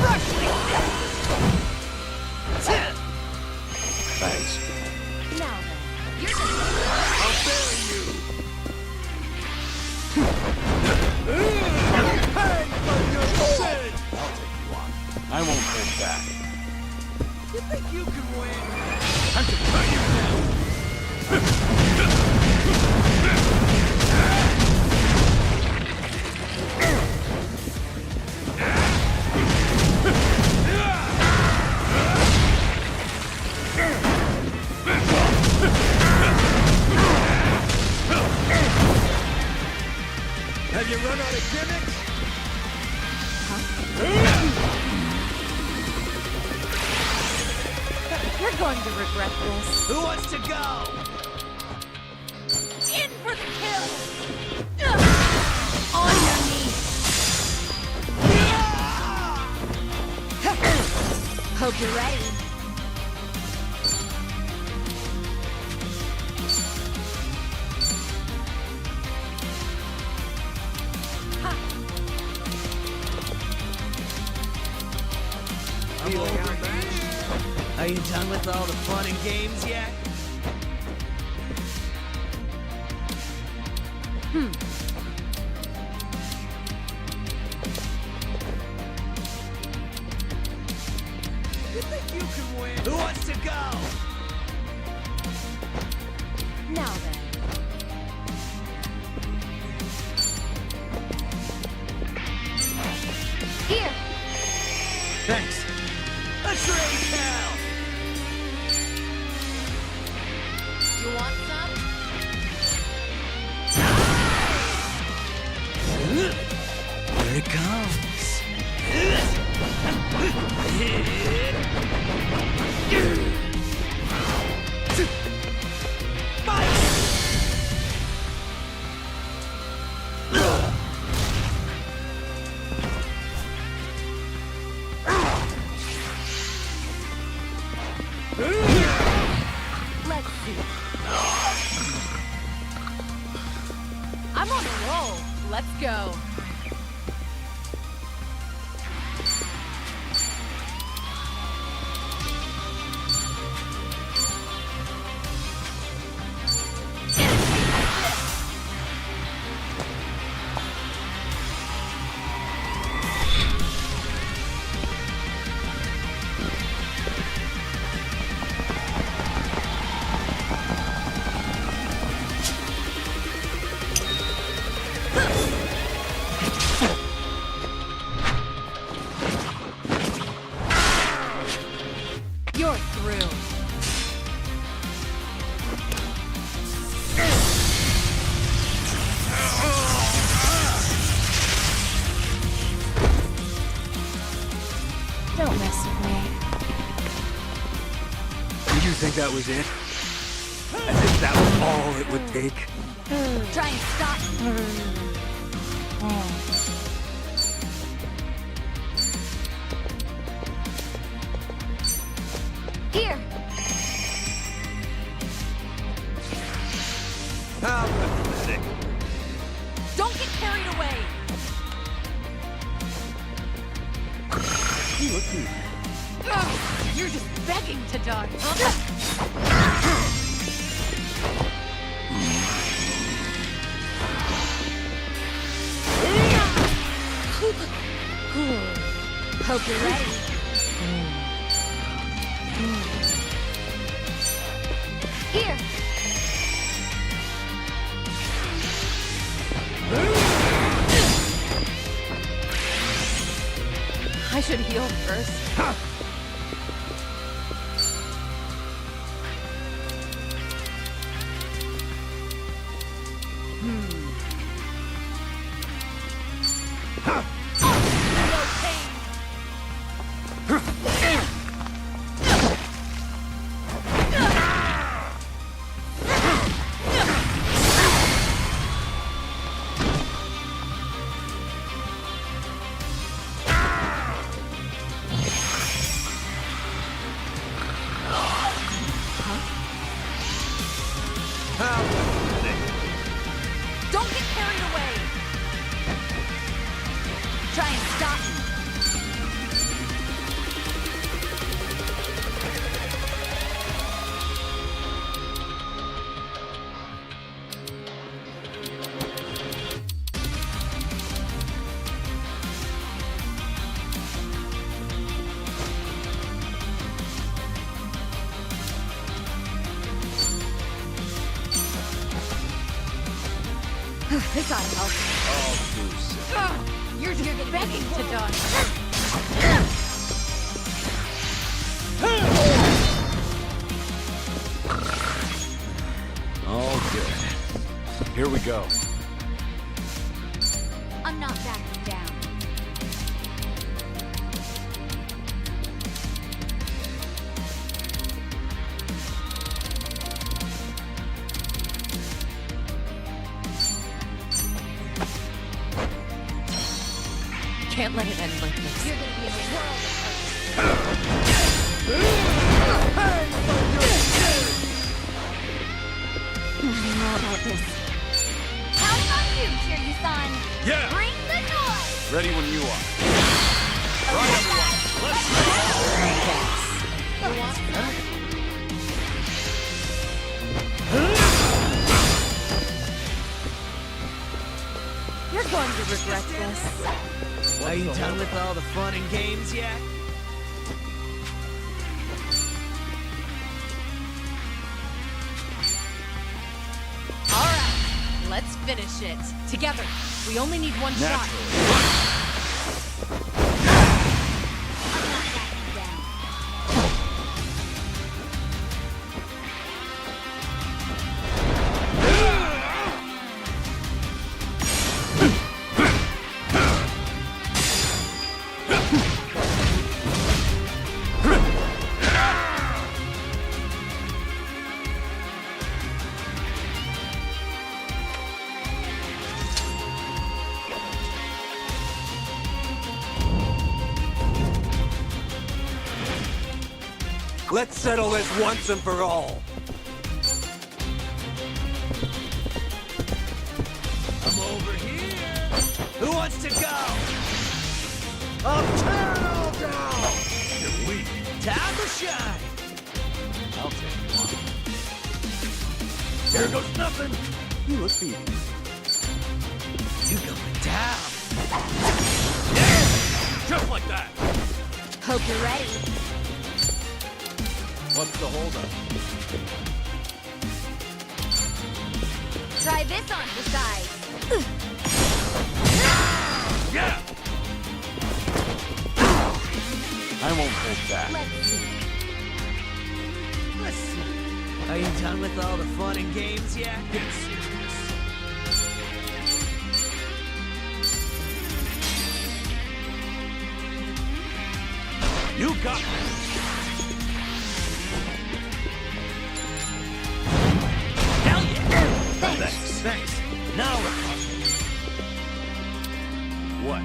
Rushing! Thanks. Now then, you're just... I'll bury you! Pay for your sin! I'll take you on. I won't hold back. You think you can win? I can cut you down! Have you run out of gimmicks? You're going to regret this. Who wants to go? In for the kill. On your knees. Hope you're ready. Are you done with all the fun and games yet? You think you can win? Who wants to go? Now then. Here! Thanks. Let's raise hell! comes. Let's see. I'm on a roll. Let's go. You're through. Don't mess with me. Did you think that was it? As if that was all it would take? Try and stop. Here. How pathetic. Don't get carried away. You look good. Ugh, you're just begging to die. Hope you're ready. Here. I should heal first. Don't get carried away. Try and stop me. This ought to help. You're just begging to die. All good. Here we go. I'm not backing down. Can't let it end like this. You're gonna be in a world of I know about this. Counting on you, Kiryu-san. Yeah. Bring the noise. Ready when you are. Right, everyone. Let's You're going to regret this. Are you done with all the fun and games yet? All right, let's finish it. Together. We only need one shot. Let's settle this once and for all. I'm over here. Who wants to go? I'll tear it all down. You're weak. Time to shine. I'll take you on. Here goes nothing. You look beat. You going down. Just like that. Hope you're ready. What's the holdup? Try this on for size. Yeah! I won't hold back. Let's see. Are you done with all the fun and games yet? Get serious. You got me. Hell yeah! Thanks. Now we're talking. What?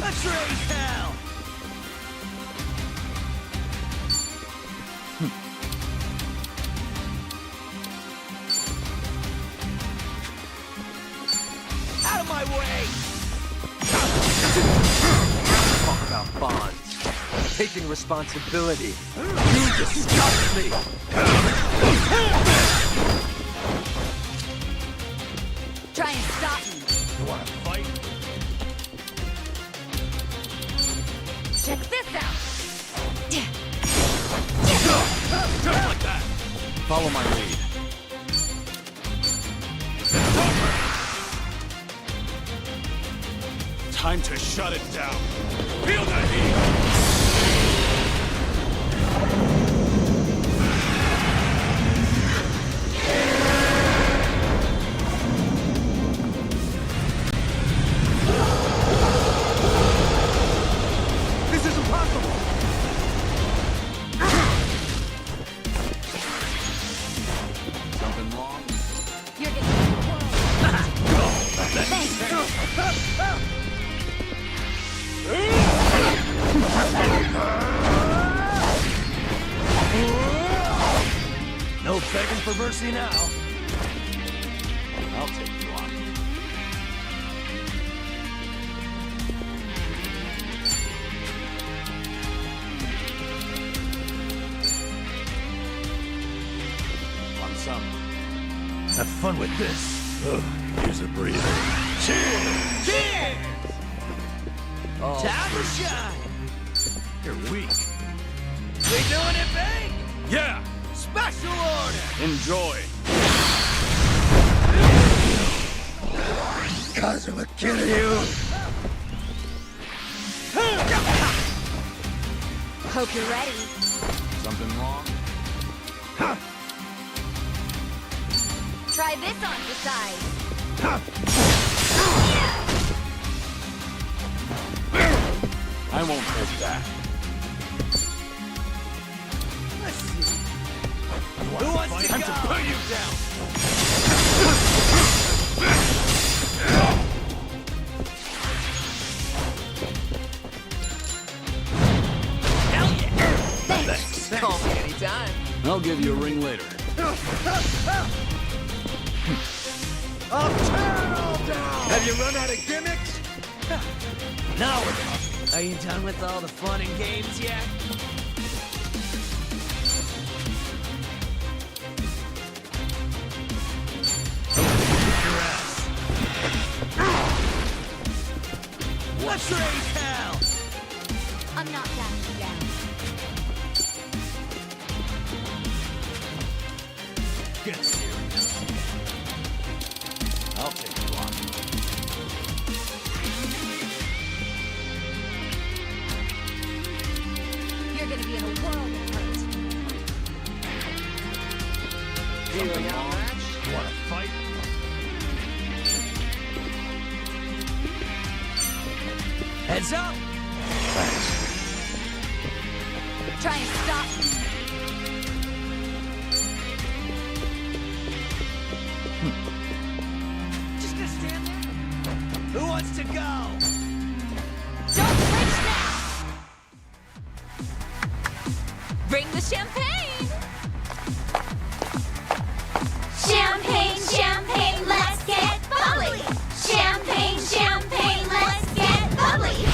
Let's raise hell! Out of my way! Talk about bonds. Taking responsibility. You disgust me! Try and stop me. You wanna fight? Check this out. Just like that. Follow my lead. Time to shut it down. Feel the heat! This is impossible! Something wrong? You're getting No begging for mercy now. I'll take you on. Want some? Have fun with this. Here's a breather. Cheers! Cheers! Oh, Time to shine! you're weak. We doing it big? Yeah! Special order! Enjoy! Kazuma, Kiryu! Hope you're ready. Something wrong? Try this on for size. I won't hold back. Let's see. Who wants to Time go? to put you down! Hell yeah! Thanks. Call me anytime. I'll give you a ring later. I'll tear it all down! Have you run out of gimmicks? Now we're talking. Are you done with all the fun and games yet? Let's raise hell! I'm not backing down. Get serious. I'll take you on. You're gonna be in a world of hurt. Feeling outmatched? You wanna fight? Heads up! Thanks. Try and stop me. Just gonna stand there? Who wants to go? Don't flinch now! Bring the champagne! Champagne, champagne, let's get bubbly. Champagne, champagne, let's get bubbly.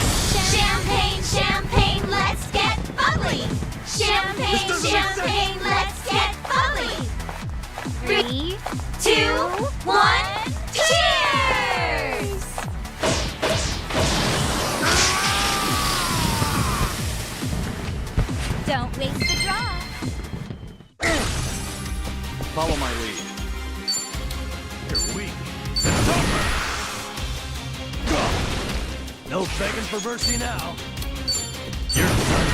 Champagne, champagne, let's get bubbly. Champagne, champagne, let's get bubbly. 3, 2, 1, cheers! Don't waste the draw. Follow my lead. You're weak. It's over! No begging for mercy now. Your turn.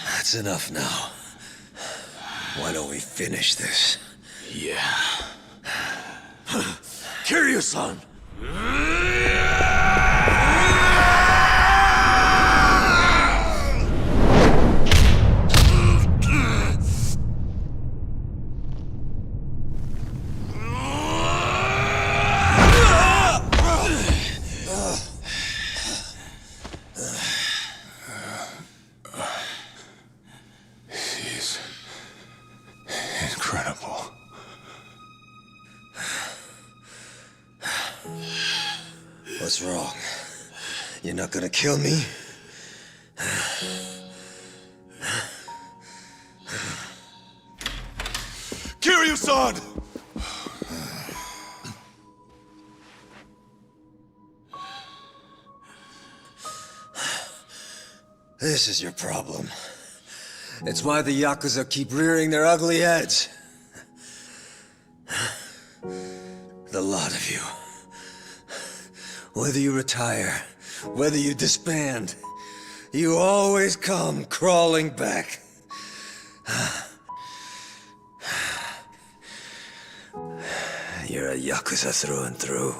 That's enough now. Why don't we finish this? Yeah. Kiryu-san! What's wrong? You're not gonna kill me? Kiryu-san! This is your problem. It's why the Yakuza keep rearing their ugly heads. The lot of you. Whether you retire, whether you disband, you always come crawling back. You're a Yakuza through and through,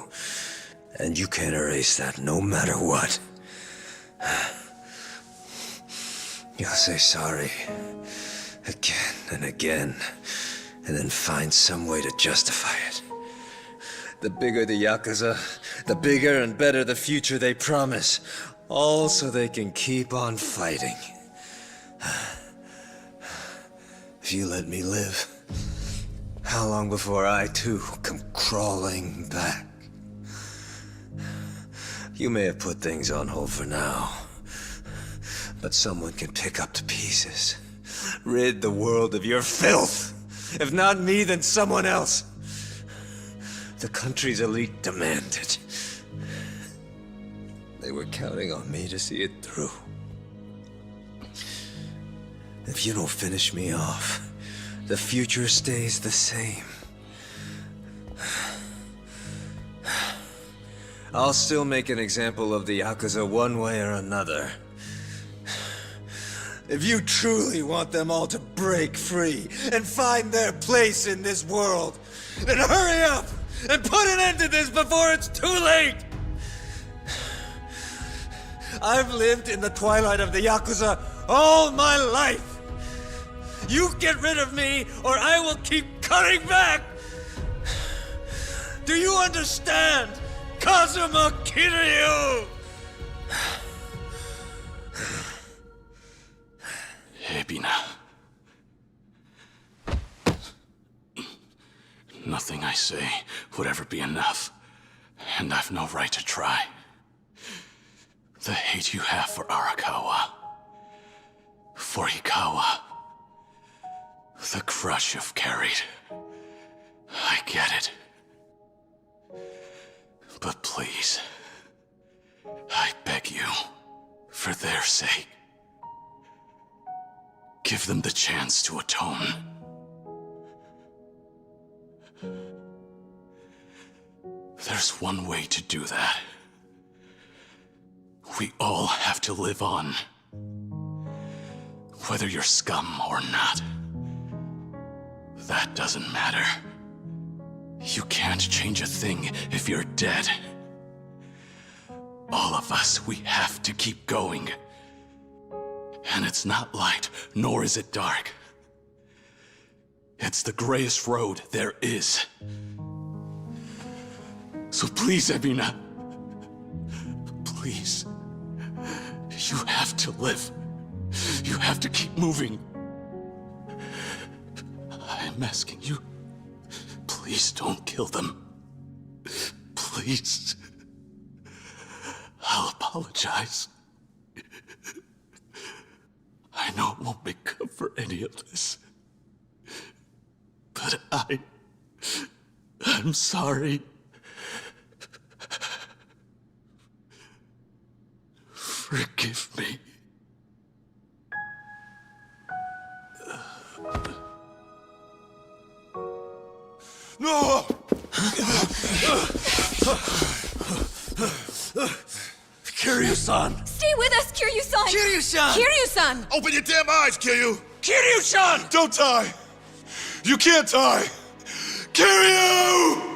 and you can't erase that no matter what. You'll say sorry again and again, and then find some way to justify it. The bigger the Yakuza, the bigger and better the future they promise. All so they can keep on fighting. If you let me live, how long before I too come crawling back? You may have put things on hold for now, but someone can pick up the pieces. Rid the world of your filth. If not me, then someone else. The country's elite demand it. They were counting on me to see it through. If you don't finish me off, the future stays the same. I'll still make an example of the Yakuza one way or another. If you truly want them all to break free and find their place in this world, then hurry up and put an end to this before it's too late! I've lived in the twilight of the Yakuza all my life! You get rid of me, or I will keep cutting back Do you understand? Kazuma Kiryu! Ebina. Nothing I say would ever be enough, and I've no right to try. The hate you have for Arakawa, for Ikawa, the crush you've carried, I get it. But please, I beg you, for their sake, give them the chance to atone. There's one way to do that. We all have to live on. Whether you're scum or not. That doesn't matter. You can't change a thing if you're dead. All of us, we have to keep going. And it's not light, nor is it dark. It's the grayest road there is. So please, Ebina. Please. You have to live. You have to keep moving. I'm asking you. Please don't kill them. Please. I'll apologize. I know it won't make up for any of this. But I'm sorry. Forgive me. No! Kiryu-san! Stay with us, Kiryu-san! Kiryu-san! Kiryu-san! Open your damn eyes, Kiryu! Kiryu-san! Don't die! You can't die! Kiryu!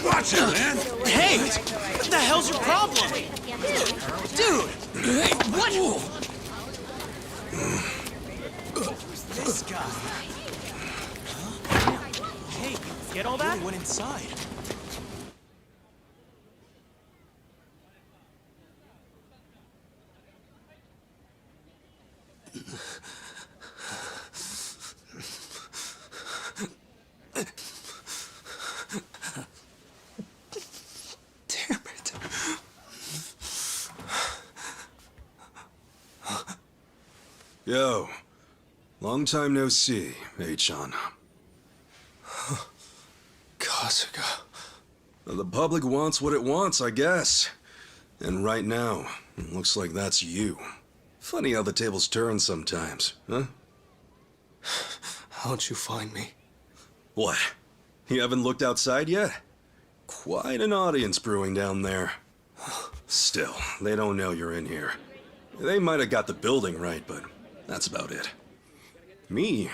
Watch it, man! Hey! What the hell's your problem? Dude! What? This guy. Hey, get all that? Went inside. Yo, long time no see, Chan. Kasuga. The public wants what it wants, I guess. And right now, it looks like that's you. Funny how the tables turn sometimes, huh? How'd you find me? What? You haven't looked outside yet? Quite an audience brewing down there. Still, they don't know you're in here. They might have got the building right, but that's about it. Me?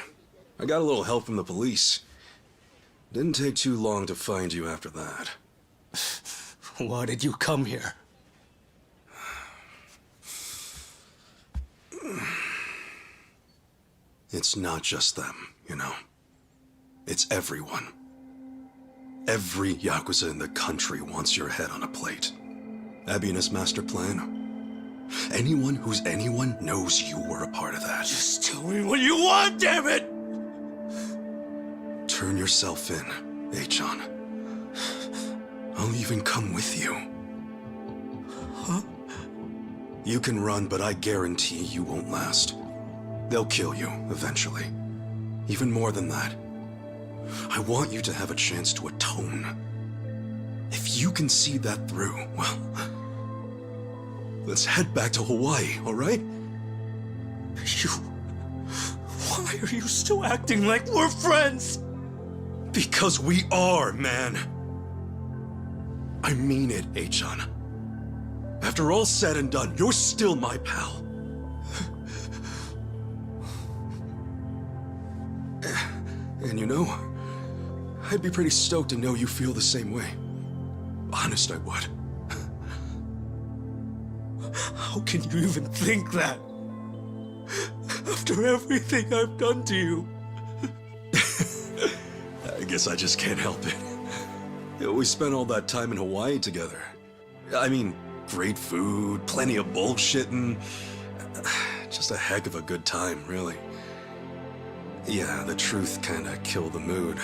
I got a little help from the police. Didn't take too long to find you after that. Why did you come here? It's not just them, you know. It's everyone. Every Yakuza in the country wants your head on a plate. Ebina's master plan. Anyone who's anyone knows you were a part of that. Just tell me what you want, damn it! Turn yourself in, Chan. I'll even come with you. Huh? You can run, but I guarantee you won't last. They'll kill you, eventually. Even more than that. I want you to have a chance to atone. If you can see that through, well, let's head back to Hawaii, all right? Why are you still acting like we're friends? Because we are, man. I mean it, Chan. After all said and done, you're still my pal. And you know, I'd be pretty stoked to know you feel the same way. Honest, I would. How can you even think that? After everything I've done to you. I guess I just can't help it. We spent all that time in Hawaii together. I mean, great food, plenty of bullshitting. Just a heck of a good time, really. Yeah, the truth kinda killed the mood.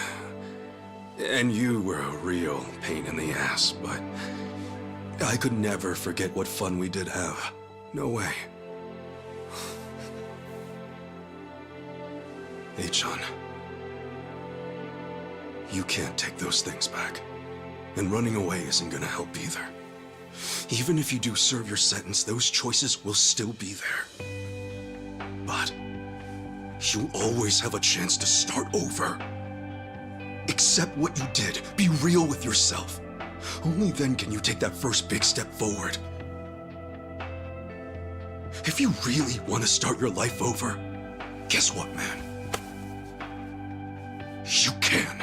And you were a real pain in the ass, but I could never forget what fun we did have. No way. Achan, you can't take those things back. And running away isn't gonna help either. Even if you do serve your sentence, those choices will still be there. But you'll always have a chance to start over. Accept what you did. Be real with yourself. Only then can you take that first big step forward. If you really want to start your life over, guess what, man? You can.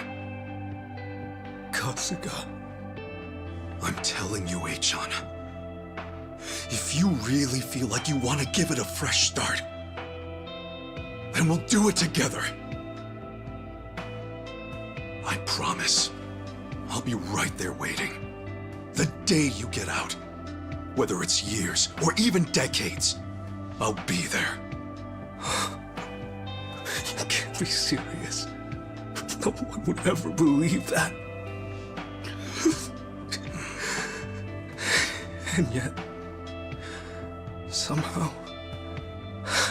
Kasuga, I'm telling you, Achan. If you really feel like you want to give it a fresh start, then we'll do it together. I promise. I'll be right there waiting. The day you get out, whether it's years or even decades, I'll be there. You can't be serious. No one would ever believe that. And yet, somehow,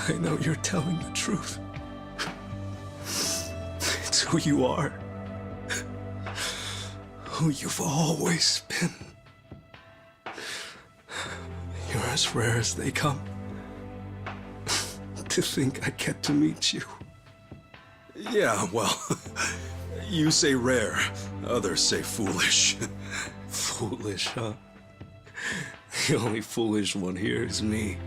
I know you're telling the truth. It's who you are. Who you've always been. You're as rare as they come. To think I get to meet you. Yeah, well, you say rare, others say foolish. Foolish, huh? The only foolish one here is me.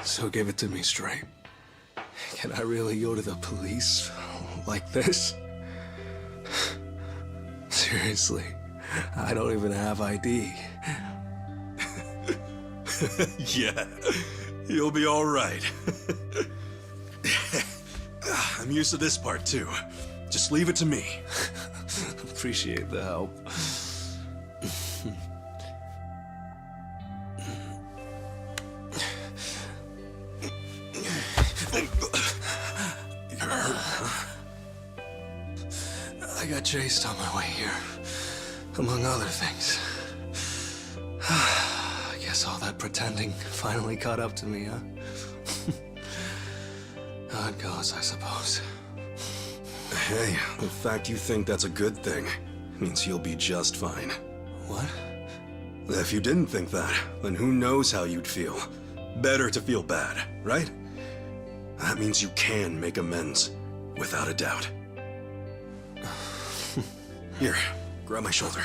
So give it to me straight. Can I really go to the police like this? Seriously, I don't even have ID. Yeah, you'll be all right. I'm used to this part too. Just leave it to me. Appreciate the help. You're hurt, huh? I got chased on my way here, among other things. I guess all that pretending finally caught up to me, huh? How it goes, I suppose. Hey, the fact you think that's a good thing means you'll be just fine. What? If you didn't think that, then who knows how you'd feel. Better to feel bad, right? That means you can make amends, without a doubt. Here, grab my shoulder.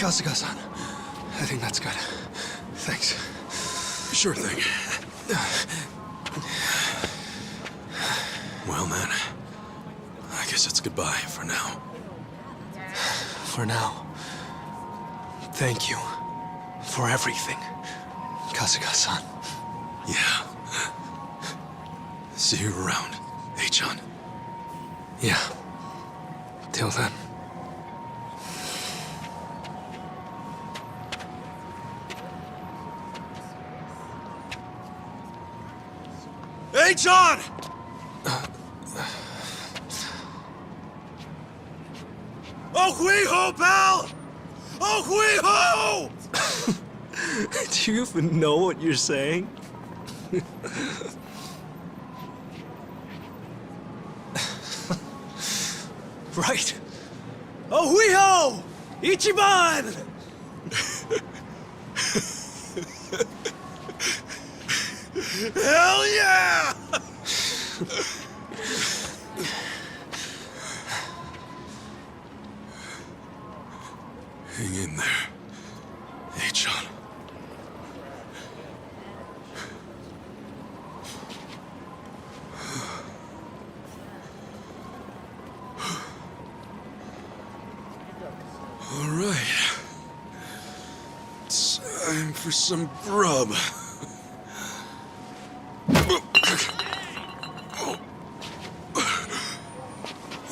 Kasuga-san. I think that's good. Thanks. Sure thing. Well, man. I guess it's goodbye for now. For now. Thank you for everything, Kasuga-san. Yeah. See you around, John. Yeah. Till then. Hey, John! Oh, hui-ho, pal! Oh, hui-ho! Do you even know what you're saying? Right. Oh, hui-ho! Ichiban! Hell yeah! Hang in there, John. All right. Time for some grub.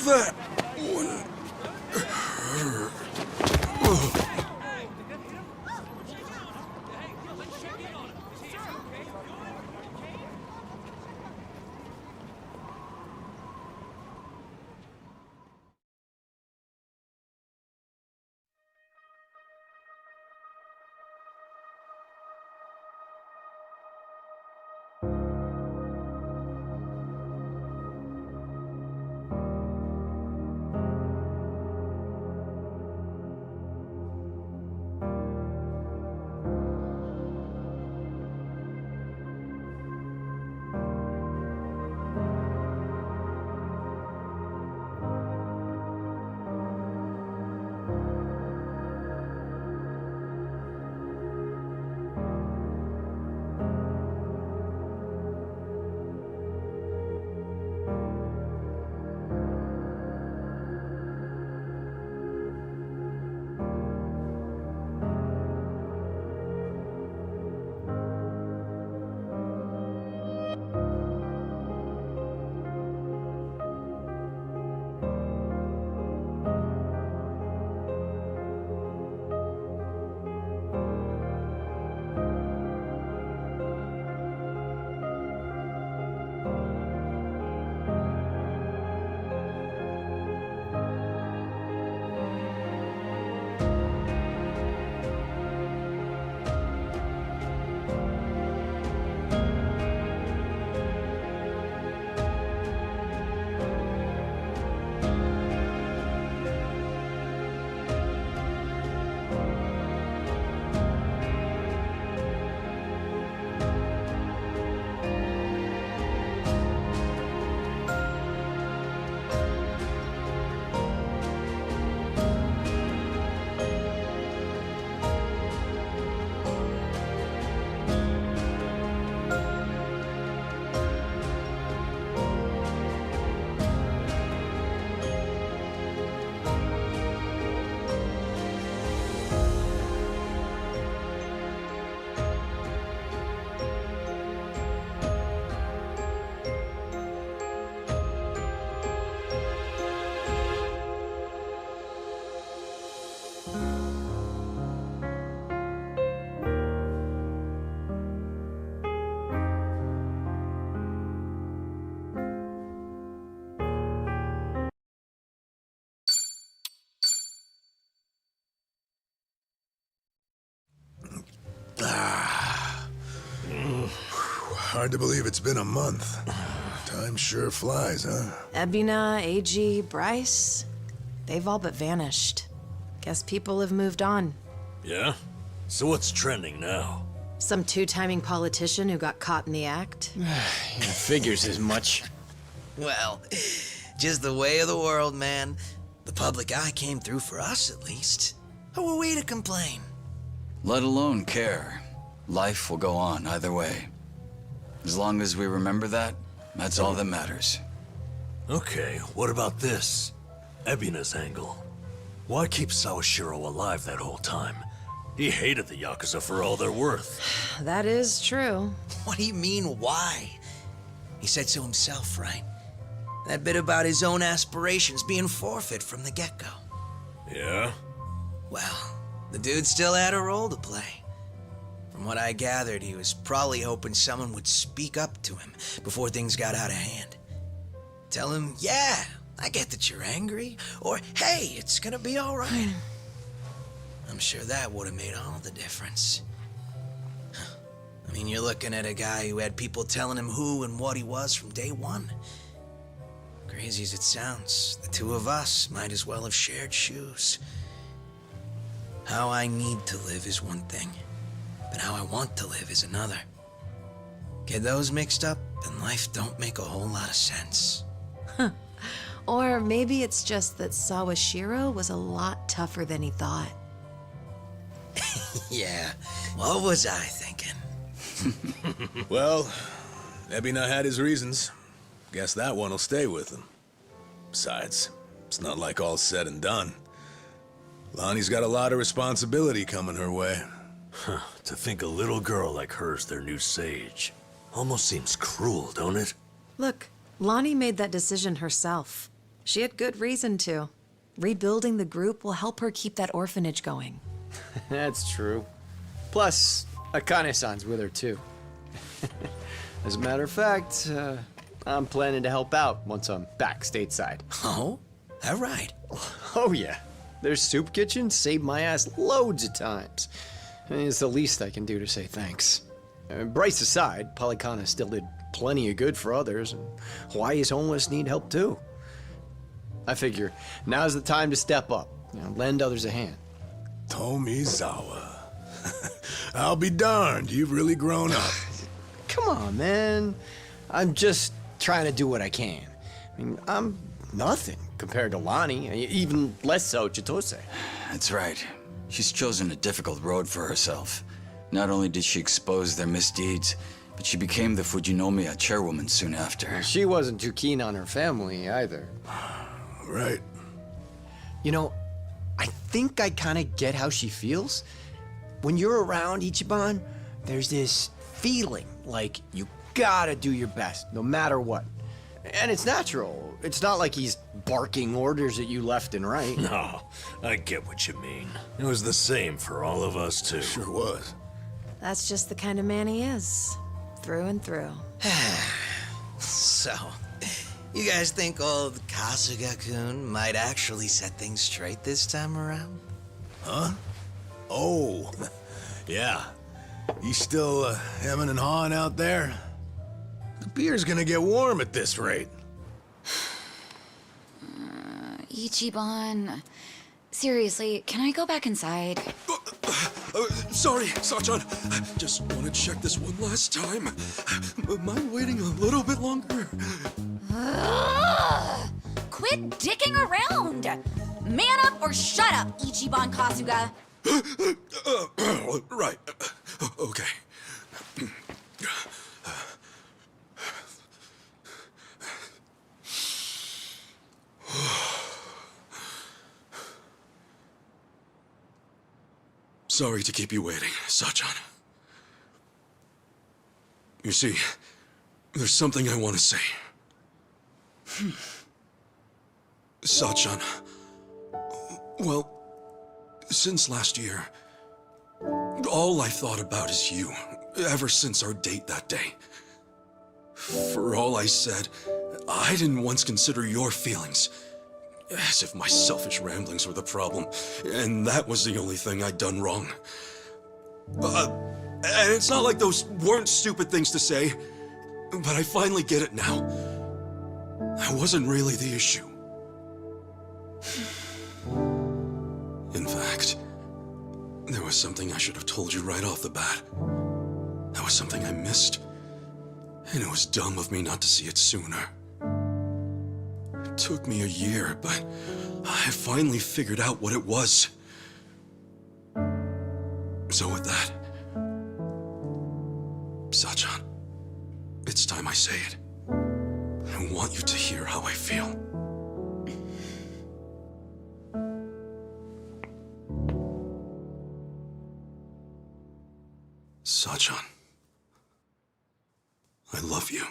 That one hurt. Hard to believe it's been a month. Time sure flies, huh? Ebina, AG, Bryce, they've all but vanished. Guess people have moved on. Yeah? So what's trending now? Some two-timing politician who got caught in the act. Figures as much. Well, just the way of the world, man. The public eye came through for us, at least. Who are we to complain? Let alone care. Life will go on either way. As long as we remember that, that's all that matters. Okay, what about this? Ebina's angle. Why keep Sawashiro alive that whole time? He hated the Yakuza for all they're worth. That is true. What do you mean, why? He said so himself, right? That bit about his own aspirations being forfeit from the get-go. Yeah? Well, the dude still had a role to play. From what I gathered, he was probably hoping someone would speak up to him before things got out of hand. Tell him, yeah, I get that you're angry, or hey, it's gonna be all right. I'm sure that would have made all the difference. I mean, you're looking at a guy who had people telling him who and what he was from day one. Crazy as it sounds, the two of us might as well have shared shoes. How I need to live is one thing, but how I want to live is another. Get those mixed up, and life don't make a whole lot of sense. Or maybe it's just that Sawashiro was a lot tougher than he thought. Yeah, what was I thinking? Well, Ebina had his reasons. Guess that one will stay with him. Besides, it's not like all said and done. Lonnie's got a lot of responsibility coming her way. To think a little girl like her's their new sage. Almost seems cruel, don't it? Look, Lonnie made that decision herself. She had good reason to. Rebuilding the group will help her keep that orphanage going. That's true. Plus, Akane-san's with her too. As a matter of fact, I'm planning to help out once I'm back stateside. Oh? All right. Oh yeah. Their soup kitchen saved my ass loads of times. I mean, it's the least I can do to say thanks. Bryce aside, Polycana still did plenty of good for others, and Hawaii's homeless need help too. I figure now's the time to step up, lend others a hand. Tomizawa. I'll be darned, you've really grown up. Come on, man. I'm just trying to do what I can. I mean, I'm nothing compared to Lonnie, even less so Chitose. That's right. She's chosen a difficult road for herself. Not only did she expose their misdeeds, but she became the Fujinomiya chairwoman soon after. She wasn't too keen on her family either. Right. You know, I think I kind of get how she feels. When you're around Ichiban, there's this feeling like you gotta do your best, no matter what. And it's natural. It's not like he's barking orders at you left and right. No, I get what you mean. It was the same for all of us, too. Sure was. That's just the kind of man he is. Through and through. So, you guys think old Kasuga-kun might actually set things straight this time around? Huh? Oh, yeah. You still hemming and hawing out there? The beer's gonna get warm at this rate. Ichiban. Seriously, can I go back inside? Sorry, Sachan. Just want to check this one last time. Mind waiting a little bit longer? Quit dicking around! Man up or shut up, Ichiban Kasuga! Right. Okay. Sorry to keep you waiting, Sachan. You see, there's something I want to say. Sachan, well, since last year, all I've thought about is you, ever since our date that day. For all I said, I didn't once consider your feelings. As if my selfish ramblings were the problem, and that was the only thing I'd done wrong. And it's not like those weren't stupid things to say, but I finally get it now. I wasn't really the issue. In fact, there was something I should have told you right off the bat. That was something I missed, and it was dumb of me not to see it sooner. It took me a year, but I finally figured out what it was. So with that, Sachan, it's time I say it. I want you to hear how I feel. Sachan, I love you.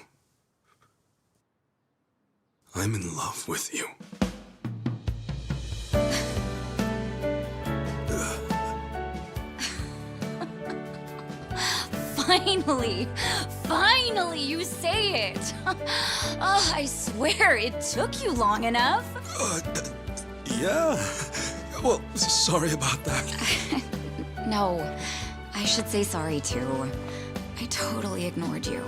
I'm in love with you. Finally, you say it. Oh, I swear it took you long enough. Yeah. Well, sorry about that. No, I should say sorry too. I totally ignored you.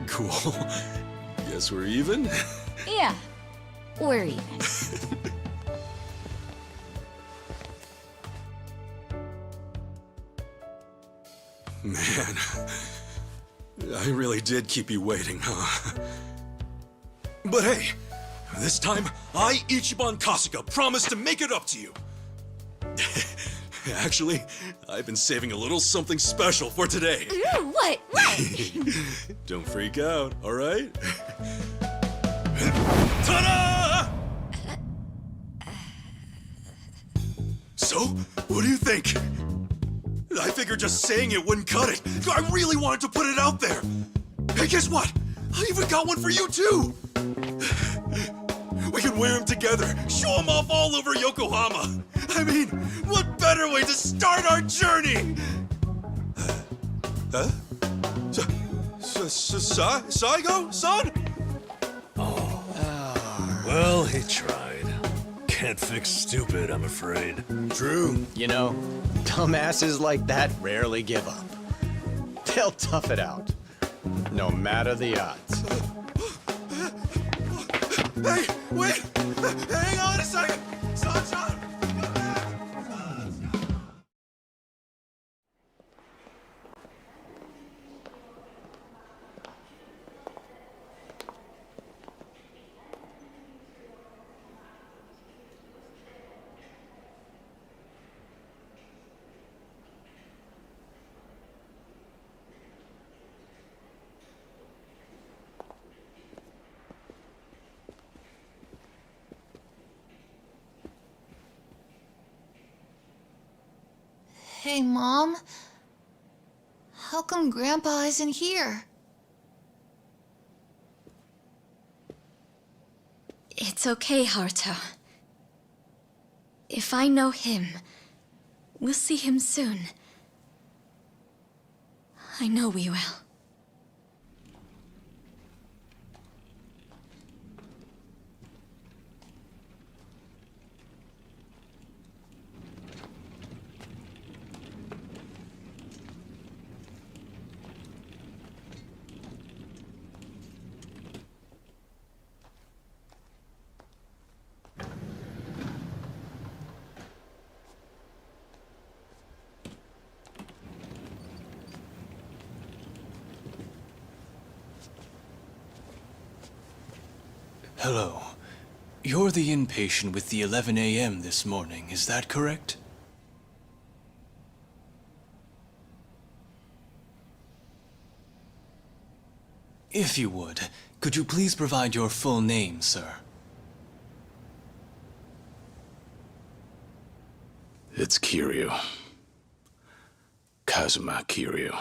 Cool. Guess we're even? Yeah, we're even. Man, I really did keep you waiting, huh? But hey, this time, I, Ichiban Kasuga, promise to make it up to you. Actually, I've been saving a little something special for today. Ooh, what? Don't freak out, all right? Ta-da! So, what do you think? I figured just saying it wouldn't cut it. I really wanted to put it out there. Hey, guess what? I even got one for you, too. We can wear them together, show them off all over Yokohama. I mean, what better way to start our journey? Huh? Saigo-san? Well, he tried. Can't fix stupid, I'm afraid. True. You know, dumbasses like that rarely give up. They'll tough it out, no matter the odds. Hey, wait! Hang on a second! Sunshine! Hey, Mom. How come Grandpa isn't here? It's okay, Haruto. If I know him, we'll see him soon. I know we will. Hello. You're the inpatient with the 11 a.m. this morning, is that correct? If you would, could you please provide your full name, sir? It's Kiryu. Kazuma Kiryu.